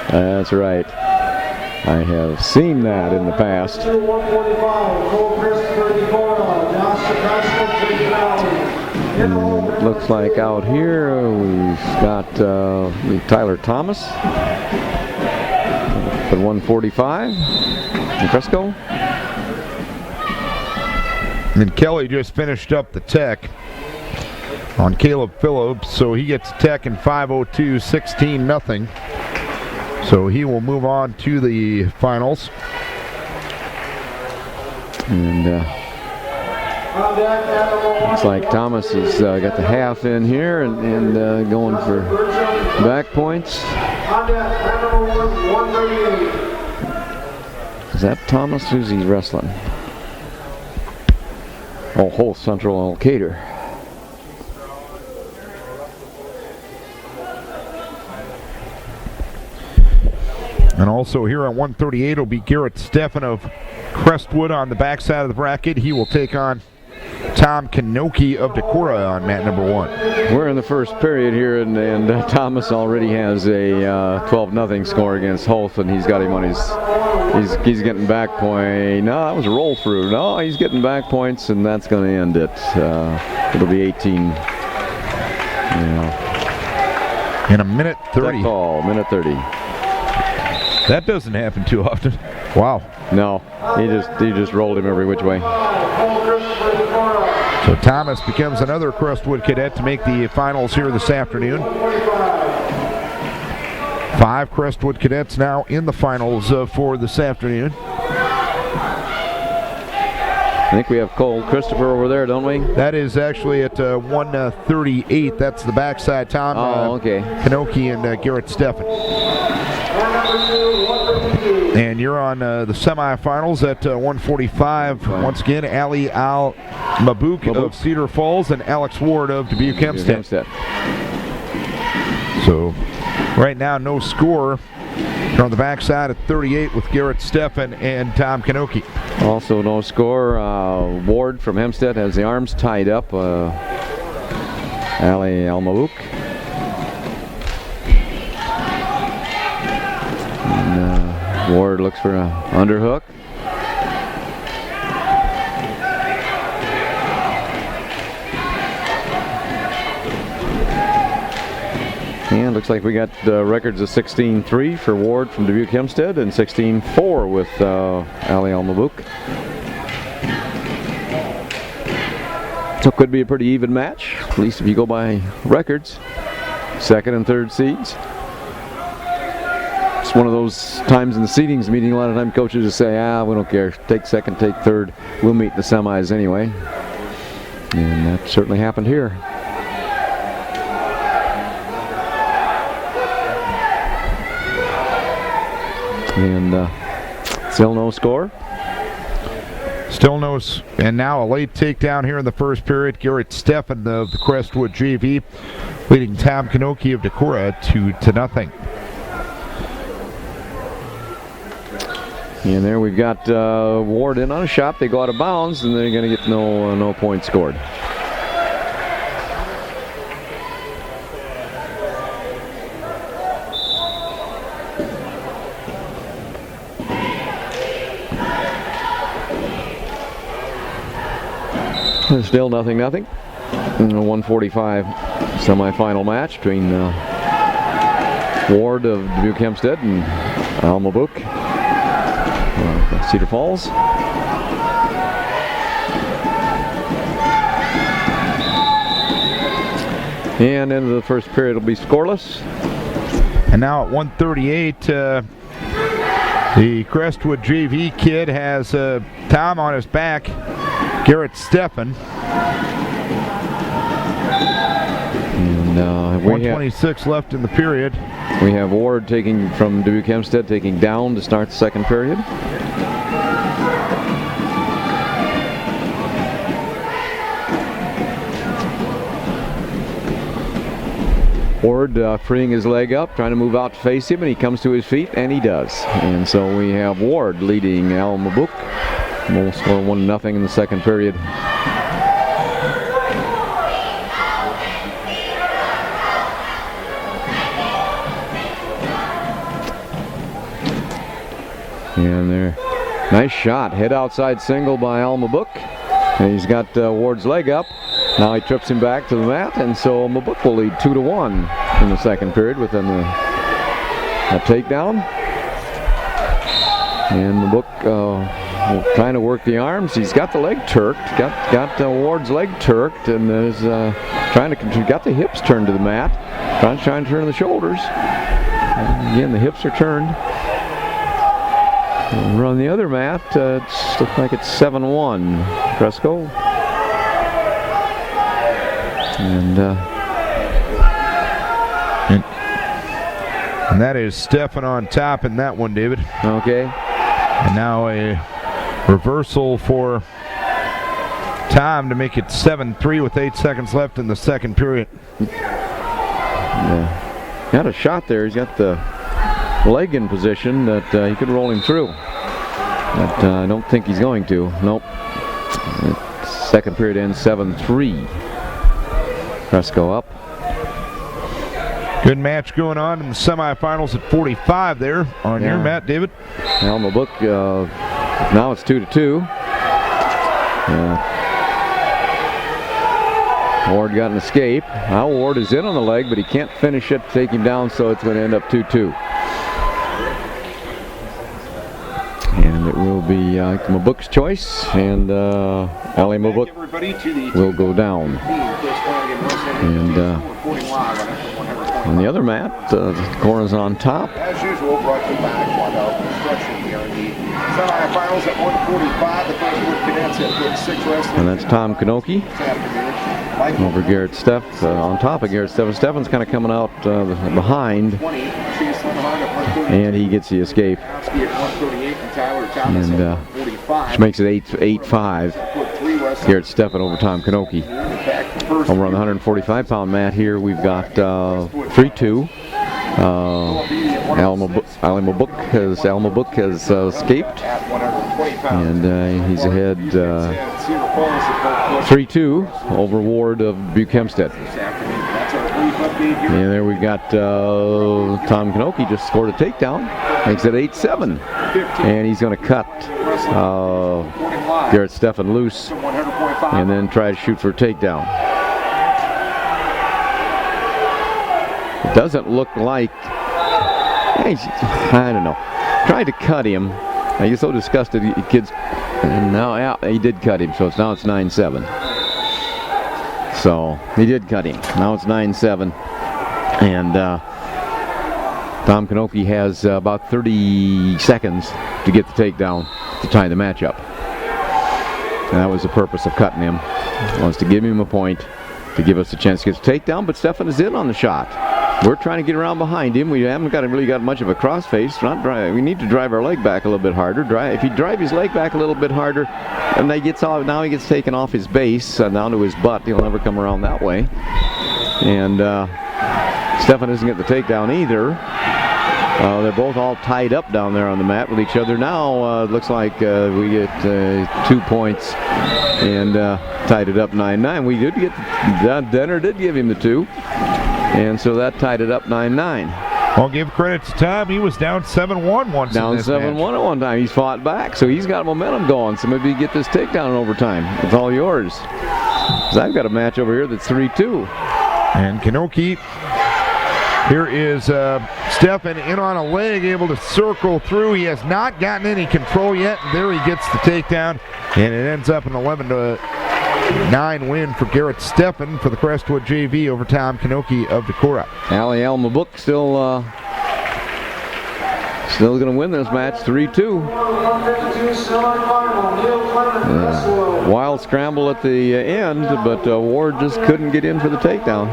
Speaker 2: That's right. I have seen that in the past. Looks like out here we've got Tyler Thomas at 145 in Cresco.
Speaker 1: And Kelly just finished up the tech on Caleb Phillips, so he gets tech in 5:02, 16-0. So he will move on to the finals. And looks like Thomas has got the half in here and going for back points. Is that Thomas? Who's he wrestling? Oh, whole Central Alcater. And also here at 138 will be Garrett Steffen of Crestwood on the backside of the bracket. He will take on Tom Kanoki of Decorah on mat number 1.
Speaker 2: We're in the first period here, and Thomas already has a 12-0 score against Holt, and he's got him on he's getting back point. No, that was a roll through. No, he's getting back points, and that's going to end it. It'll be 18. Yeah.
Speaker 1: In a minute 30.
Speaker 2: Minute 30.
Speaker 1: That doesn't happen too often. Wow.
Speaker 2: No, he just rolled him every which way.
Speaker 1: So Thomas becomes another Crestwood cadet to make the finals here this afternoon. 5 Crestwood cadets now in the finals for this afternoon.
Speaker 2: I think we have Cole Christopher over there, don't we?
Speaker 1: That is actually at 138. That's the backside. Tom
Speaker 2: okay.
Speaker 1: Kanoki and Garrett Steffen. And you're on the semifinals at 145. Once again, Ali Al-Mabouk of Cedar Falls and Alex Ward of Dubuque Hempstead. So right now, no score. You're on the backside at 38 with Garrett Steffen and Tom Kanoki.
Speaker 2: Also no score. Ward from Hempstead has the arms tied up. Ali Al-Mabouk. Ward looks for an underhook. And looks like we got records of 16-3 for Ward from Dubuque Hempstead and 16-4 with Ali Almabook. So it could be a pretty even match, at least if you go by records. Second and third seeds. It's one of those times in the seedings meeting, a lot of time coaches just say, we don't care, take second, take third, we'll meet in the semis anyway. And that certainly happened here. And still no score.
Speaker 1: Still no, and now a late takedown here in the first period. Garrett Steffen of the Crestwood JV leading Tom Kanoki of Decorah 2-0.
Speaker 2: And there we've got Ward in on a shot. They go out of bounds, and they're going to get no points scored. Still nothing. A 1:45 semifinal match between Ward of Dubuque Hempstead and Almabook, Cedar Falls. And into the first period will be scoreless.
Speaker 1: And now at 1:38, the Crestwood JV kid has Tom on his back, Garrett Steffen.
Speaker 2: And
Speaker 1: 1:26 left in the period.
Speaker 2: We have Ward taking from Dubuque Hempstead, taking down to start the second period. Ward freeing his leg up, trying to move out to face him, and he comes to his feet, and he does. And so we have Ward leading Almabook. We'll score 1-0 in the second period. And there, nice shot, head outside single by Almabook. And he's got Ward's leg up. Now he trips him back to the mat, and so Almabook will lead 2-1 in the second period with a takedown. And Almabook trying to work the arms. He's got the leg turked. Got Ward's leg turked, and is got the hips turned to the mat. Trying to turn the shoulders. And again, the hips are turned. Over on the other mat, it looks like it's 7-1. Cresco. And
Speaker 1: that is Steffen on top in that one, David.
Speaker 2: Okay.
Speaker 1: And now a reversal for Tom to make it 7-3 with 8 seconds left in the second period.
Speaker 2: Got a shot there. He's got the leg in position that he could roll him through. But I don't think he's going to. Nope. Second period ends 7-3. Cresco up.
Speaker 1: Good match going on in the semifinals at 45 there on your mat, David.
Speaker 2: Almabook, now it's 2-2. Ward got an escape. Now Ward is in on the leg, but he can't finish it, take him down, so it's going to end up 2-2. And it will be Almabook's choice, and Ali Almabook will go down. And on the other mat, Cora's on top.
Speaker 3: As usual, brought to you by Quadell Construction here in the semifinals at 1:45. The Crestwood Cadets have put 6 wrestlers.
Speaker 2: And that's Tom Kanoki over Garrett Steff, on top of Garrett Steffen. Steffen's kind of coming out behind, and he gets the escape. And which makes it 8-5. Garrett Steffen over Tom Kanoki. Over on the 145-pound mat here, we've got 3-2. Almabook has escaped, and he's ahead 3-2 over Ward of Dubuque Hempstead. And there we've got Tom Kanoki just scored a takedown, makes it 8-7, and he's going to cut Garrett Steffen loose and then try to shoot for a takedown. It doesn't look like, I don't know, tried to cut him. I get so disgusted, kids, and now he did cut him, so now it's 9-7. So he did cut him. Now it's 9-7, and Tom Kanoki has about 30 seconds to get the takedown to tie the match up. And that was the purpose of cutting him. Wants to give him a point to give us a chance to get the takedown, but Stefan is in on the shot. We're trying to get around behind him. We haven't really got much of a crossface. We need to drive our leg back a little bit harder. If you drive his leg back a little bit harder, and he gets taken off his base down to his butt. He'll never come around that way. And Stefan doesn't get the takedown either. They're both all tied up down there on the mat with each other. Now it looks like we get 2 points and tied it up 9-9. We did get, Denner did give him the 2. And so that tied it up 9-9.
Speaker 1: I'll give credit to Tom. He was down 7-1 once.
Speaker 2: Down 7-1 at one time. He's fought back, so he's got momentum going. So maybe you get this takedown in overtime. It's all yours. 'Cause I've got a match over here that's 3-2.
Speaker 1: And Kanoki. Here is Stefan in on a leg, able to circle through. He has not gotten any control yet. And there he gets the takedown, and it ends up an 11-9 win for Garrett Stefan for the Crestwood JV over Tom Kanoki of Decorah.
Speaker 2: Ali Almabuk still going to win this match, 3-2. Wild scramble at the end, but Ward just couldn't get in for the takedown.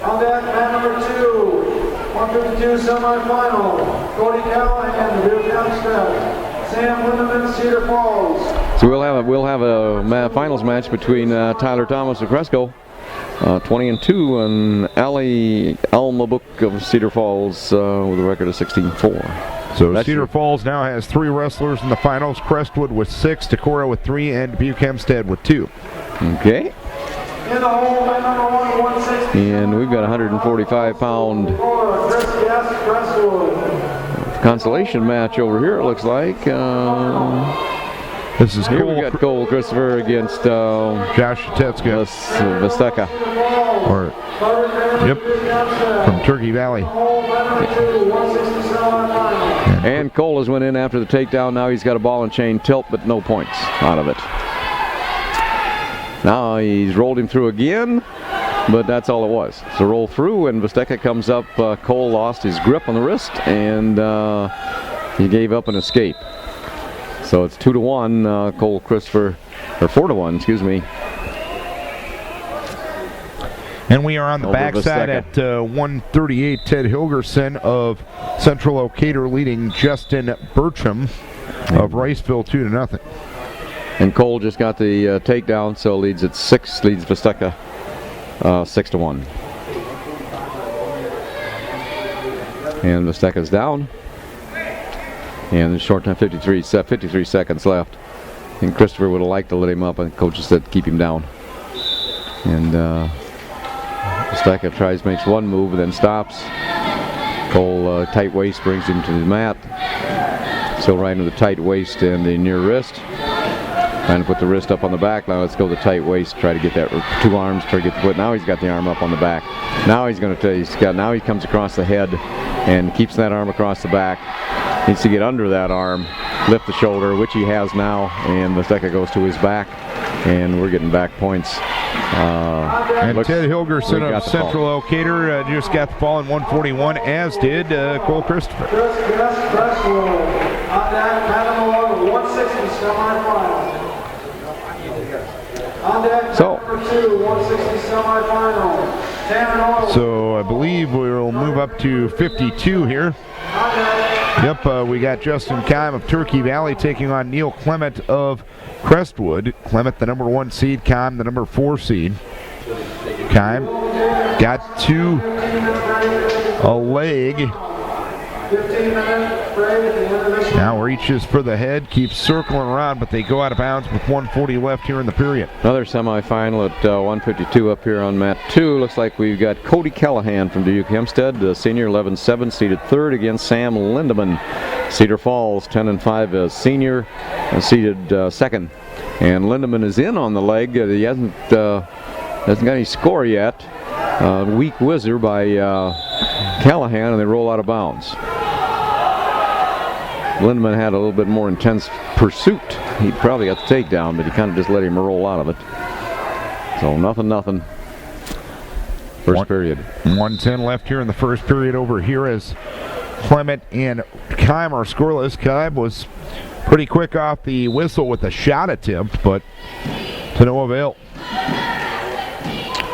Speaker 4: On that, man number 2, 152 semifinal, Cody Callahan, Real Hempstead, Sam Lindeman, Cedar Falls.
Speaker 2: So we'll have a finals match between Tyler Thomas of Cresco, 20-2, and Ali Almabuk of Cedar Falls with a record of 16-4.
Speaker 1: So Cedar Falls now has 3 wrestlers in the finals. Crestwood with 6, Decorah with 3, and Dubuque Hempstead with 2.
Speaker 2: Okay. And we've got a 145-pound consolation match over here, it looks like.
Speaker 1: This is
Speaker 2: here
Speaker 1: Cole.
Speaker 2: We got Cole Christopher against
Speaker 1: Josh Tetska. From Turkey Valley.
Speaker 2: And Cole has went in after the takedown. Now he's got a ball and chain tilt, but no points out of it. Now he's rolled him through again, but that's all it was. So roll through, and Vesteca comes up. Cole lost his grip on the wrist, and he gave up an escape. So it's 2-1, Cole Christopher, or 4-1, excuse me.
Speaker 1: And we are on the backside at 138. Ted Hilgerson of Central Ocator leading Justin Bertram of Riceville 2-0.
Speaker 2: And Cole just got the takedown, so leads at 6, leads Vesteca 6-1. And Vesteca's down. And there's short time, 53 seconds left. And Christopher would have liked to let him up, and coach just said keep him down. And Vesteca makes one move, and then stops. Cole, tight waist, brings him to the mat. Still riding with the tight waist and the near wrist. Trying to put the wrist up on the back. Now let's go the tight waist. Try to get that 2 arms. Try to get the foot. Now he's got the arm up on the back. Now he's going to. Now he comes across the head and keeps that arm across the back. Needs to get under that arm, lift the shoulder, which he has now, and Vesteca goes to his back, and we're getting back points.
Speaker 1: And Ted Hilgerson of Central Ocator just got the fall in 141, as did Cole Christopher.
Speaker 4: On that, man number 160 semifinal. On that, number 2, 160 semifinal.
Speaker 1: So I believe we'll move up to 52 here. Yep, we got Justin Keim of Turkey Valley taking on Neil Clement of Crestwood. Clement, the number 1 seed, Keim, the number 4 seed. Keim got to a leg. Now reaches for the head, keeps circling around, but they go out of bounds with 140 left here in the period.
Speaker 2: Another semifinal at 152 up here on mat 2. Looks like we've got Cody Callahan from Dubuque Hempstead, the senior, 11-7, seeded 3rd against Sam Lindeman. Cedar Falls, 10-5 as senior, seeded 2nd. And Lindeman is in on the leg. He hasn't Hasn't got any score yet. Weak whizzer by Callahan, and they roll out of bounds. Lindeman had a little bit more intense pursuit. He probably got the takedown, but he kind of just let him roll out of it. So nothing. First period.
Speaker 1: 1:10 left here in the first period over here as Clement and Keim are scoreless. Keim was pretty quick off the whistle with a shot attempt, but to no avail.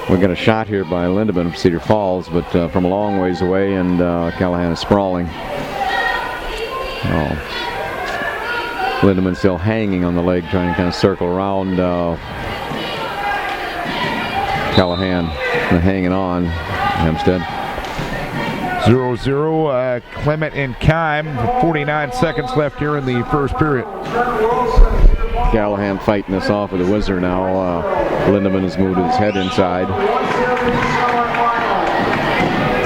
Speaker 2: We got a shot here by Lindeman from Cedar Falls, but from a long ways away, and Callahan is sprawling. Oh. Lindeman still hanging on the leg, trying to kind of circle around Callahan, hanging on. Hempstead.
Speaker 1: 0-0, Clement and Keim, 49 seconds left here in the first period.
Speaker 2: Callahan fighting this off with the whizzer now. Lindeman has moved his head inside.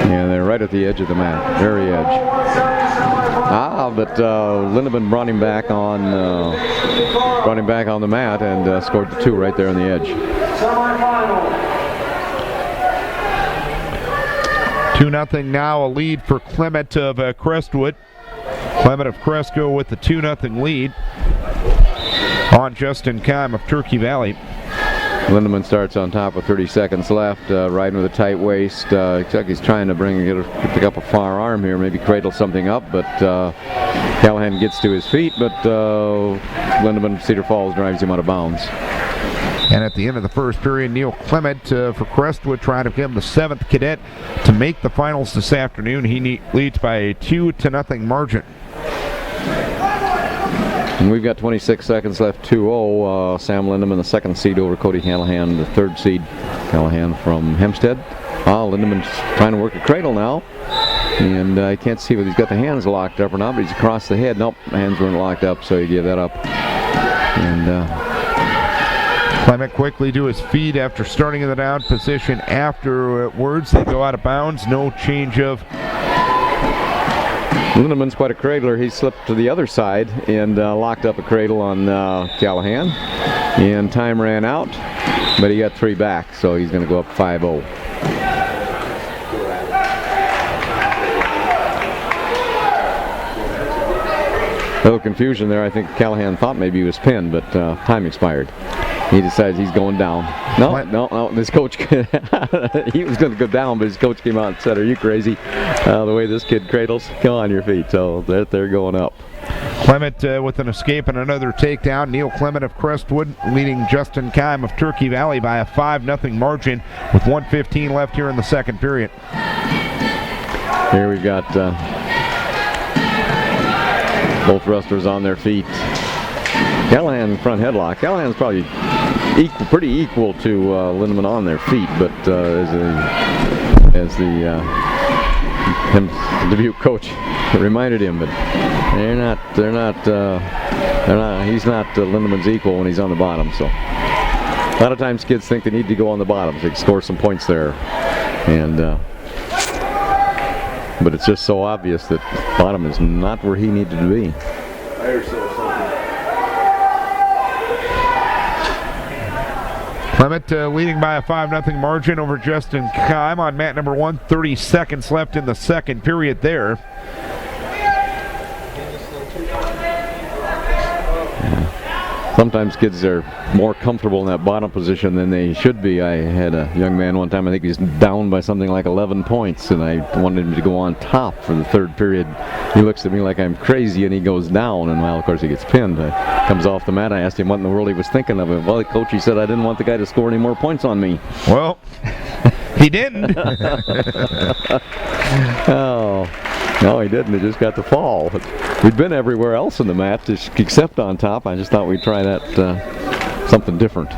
Speaker 2: And they're right at the edge of the mat, very edge. But Lindeman brought him back on the mat and scored the 2 right there on the edge.
Speaker 1: 2-0 now, a lead for Clement of Crestwood. Clement of Cresco with the 2-0 lead on Justin Keim of Turkey Valley.
Speaker 2: Lindeman starts on top with 30 seconds left, riding with a tight waist. Looks like he's trying to pick up a far arm here, maybe cradle something up, but Callahan gets to his feet, but Lindeman Cedar Falls drives him out of bounds.
Speaker 1: And at the end of the first period, Neil Clement for Crestwood trying to become the 7th cadet to make the finals this afternoon. He leads by a 2-0 margin.
Speaker 2: And we've got 26 seconds left, 2-0. Sam Lindeman, the 2nd seed over Cody Callahan, the 3rd seed. Callahan from Hempstead. Lindeman's trying to work a cradle now. And I can't see whether he's got the hands locked up or not, but he's across the head. Nope, hands weren't locked up, so he gave that up. And
Speaker 1: Clement quickly to his feet after starting in the down position. Afterwards, they go out of bounds. No change of.
Speaker 2: Lindeman's quite a cradler. He slipped to the other side and locked up a cradle on Callahan. And time ran out, but he got 3 back, so he's going to go up 5-0. A little confusion there. I think Callahan thought maybe he was pinned, but time expired. He decides he's going down. No. This coach, he was going to go down, but his coach came out and said, "Are you crazy? The way this kid cradles, come on your feet." So they're going up.
Speaker 1: Clement with an escape and another takedown. Neil Clement of Crestwood leading Justin Keim of Turkey Valley by a 5-0 margin with 1:15 left here in the second period.
Speaker 2: Here we've got both wrestlers on their feet. Callahan front headlock. Callahan's probably pretty equal to Lindeman on their feet, but as the Dubuque coach reminded him, but he's not Lindeman's equal when he's on the bottom. So a lot of times kids think they need to go on the bottom so they can score some points there, and but it's just so obvious that bottom is not where he needed to be.
Speaker 1: Clement leading by a 5-0 margin over Justin Keim on mat number 1. 30 seconds left in the second period there.
Speaker 2: Sometimes kids are more comfortable in that bottom position than they should be. I had a young man one time, I think he was down by something like 11 points, and I wanted him to go on top for the third period. He looks at me like I'm crazy, and he goes down, and well, of course he gets pinned. Comes off the mat. I asked him what in the world he was thinking of. Well, the coach, he said, I didn't want the guy to score any more points on me.
Speaker 1: Well, he didn't.
Speaker 2: Oh, no, he didn't. He just got the fall. We'd been everywhere else in the mat except on top. I just thought we'd try that something different.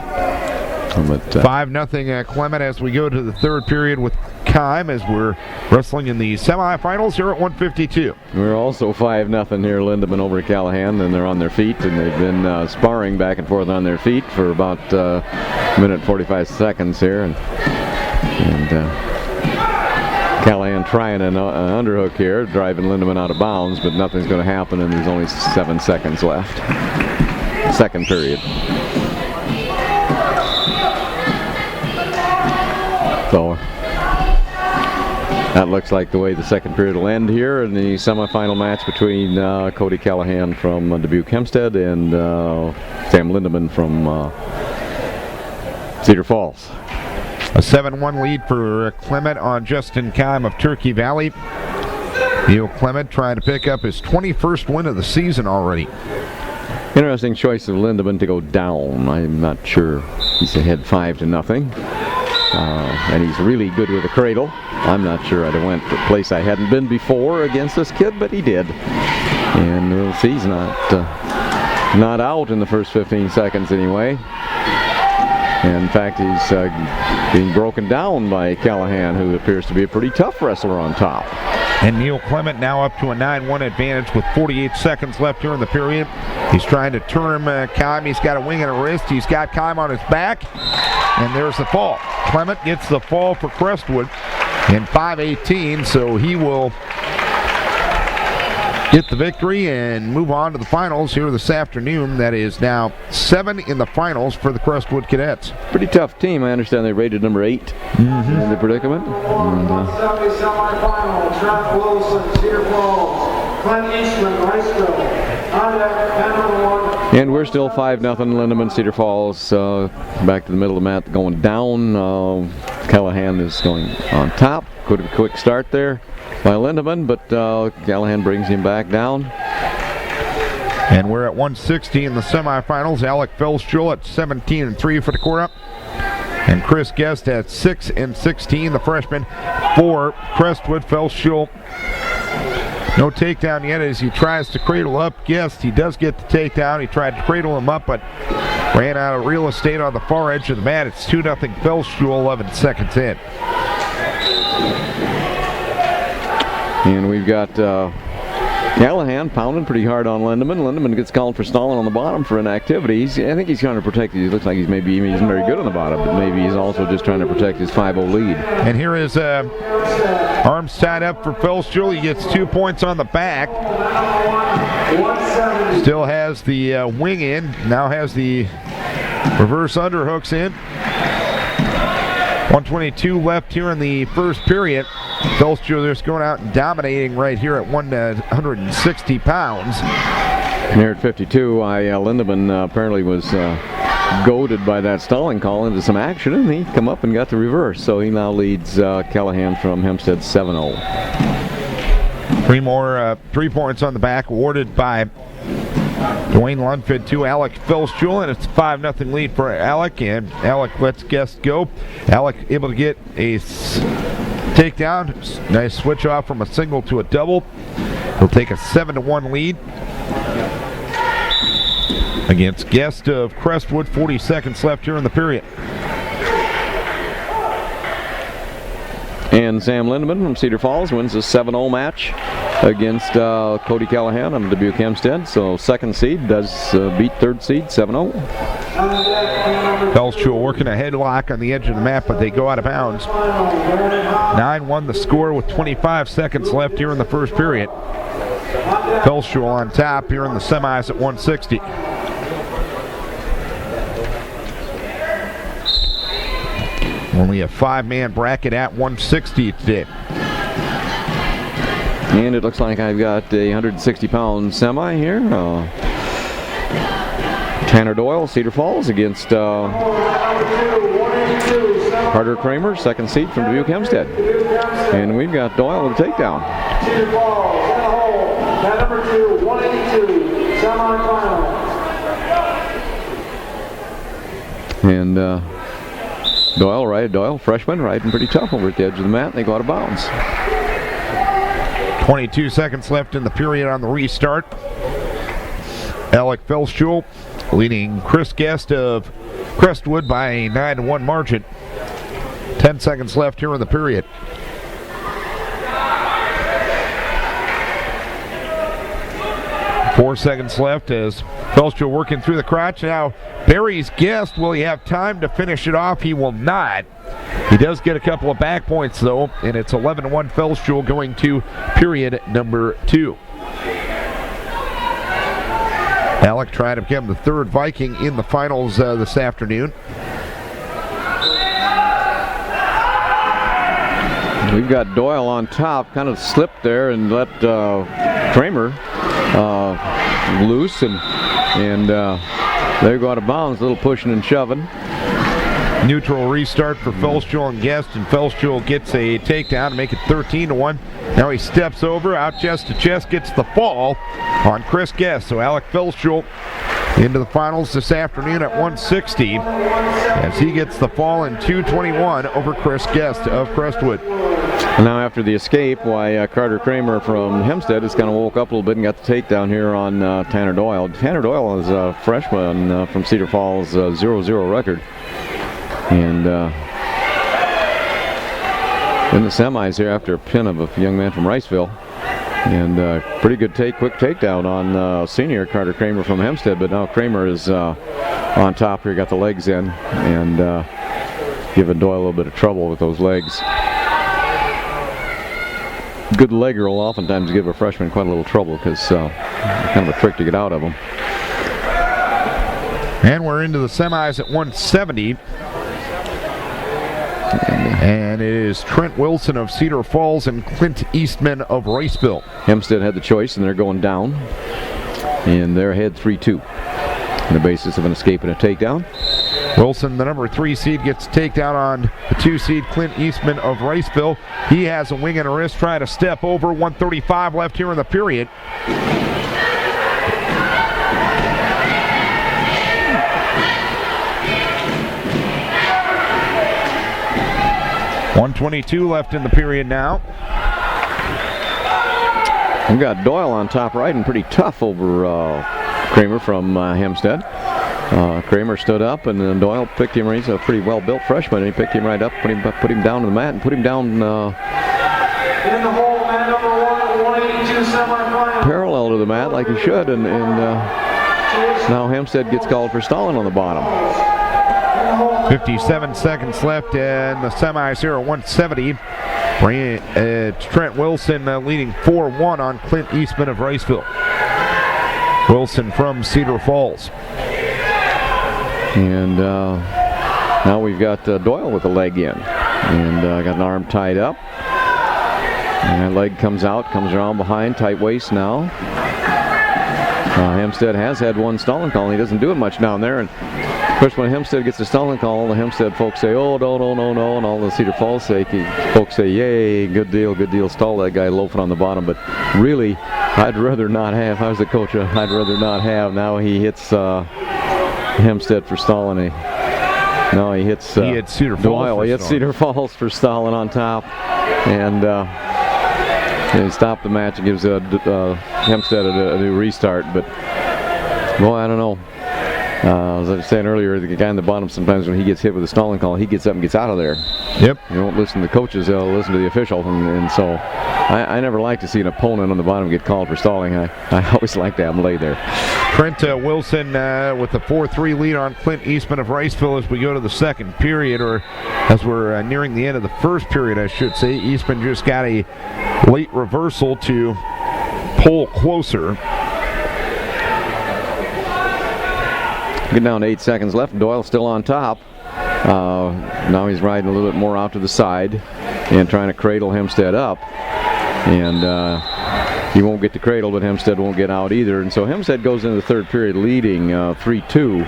Speaker 1: 5-0 Clement as we go to the third period with Keim as we're wrestling in the semifinals here at 152.
Speaker 2: We're also 5-0 here, Lindeman over Callahan, and they're on their feet, and they've been sparring back and forth on their feet for about a minute 45 seconds here, and Callahan trying an underhook here, driving Lindeman out of bounds, but nothing's going to happen, and there's only 7 seconds left. Second period. So that looks like the way the second period will end here in the semifinal match between Cody Callahan from Dubuque Hempstead and Sam Lindeman from Cedar Falls.
Speaker 1: A 7-1 lead for Clement on Justin Keim of Turkey Valley. Neil Clement trying to pick up his 21st win of the season already.
Speaker 2: Interesting choice of Lindeman to go down. I'm not sure. He's ahead 5-0. And he's really good with the cradle. I'm not sure I'd have went to a place I hadn't been before against this kid, but he did. And we'll see, he's not out in the first 15 seconds anyway. And in fact, he's being broken down by Callahan, who appears to be a pretty tough wrestler on top.
Speaker 1: And Neil Clement now up to a 9-1 advantage with 48 seconds left here in the period. He's trying to turn Keim. He's got a wing and a wrist. He's got Keim on his back. And there's the fall. Clement gets the fall for Crestwood in 5:18, so he will get the victory and move on to the finals here this afternoon. That is now 7 in the finals for the Crestwood Cadets.
Speaker 2: Pretty tough team. I understand they rated number 8 in the predicament.
Speaker 4: Semi-final, Trent Wilson, Cedar Falls, Clint Eastman, Riceville,
Speaker 2: and we're still 5-0 Lindeman, Cedar Falls. Back to the middle of the mat going down. Callahan is going on top. Could have a quick start there by Lindeman, but Callahan brings him back down.
Speaker 1: And we're at 160 in the semifinals. Alec Felschul at 17-3 for the quarter. And Chris Guest at 6-16, the freshman for Crestwood. Felschul, no takedown yet as he tries to cradle up Guest. He does get the takedown. He tried to cradle him up, but ran out of real estate on the far edge of the mat. It's 2-0 Felschul, 11 seconds in.
Speaker 2: And we've got Callahan pounding pretty hard on Lindeman. Lindeman gets called for stalling on the bottom for inactivity. I think he's trying to protect. He looks like he's maybe he isn't very good on the bottom, but maybe he's also just trying to protect his 5-0 lead.
Speaker 1: And here is arms tied up for Felschul. He gets 2 points on the back. Still has the wing in. Now has the reverse underhooks in. 1:22 left here in the first period. Felschul just going out and dominating right here at 160 pounds.
Speaker 2: And here at 52, Lindeman apparently was goaded by that stalling call into some action, and he come up and got the reverse. So he now leads Callahan from Hempstead 7-0.
Speaker 1: 3 points on the back awarded by Dwayne Lundford to Alec Felschul, and it's a 5-0 lead for Alec, and Alec lets Guest go. Alec able to get a takedown. Nice switch off from a single to a double. He'll take a 7-1 lead against Guest of Crestwood. 40 seconds left here in the period.
Speaker 2: And Sam Lindeman from Cedar Falls wins the 7-0 match against Cody Callahan on Dubuque Hempstead. So second seed does beat third seed 7-0.
Speaker 1: Felschul working a headlock on the edge of the mat, but they go out of bounds. 9-1 the score with 25 seconds left here in the first period. Felschul on top here in the semis at 160. Only a 5-man bracket at 160 today.
Speaker 2: And it looks like I've got a 160-pound semi here. Tanner Doyle, Cedar Falls, against Carter Kramer, second seed from Dubuque Hempstead. And we've got Doyle with a takedown.
Speaker 4: Cedar Falls in the hole. That number 2, 182, semifinal.
Speaker 2: And Doyle, freshman, riding pretty tough over at the edge of the mat. They go out of bounds.
Speaker 1: 22 seconds left in the period on the restart. Alec Felschul leading Chris Guest of Crestwood by a 9-1 margin. 10 seconds left here in the period. Four seconds left as Felschul working through the crotch. Now Barry's Guest, will he have time to finish it off? He will not. He does get a couple of back points though, and it's 11-1 Felschul going to period number 2. Alec trying to become the third Viking in the finals this afternoon.
Speaker 2: We've got Doyle on top, kind of slipped there and let Kramer loose, and they go out of bounds. A little pushing and shoving.
Speaker 1: Neutral restart for Felschel and Guest, and Felschel gets a takedown to make it 13-1. Now he steps over, out chest to chest, gets the fall on Chris Guest. So Alec Felschel into the finals this afternoon at 160 as he gets the fall in 2:21 over Chris Guest of Crestwood.
Speaker 2: And now after the escape, Carter Kramer from Hempstead has kind of woke up a little bit and got the takedown here on Tanner Doyle. Tanner Doyle is a freshman from Cedar Falls, 0-0 record. And in the semis here after a pin of a young man from Riceville. And pretty good quick takedown on senior Carter Kramer from Hempstead. But now Kramer is on top here, got the legs in, and giving Doyle a little bit of trouble with those legs. Good legger will oftentimes give a freshman quite a little trouble because kind of a trick to get out of them.
Speaker 1: And we're into the semis at 170. And it is Trent Wilson of Cedar Falls and Clint Eastman of Riceville.
Speaker 2: Hempstead had the choice, and they're going down. And they're ahead 3-2 on the basis of an escape and a takedown.
Speaker 1: Wilson, the number 3 seed, gets a takedown on the 2 seed Clint Eastman of Riceville. He has a wing and a wrist, trying to step over. 1:35 left here in the period. .122 left in the period now.
Speaker 2: We've got Doyle on top riding pretty tough over Kramer from Hempstead. Kramer stood up, and then Doyle picked him. He's a pretty well-built freshman, and he picked him right up, put him down to the mat, and put him down
Speaker 4: In the hole, man number 182 semifinal.
Speaker 2: parallel to the mat like he should, and now Hempstead gets called for stalling on the bottom.
Speaker 1: 57 seconds left in the semis here at 170. It's Trent Wilson leading 4-1 on Clint Eastman of Riceville. Wilson from Cedar Falls.
Speaker 2: And now we've got Doyle with a leg in, and got an arm tied up. And that leg comes out, comes around behind, tight waist now. Hempstead has had one stalling call, and he doesn't do it much down there. And of course, when Hempstead gets a stalling call, the Hempstead folks say, "Oh, no," and all the Cedar Falls folks say, "Yay, good deal, stall that guy loafing on the bottom." But really, I'd rather not have. If I was the coach, I'd rather not have. Now he hits Hempstead for stalling. No, he hits
Speaker 1: Cedar Falls.
Speaker 2: Doyle. He hits Cedar Falls for stalling on top, and he stopped the match and gives Hempstead a new restart. But boy, I don't know. As I was saying earlier, the guy on the bottom, sometimes when he gets hit with a stalling call, he gets up and gets out of there.
Speaker 1: Yep.
Speaker 2: You won't listen to the coaches, they'll listen to the official. And so I never like to see an opponent on the bottom get called for stalling. I always like to have him lay there.
Speaker 1: Trent Wilson with a 4-3 lead on Clint Eastman of Riceville as we go to the second period, or as we're nearing the end of the first period, I should say. Eastman just got a late reversal to pull closer.
Speaker 2: Getting down to 8 seconds left. Doyle still on top. Now he's riding a little bit more out to the side and trying to cradle Hempstead up. And he won't get the cradle, but Hempstead won't get out either. And so Hempstead goes into the third period leading 3-2.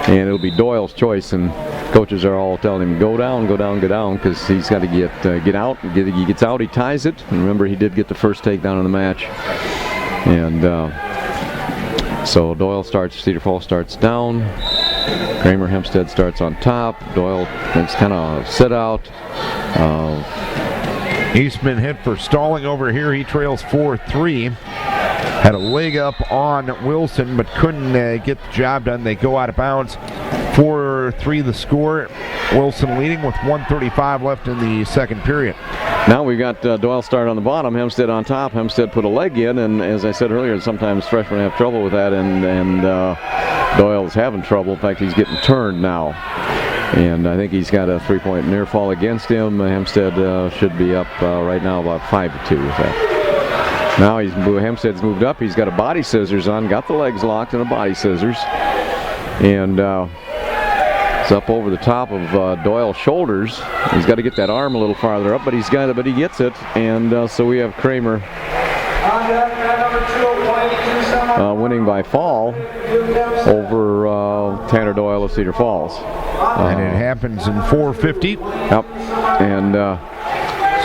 Speaker 2: And it'll be Doyle's choice. And coaches are all telling him, go down, because he's got to get out. He gets out, he ties it. And remember, he did get the first takedown in the match. And so Doyle starts, Cedar Falls starts down. Kramer Hempstead starts on top. Doyle makes kind of sit out.
Speaker 1: Eastman hit for stalling over here. He trails 4-3. Had a leg up on Wilson, but couldn't get the job done. They go out of bounds. 4-3 the score. Wilson leading with 1:35 left in the second period.
Speaker 2: Now we've got Doyle start on the bottom, Hempstead on top. Hempstead put a leg in, and as I said earlier, sometimes freshmen have trouble with that, and Doyle's having trouble. In fact, he's getting turned now. And I think he's got a 3-point near fall against him. Hempstead should be up right now about 5-2 with that. Now Hempstead's moved up. He's got a body scissors on, got the legs locked in a body scissors. And It's up over the top of Doyle's shoulders. He's got to get that arm a little farther up, but he gets it, and so we have Kramer winning by fall over Tanner Doyle of Cedar Falls.
Speaker 1: And it happens in 4:50.
Speaker 2: Yep. And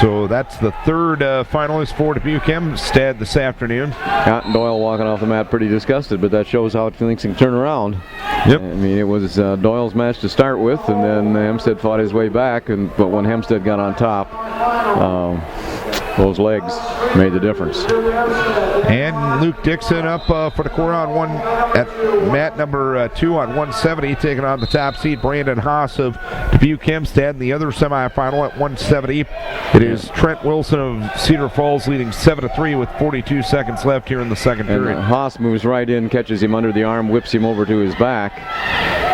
Speaker 1: so that's the third finalist for Dubuque Hempstead this afternoon.
Speaker 2: Doyle walking off the mat pretty disgusted, but that shows how things can turn around.
Speaker 1: Yep.
Speaker 2: I mean, it was Doyle's match to start with, and then Hempstead fought his way back, but when Hempstead got on top, those legs made the difference.
Speaker 1: And Luke Dixon up for the quarter on one at mat number 2 on 170, taking on the top seed Brandon Haas of Dubuque Hempstead. In the other semifinal at 170, it is Trent Wilson of Cedar Falls leading 7-3 with 42 seconds left here in the second period.
Speaker 2: And Haas moves right in, catches him under the arm, whips him over to his back.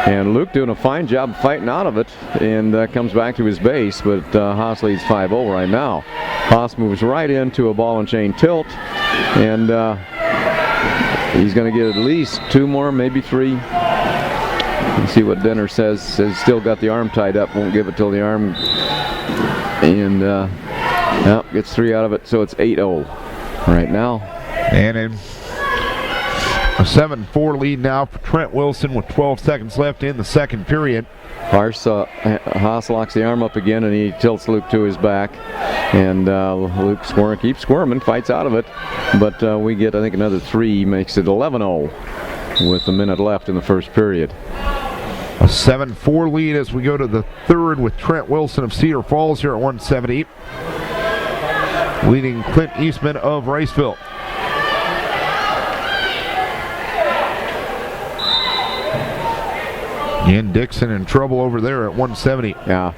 Speaker 2: And Luke doing a fine job fighting out of it, and comes back to his base, but Haas leads 5-0 right now. Haas moves right into a ball and chain tilt, and he's going to get at least 2 more, maybe 3. Let's see what Denner says. Says still got the arm tied up, won't give it till the arm, and gets 3 out of it, so it's 8-0 right now.
Speaker 1: And in a 7-4 lead now for Trent Wilson with 12 seconds left in the second period.
Speaker 2: Haas locks the arm up again, and he tilts Luke to his back. And Luke keeps squirming, fights out of it. But we get, I think, another 3, makes it 11-0 with a minute left in the first period.
Speaker 1: A 7-4 lead as we go to the third with Trent Wilson of Cedar Falls here at 170. Leading Clint Eastman of Riceville. And Dixon in trouble over there at 170.
Speaker 2: Yeah.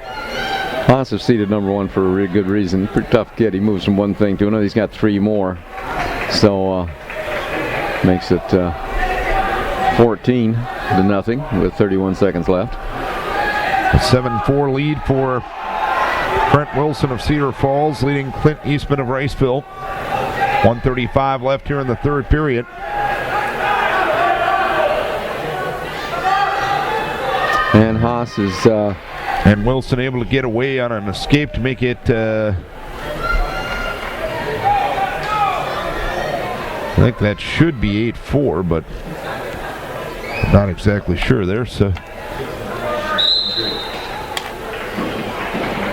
Speaker 2: Haas is seeded number 1 for a really good reason. Pretty tough kid. He moves from one thing to another. He's got 3 more. So makes it 14-0 with 31 seconds left.
Speaker 1: A 7-4 lead for Trent Wilson of Cedar Falls, leading Clint Eastman of Riceville. 1:35 left here in the third period.
Speaker 2: And Haas is...
Speaker 1: and Wilson able to get away on an escape to make it... I think that should be 8-4, but I'm not exactly sure there. So.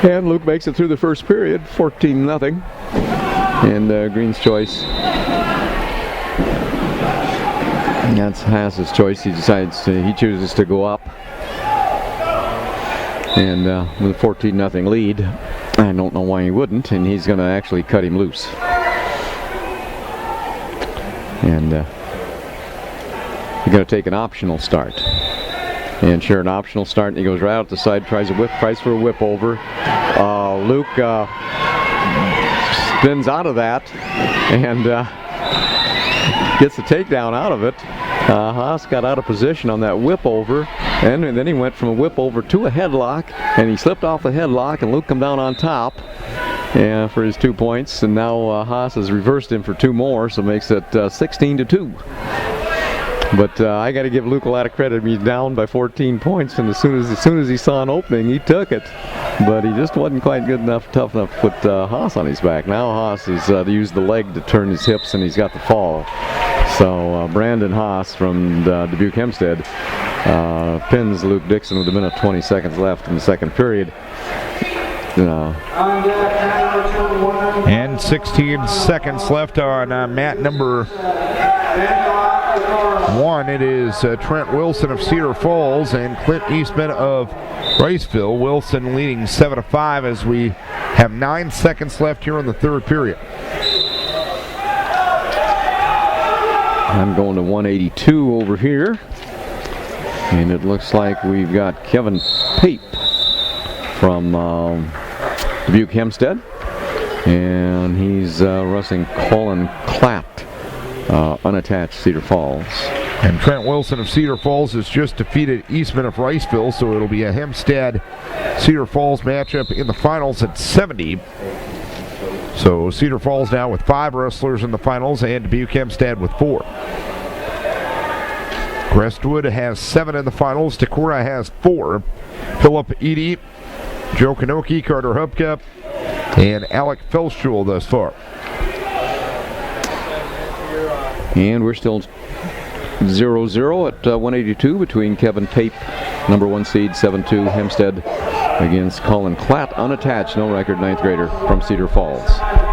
Speaker 2: And Luke makes it through the first period, 14-0. And Green's choice. That's Haas's choice. He chooses to go up. And with a 14-0 lead, I don't know why he wouldn't, and he's going to actually cut him loose. And he's going to take an optional start. And sure, an optional start, and he goes right out the side, tries for a whip over. Luke spins out of that and gets the takedown out of it. Haas got out of position on that whip over, and then he went from a whip over to a headlock, and he slipped off the headlock, and Luke come down on top for his 2 points, and now Haas has reversed him for 2 more, so makes it 16-2. But I got to give Luke a lot of credit. He's down by 14 points, and as soon as he saw an opening, he took it. But he just wasn't quite tough enough to put Haas on his back. Now Haas has used the leg to turn his hips, and he's got the fall. So Brandon Haas from Dubuque Hempstead pins Luke Dixon with a minute 20 seconds left in the second period.
Speaker 1: And 16 seconds left on mat number 1. It is Trent Wilson of Cedar Falls and Clint Eastman of Riceville. Wilson leading 7-5 as we have 9 seconds left here in the third period.
Speaker 2: I'm going to 182 over here. And it looks like we've got Kevin Pape from Dubuque Hempstead. And he's wrestling Colin Clatt, unattached Cedar Falls.
Speaker 1: And Trent Wilson of Cedar Falls has just defeated Eastman of Riceville, so it'll be a Hempstead-Cedar Falls matchup in the finals at 70. So Cedar Falls now with 5 wrestlers in the finals and Dubuque Hempstead with 4. Crestwood has 7 in the finals. Decorah has 4. Philip Eady, Joe Kanoki, Carter Hubka, and Alec Felschul thus far.
Speaker 2: And we're still 0-0 at 182 between Kevin Pape, number 1 seed, 7-2 Hempstead, against Colin Klatt, unattached, no record, 9th grader from Cedar Falls.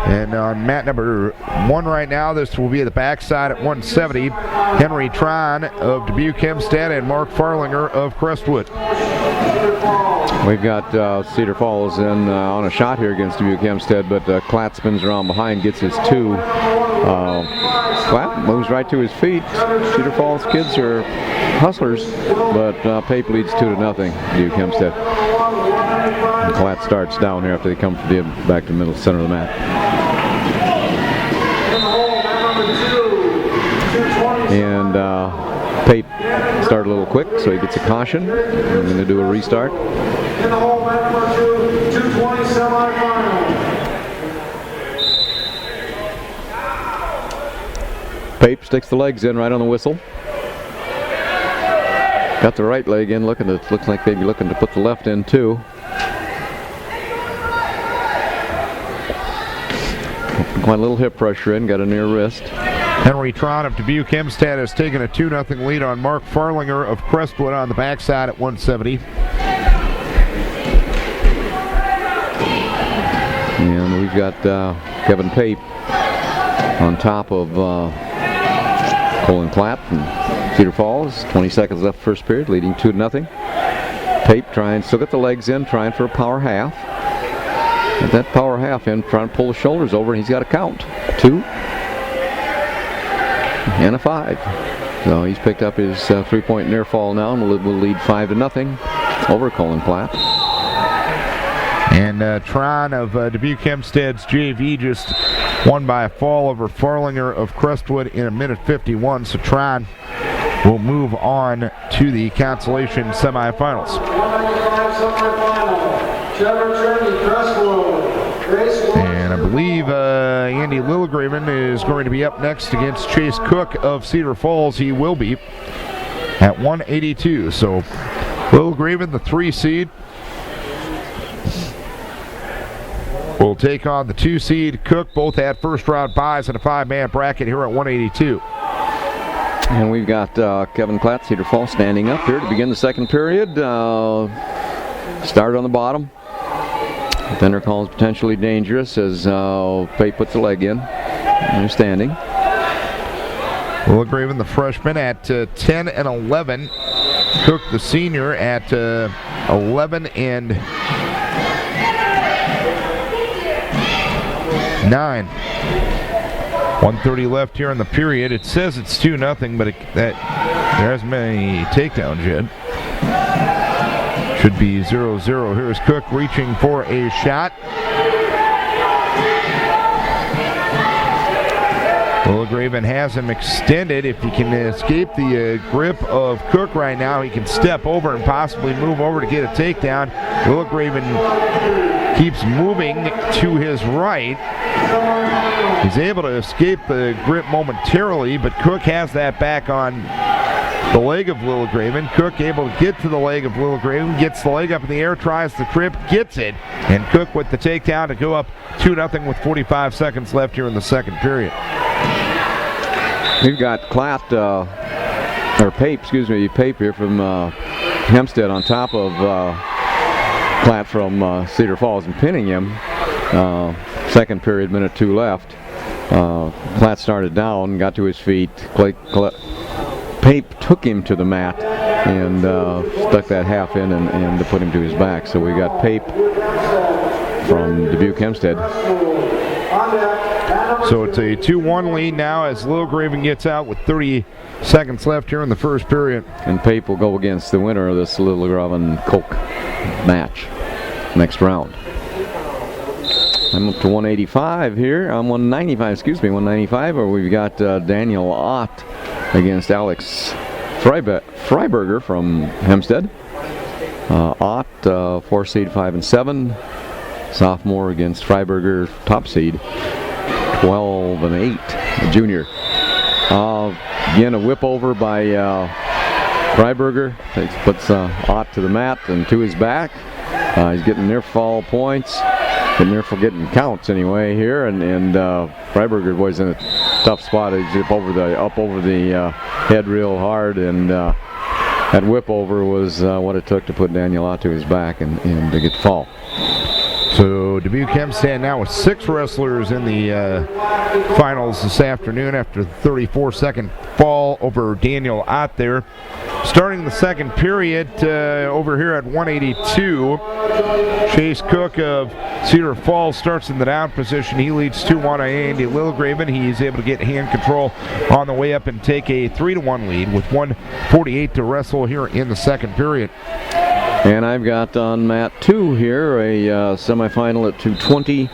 Speaker 1: And on mat number 1 right now, this will be at the backside at 170. Henry Tron of Dubuque Hempstead and Mark Farlinger of Crestwood.
Speaker 2: We've got Cedar Falls in on a shot here against Dubuque Hempstead, but Klatt spins around behind, gets his 2. Klatt moves right to his feet. Cedar Falls kids are hustlers, but Pape leads 2-0 Dubuque Hempstead. And Klatt starts down here after they come back to the middle center of the mat. And Pape started a little quick, so he gets a caution. We're going to do a restart.
Speaker 4: In the hole, mat number 2, 220 semifinal.
Speaker 2: Pape sticks the legs in right on the whistle. Got the right leg in, looks like maybe looking to put the left in too. Quite a little hip pressure in, got a near wrist.
Speaker 1: Henry Tron of Dubuque Hempstead has taken a 2-0 lead on Mark Farlinger of Crestwood on the backside at 170.
Speaker 2: And we've got Kevin Pape on top of Colin Klatt from Cedar Falls. 20 seconds left first period, leading 2-0. Pape still got the legs in, trying for a power half. With that power half in, trying to pull the shoulders over, and he's got a count. 2 and a 5. So he's picked up his 3-point near fall now, and will lead 5-0 over Colin Klatt.
Speaker 1: And Tron of Dubuque Hempstead's JV just won by a fall over Farlinger of Crestwood in 1:51. So Tron will move on to the consolation semifinals. And I believe Andy Lilligraven is going to be up next against Chase Cook of Cedar Falls. He will be at 182. So Lilligraven, the 3 seed, will take on the 2 seed Cook. Both had first round byes in a 5-man bracket here at 182.
Speaker 2: And we've got Kevin Klatt, Cedar Falls, standing up here to begin the second period. Start on the bottom. Defender calls potentially dangerous as Pape puts the leg in. And they're standing.
Speaker 1: Lilligraven, the freshman, at 10 and 11. Cook, the senior, at 11 and 9. 1:30 left here in the period. It says it's 2-0, but there hasn't been any takedowns yet. Should be 0-0. Here's Cook reaching for a shot. Lilligraven has him extended. If he can escape the grip of Cook right now, he can step over and possibly move over to get a takedown. Lilligraven keeps moving to his right. He's able to escape the grip momentarily, but Cook has that back on the leg of Lilligraven. Cook able to get to the leg of Lilligraven, gets the leg up in the air, tries the trip, gets it, and Cook with the takedown to go up 2-0 with 45 seconds left here in the second period.
Speaker 2: We've got Pape here from Hempstead on top of Klatt from Cedar Falls and pinning him. Second period, minute 2 left. Klatt started down, got to his feet. Pape took him to the mat and stuck that half in and to put him to his back. So we got Pape from Dubuque Hempstead.
Speaker 1: So it's a 2-1 lead now as Lilligraven gets out with 30 seconds left here in the first period.
Speaker 2: And Pape will go against the winner of this Lilligraven-Coke match next round. I'm up to 185 here. I'm 195, where we've got Daniel Ott against Alex Freiberger from Hempstead. Ott, 4 seed, 5 and 7. Sophomore against Freiberger, top seed, 12 and 8, a junior. Again, a whip over by Freiberger puts Ott to the mat and to his back. He's getting near fall points, getting near for getting counts anyway here, and Freiberger was in a tough spot. He's up over the head real hard, and that whip over was what it took to put Daniel Ott to his back and to get the fall.
Speaker 1: So Dubuque Hempstead now with 6 wrestlers in the finals this afternoon after the 34-second fall over Daniel Ott there. Starting the second period over here at 182, Chase Cook of Cedar Falls starts in the down position. He leads 2-1 on Andy Lilgraven. He's able to get hand control on the way up and take a 3-1 lead with 1:48 to wrestle here in the second period.
Speaker 2: And I've got on mat 2 here a semifinal at 220.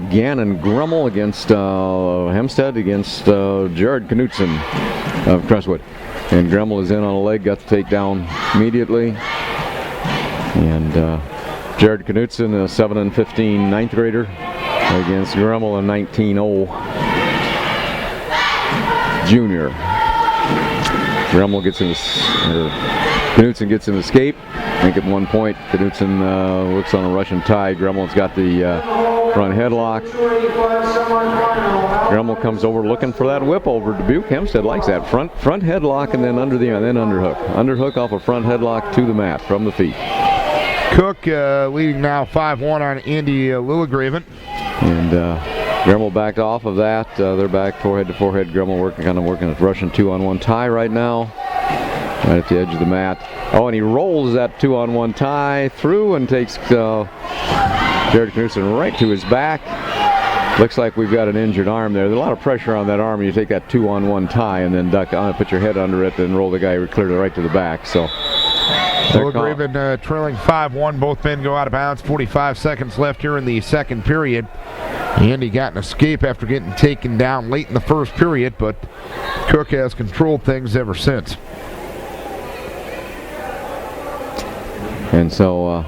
Speaker 2: Gannon Grummel against Hempstead against Jared Knutson of Crestwood. And Grummel is in on a leg, got the takedown immediately. And Jared Knutson, a 7-15 ninth grader, against Grummel, a 19-0 junior. Grummel gets in Knutson gets an escape, make it 1 point. Knutson works on a Russian tie. Grummel's got the front headlock. Grummel comes over looking for that whip over. Dubuque Hempstead likes that front headlock and then underhook. Underhook off a front headlock to the mat from the feet.
Speaker 1: Cook leading now 5-1 on Andy Lilgraven.
Speaker 2: And Grummel backed off of that. They're back forehead to forehead. Grummel working a Russian 2-on-1 tie right now. Right at the edge of the mat. Oh, and he rolls that 2-on-1 tie through and takes Jared Knutson right to his back. Looks like we've got an injured arm there. There's a lot of pressure on that arm. You take that 2-on-1 tie and then duck on it, put your head under it, then roll the guy clear right to the back. So
Speaker 1: Lilgraven trailing 5-1. Both men go out of bounds. 45 seconds left here in the second period. Andy got an escape after getting taken down late in the first period, but Cook has controlled things ever since.
Speaker 2: And so,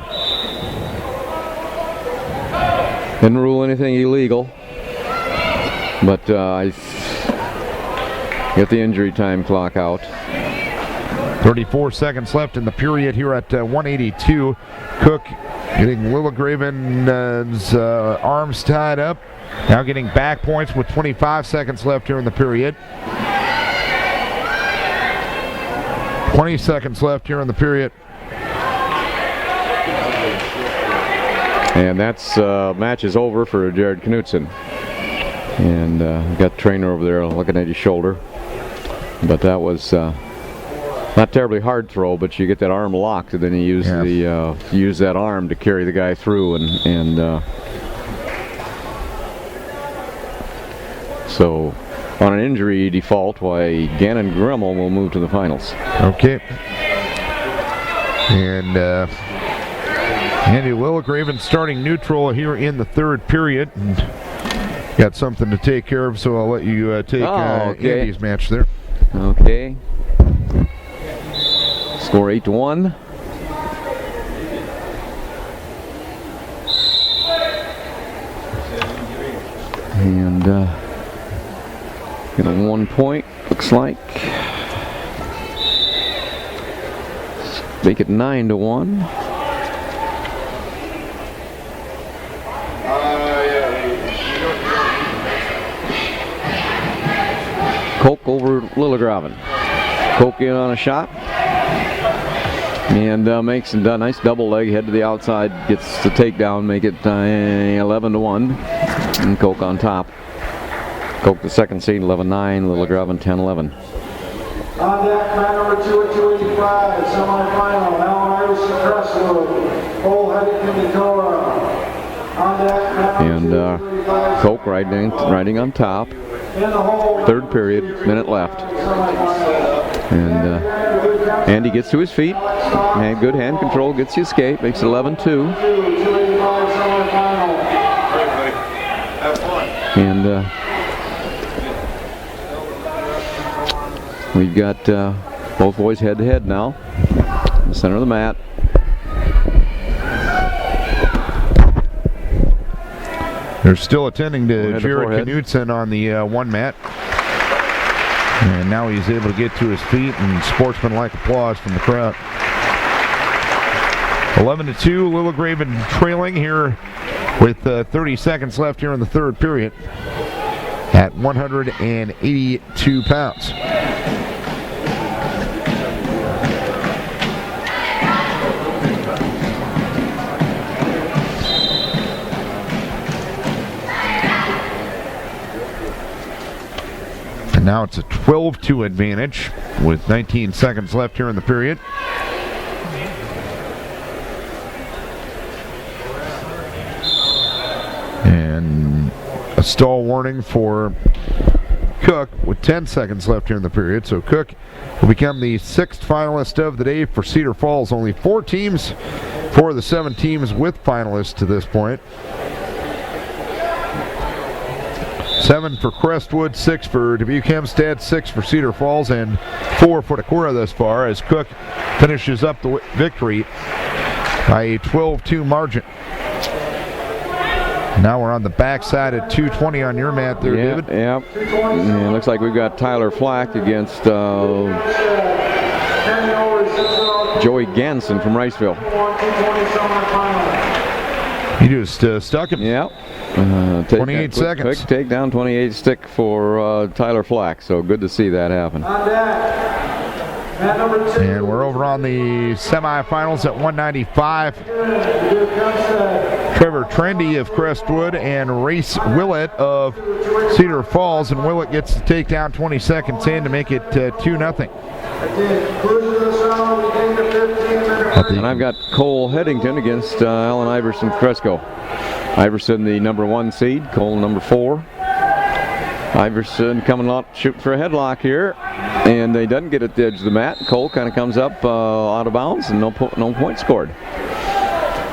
Speaker 2: didn't rule anything illegal, but I get the injury time clock out.
Speaker 1: 34 seconds left in the period here at 182. Cook getting Lilgraven's arms tied up. Now getting back points with 25 seconds left here in the period. 20 seconds left here in the period.
Speaker 2: And that's match is over for Jared Knutson. And got the trainer over there looking at his shoulder. But that was not terribly hard throw, but you get that arm locked, and then you use use that arm to carry the guy through, and so on an injury default, why Gannon Grummel will move to the finals.
Speaker 1: Okay. And Andy Lilgraven starting neutral here in the third period. And got something to take care of, so I'll let you take Andy's match there.
Speaker 2: Okay. Score 8-1. And get a 1 point, looks like. Make it 9-1. Koch over Lilgraven. Koch in on a shot. And makes a nice double leg, head to the outside, gets the takedown, make it 11-1. And Koch on top. Koch the second seed, 11-9, Lilgraven 10-11.
Speaker 4: On deck, mat number 2 at 285, semifinal, Allen Irish and Crestwood, Bullheaded Canditora. On deck, mat number 2
Speaker 2: Koch riding on top. Third period, minute left. And Andy gets to his feet. And good hand control, gets the escape, makes it 11-2. And we've got both boys head to head now. In the center of the mat.
Speaker 1: They're still attending to Jared Knutson on the one mat. And now he's able to get to his feet, and sportsmanlike applause from the crowd. 11-2, Lilligraven trailing here with 30 seconds left here in the third period at 182 pounds. And now it's a 12-2 advantage with 19 seconds left here in the period. And a stall warning for Cook with 10 seconds left here in the period. So Cook will become the 6th finalist of the day for Cedar Falls. Only 4 teams, 4 of the 7 teams with finalists to this point. 7 for Crestwood, 6 for Dubuque Hempstead, 6 for Cedar Falls, and 4 for Decorah thus far as Cook finishes up the victory by a 12-2 margin. Now we're on the backside at 2:20 on your mat there, David.
Speaker 2: Yeah. And it looks like we've got Tyler Flack against Joey Ganson from Riceville.
Speaker 1: He just stuck him.
Speaker 2: Yeah.
Speaker 1: 28 seconds.
Speaker 2: Quick takedown, 28 stick for Tyler Flack. So good to see that happen.
Speaker 1: And we're over on the semifinals at 195. Trevor Trendy of Crestwood and Race Willett of Cedar Falls. And Willett gets the takedown 20 seconds in to make it 2-0.
Speaker 2: And I've got Cole Headington against Alan Iverson Cresco. Iverson the number 1 seed, Cole number 4. Iverson coming out shooting for a headlock here, and he doesn't get at the edge of the mat. Cole kind of comes up out of bounds, and no point scored.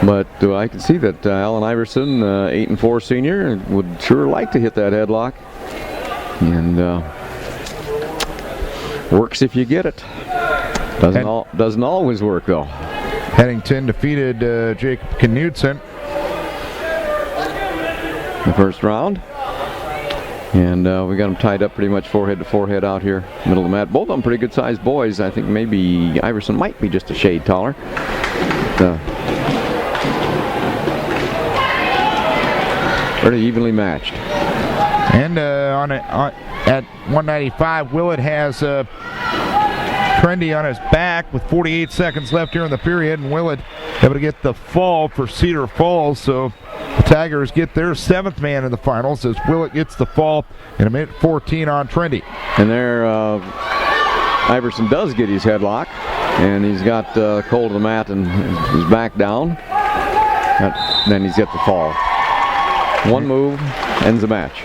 Speaker 2: But I can see that Alan Iverson, 8-4 senior, would sure like to hit that headlock. And works if you get it. Doesn't always work though.
Speaker 1: Headington defeated Jacob Knudsen
Speaker 2: the first round. And we got them tied up pretty much forehead to forehead out here, middle of the mat. Both of them pretty good-sized boys. I think maybe Iverson might be just a shade taller. Pretty evenly matched.
Speaker 1: And at 195, Willett has Trendy on his back with 48 seconds left here in the period, and Willett able to get the fall for Cedar Falls. So the Tigers get their 7th man in the finals as Willett gets the fall in a minute 14 on Trendy.
Speaker 2: And there, Iverson does get his headlock, and he's got Cole to the mat and his back down. Then he's got the fall. One move ends the match.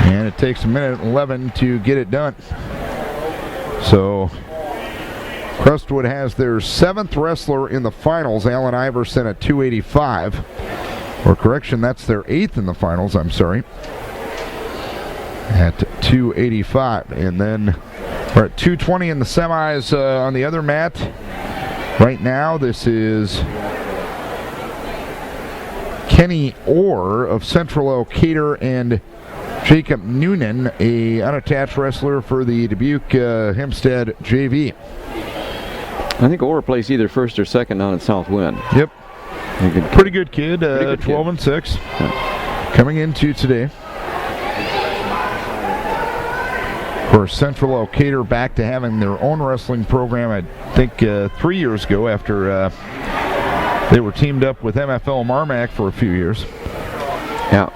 Speaker 1: And it takes a minute 11 to get it done. So Crestwood has their 7th wrestler in the finals, Alan Iverson at 285. Or correction, that's their 8th in the finals, I'm sorry. At 285. And then we're at 220 in the semis on the other mat. Right now, this is Kenny Orr of Central Elkader and Jacob Noonan, a unattached wrestler for the Dubuque Hempstead JV.
Speaker 2: I think Orr plays either first or second down at Southwind.
Speaker 1: Yep. Pretty good kid, 12-6, coming into today. For Central Elkader back to having their own wrestling program, I think 3 years ago after they were teamed up with MFL Marmac for a few years.
Speaker 2: Yeah.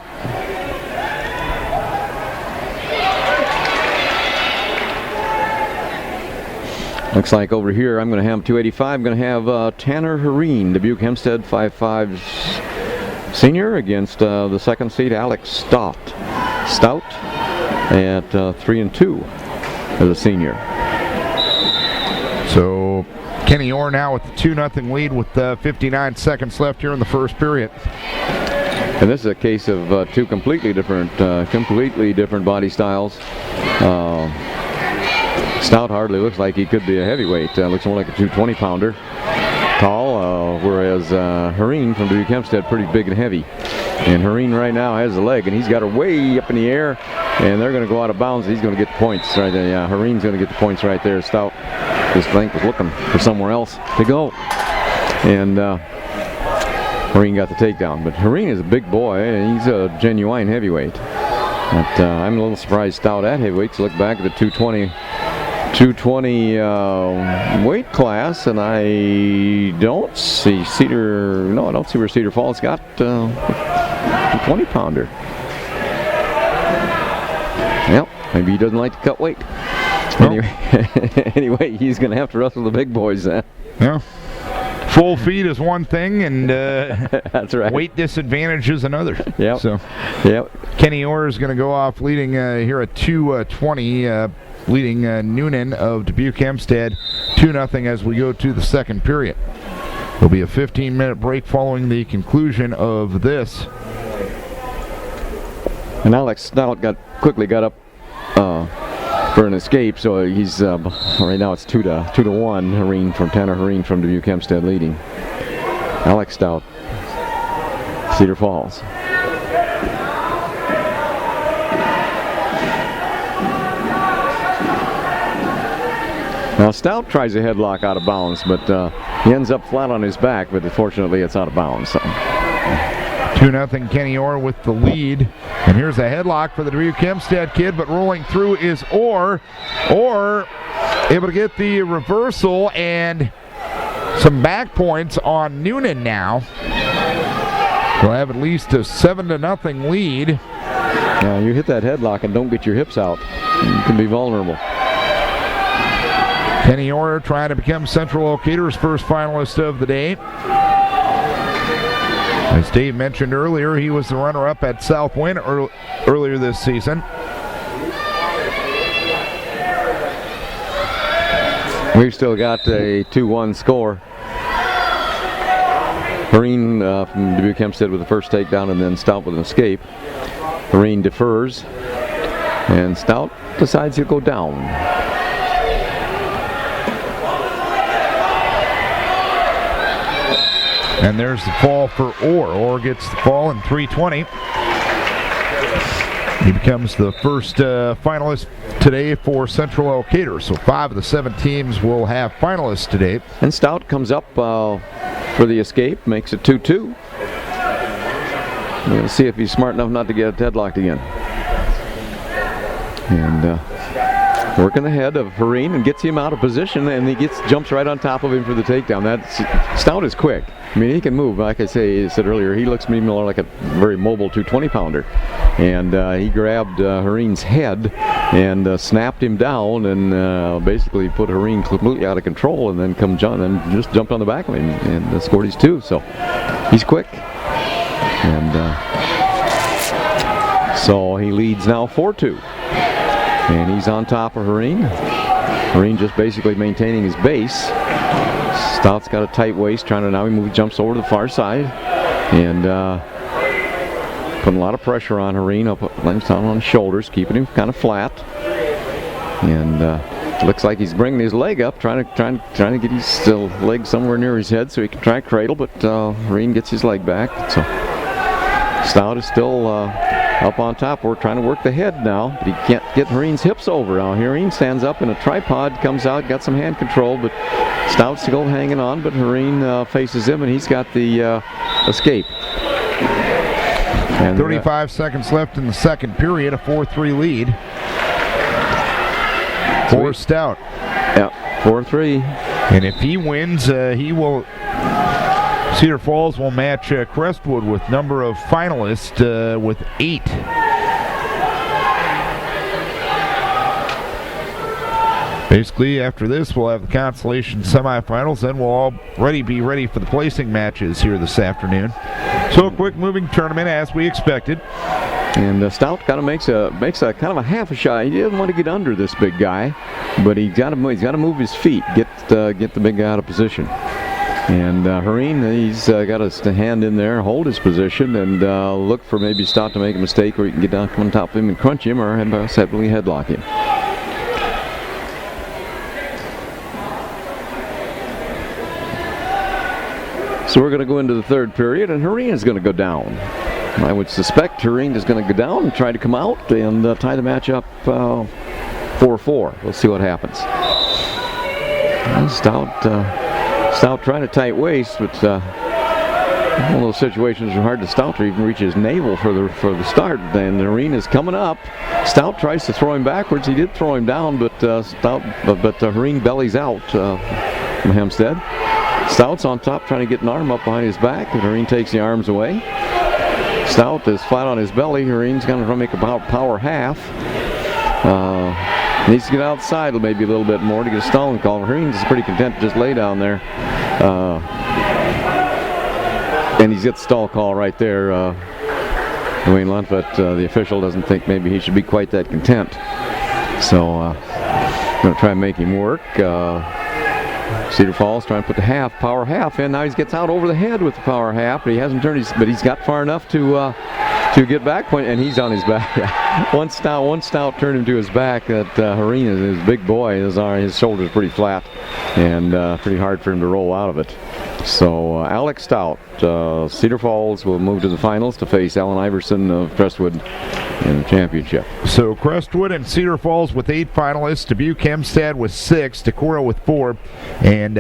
Speaker 2: Looks like over here I'm going to have 285. I'm going to have Tanner Hareen, Dubuque Hempstead 5'5" senior against the 2nd seed Alex Stout at 3-2 as a senior.
Speaker 1: So Kenny Orr now with the 2-0 lead with 59 seconds left here in the first period.
Speaker 2: And this is a case of two completely different body styles. Stout hardly looks like he could be a heavyweight. Looks more like a 220-pounder. Tall, whereas Hareen from Dubuque Hempstead pretty big and heavy. And Hareen right now has the leg, and he's got her way up in the air. And they're going to go out of bounds. He's going to get the points right there. Yeah, Hareen's going to get the points right there. Stout just think was looking for somewhere else to go. And Hareen got the takedown. But Hareen is a big boy, and he's a genuine heavyweight. But I'm a little surprised Stout at heavyweight. To look back at the 220 weight class, and I don't see Cedar. No, I don't see where Cedar Falls got a 20-pounder. Well, maybe he doesn't like to cut weight. Anyway, he's going to have to wrestle the big boys then.
Speaker 1: Yeah. Full feet is one thing, and
Speaker 2: that's right.
Speaker 1: Weight disadvantage is another.
Speaker 2: Yeah.
Speaker 1: So,
Speaker 2: yep.
Speaker 1: Kenny Orr is going to go off leading here at 2:20, leading Noonan of Dubuque Hempstead 2-0 as we go to the second period. There'll be a 15-minute break following the conclusion of this.
Speaker 2: And Alex Stout quickly got up for an escape, so he's right now it's 2-1. Hareen from Tanner Hareen from Dubuque Hempstead leading. Alex Stout, Cedar Falls. Now Stout tries a headlock out of bounds, but he ends up flat on his back, but fortunately it's out of bounds. So.
Speaker 1: 2-0 Kenny Orr with the lead. And here's a headlock for the Dubuque Hempstead kid, but rolling through is Orr. Orr able to get the reversal and some back points on Noonan now. We'll have at least a 7-0 lead.
Speaker 2: Now you hit that headlock and don't get your hips out, you can be vulnerable.
Speaker 1: Kenny Orr trying to become Central Decatur's first finalist of the day. As Dave mentioned earlier, he was the runner-up at Southwind earlier this season.
Speaker 2: We've still got a 2-1 score. Hareen from Dubuque Hempstead with the first takedown, and then Stout with an escape. Hareen defers, and Stout decides he'll go down.
Speaker 1: And there's the fall for Orr. Orr gets the fall in 3:20. He becomes the first finalist today for Central Decatur. So 5 of the 7 teams will have finalists today.
Speaker 2: And Stout comes up for the escape, makes it 2-2. We'll see if he's smart enough not to get headlocked again. And working the head of Hareen and gets him out of position, and he jumps right on top of him for the takedown. Stout is quick. I mean, he can move. Like I said earlier, he looks maybe more like a very mobile 220-pounder. And he grabbed Hareen's head and snapped him down and basically put Hareen completely out of control, and then just jumped on the back of him and scored his 2. So he's quick. And so he leads now 4-2. And he's on top of Hareen. Hareen just basically maintaining his base. Stout's got a tight waist, jumps over to the far side. And putting a lot of pressure on Hareen, laying down on his shoulders, keeping him kind of flat. And looks like he's bringing his leg up, trying to get his leg somewhere near his head so he can try cradle, but Hareen gets his leg back. So Stout is still up on top. We're trying to work the head now, but he can't get Hareen's hips over. Now Hareen stands up in a tripod, comes out, got some hand control, but Stout's still hanging on, but Hareen faces him, and he's got the escape. And
Speaker 1: 35 seconds left in the second period, a 4-3 lead for Stout.
Speaker 2: Yeah, 4-3.
Speaker 1: And if he wins, Cedar Falls will match Crestwood with number of finalists with 8. Basically, after this, we'll have the consolation semifinals, then we'll already be ready for the placing matches here this afternoon. So a quick moving tournament as we expected.
Speaker 2: And Stout kind of makes a kind of a half a shot. He doesn't want to get under this big guy, but he's got to move his feet, get the big guy out of position. And Hareen, he's got his hand in there, hold his position, and look for maybe Stout to make a mistake, or he can get down, come on top of him and crunch him, or separately headlock him. So we're going to go into the third period, and Hareen is going to go down. I would suspect Hereen is going to go down and try to come out and tie the match up 4-4. We'll see what happens. Stout trying to tight waist, but one of those situations are hard to Stout to even reach his navel for the start. And Hereen is coming up. Stout tries to throw him backwards. He did throw him down, but Hereen bellies out from Hempstead. Stout's on top trying to get an arm up behind his back, but Hereen takes the arms away. Stout is flat on his belly. Hereen's going to make a power half. Needs to get outside maybe a little bit more to get a stalling call. Hereen's is pretty content to just lay down there. And he's got the stall call right there. Dwayne Lunt, but the official doesn't think maybe he should be quite that content. So going to try and make him work. Cedar Falls trying to put the power half in. Now he gets out over the head with the power half, but he hasn't turned but he's got far enough to get back point, and he's on his back. One stout turned him to his back. That Hereen is his big boy. His shoulder's pretty flat and pretty hard for him to roll out of it. So Alex Stout, Cedar Falls will move to the finals to face Alan Iverson of Crestwood in the championship.
Speaker 1: So Crestwood and Cedar Falls with 8 finalists, Dubuque Hempstead with 6, Decorah with 4, and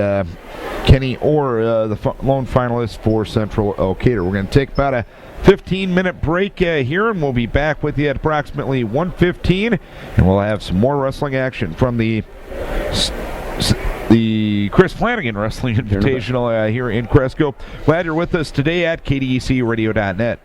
Speaker 1: Kenny Orr, the lone finalist for Central Elkader. We're going to take about a 15-minute break here, and we'll be back with you at approximately 1:15, and we'll have some more wrestling action from the Chris Flanigan Wrestling Invitational here in Cresco. Glad you're with us today at KDECradio.net.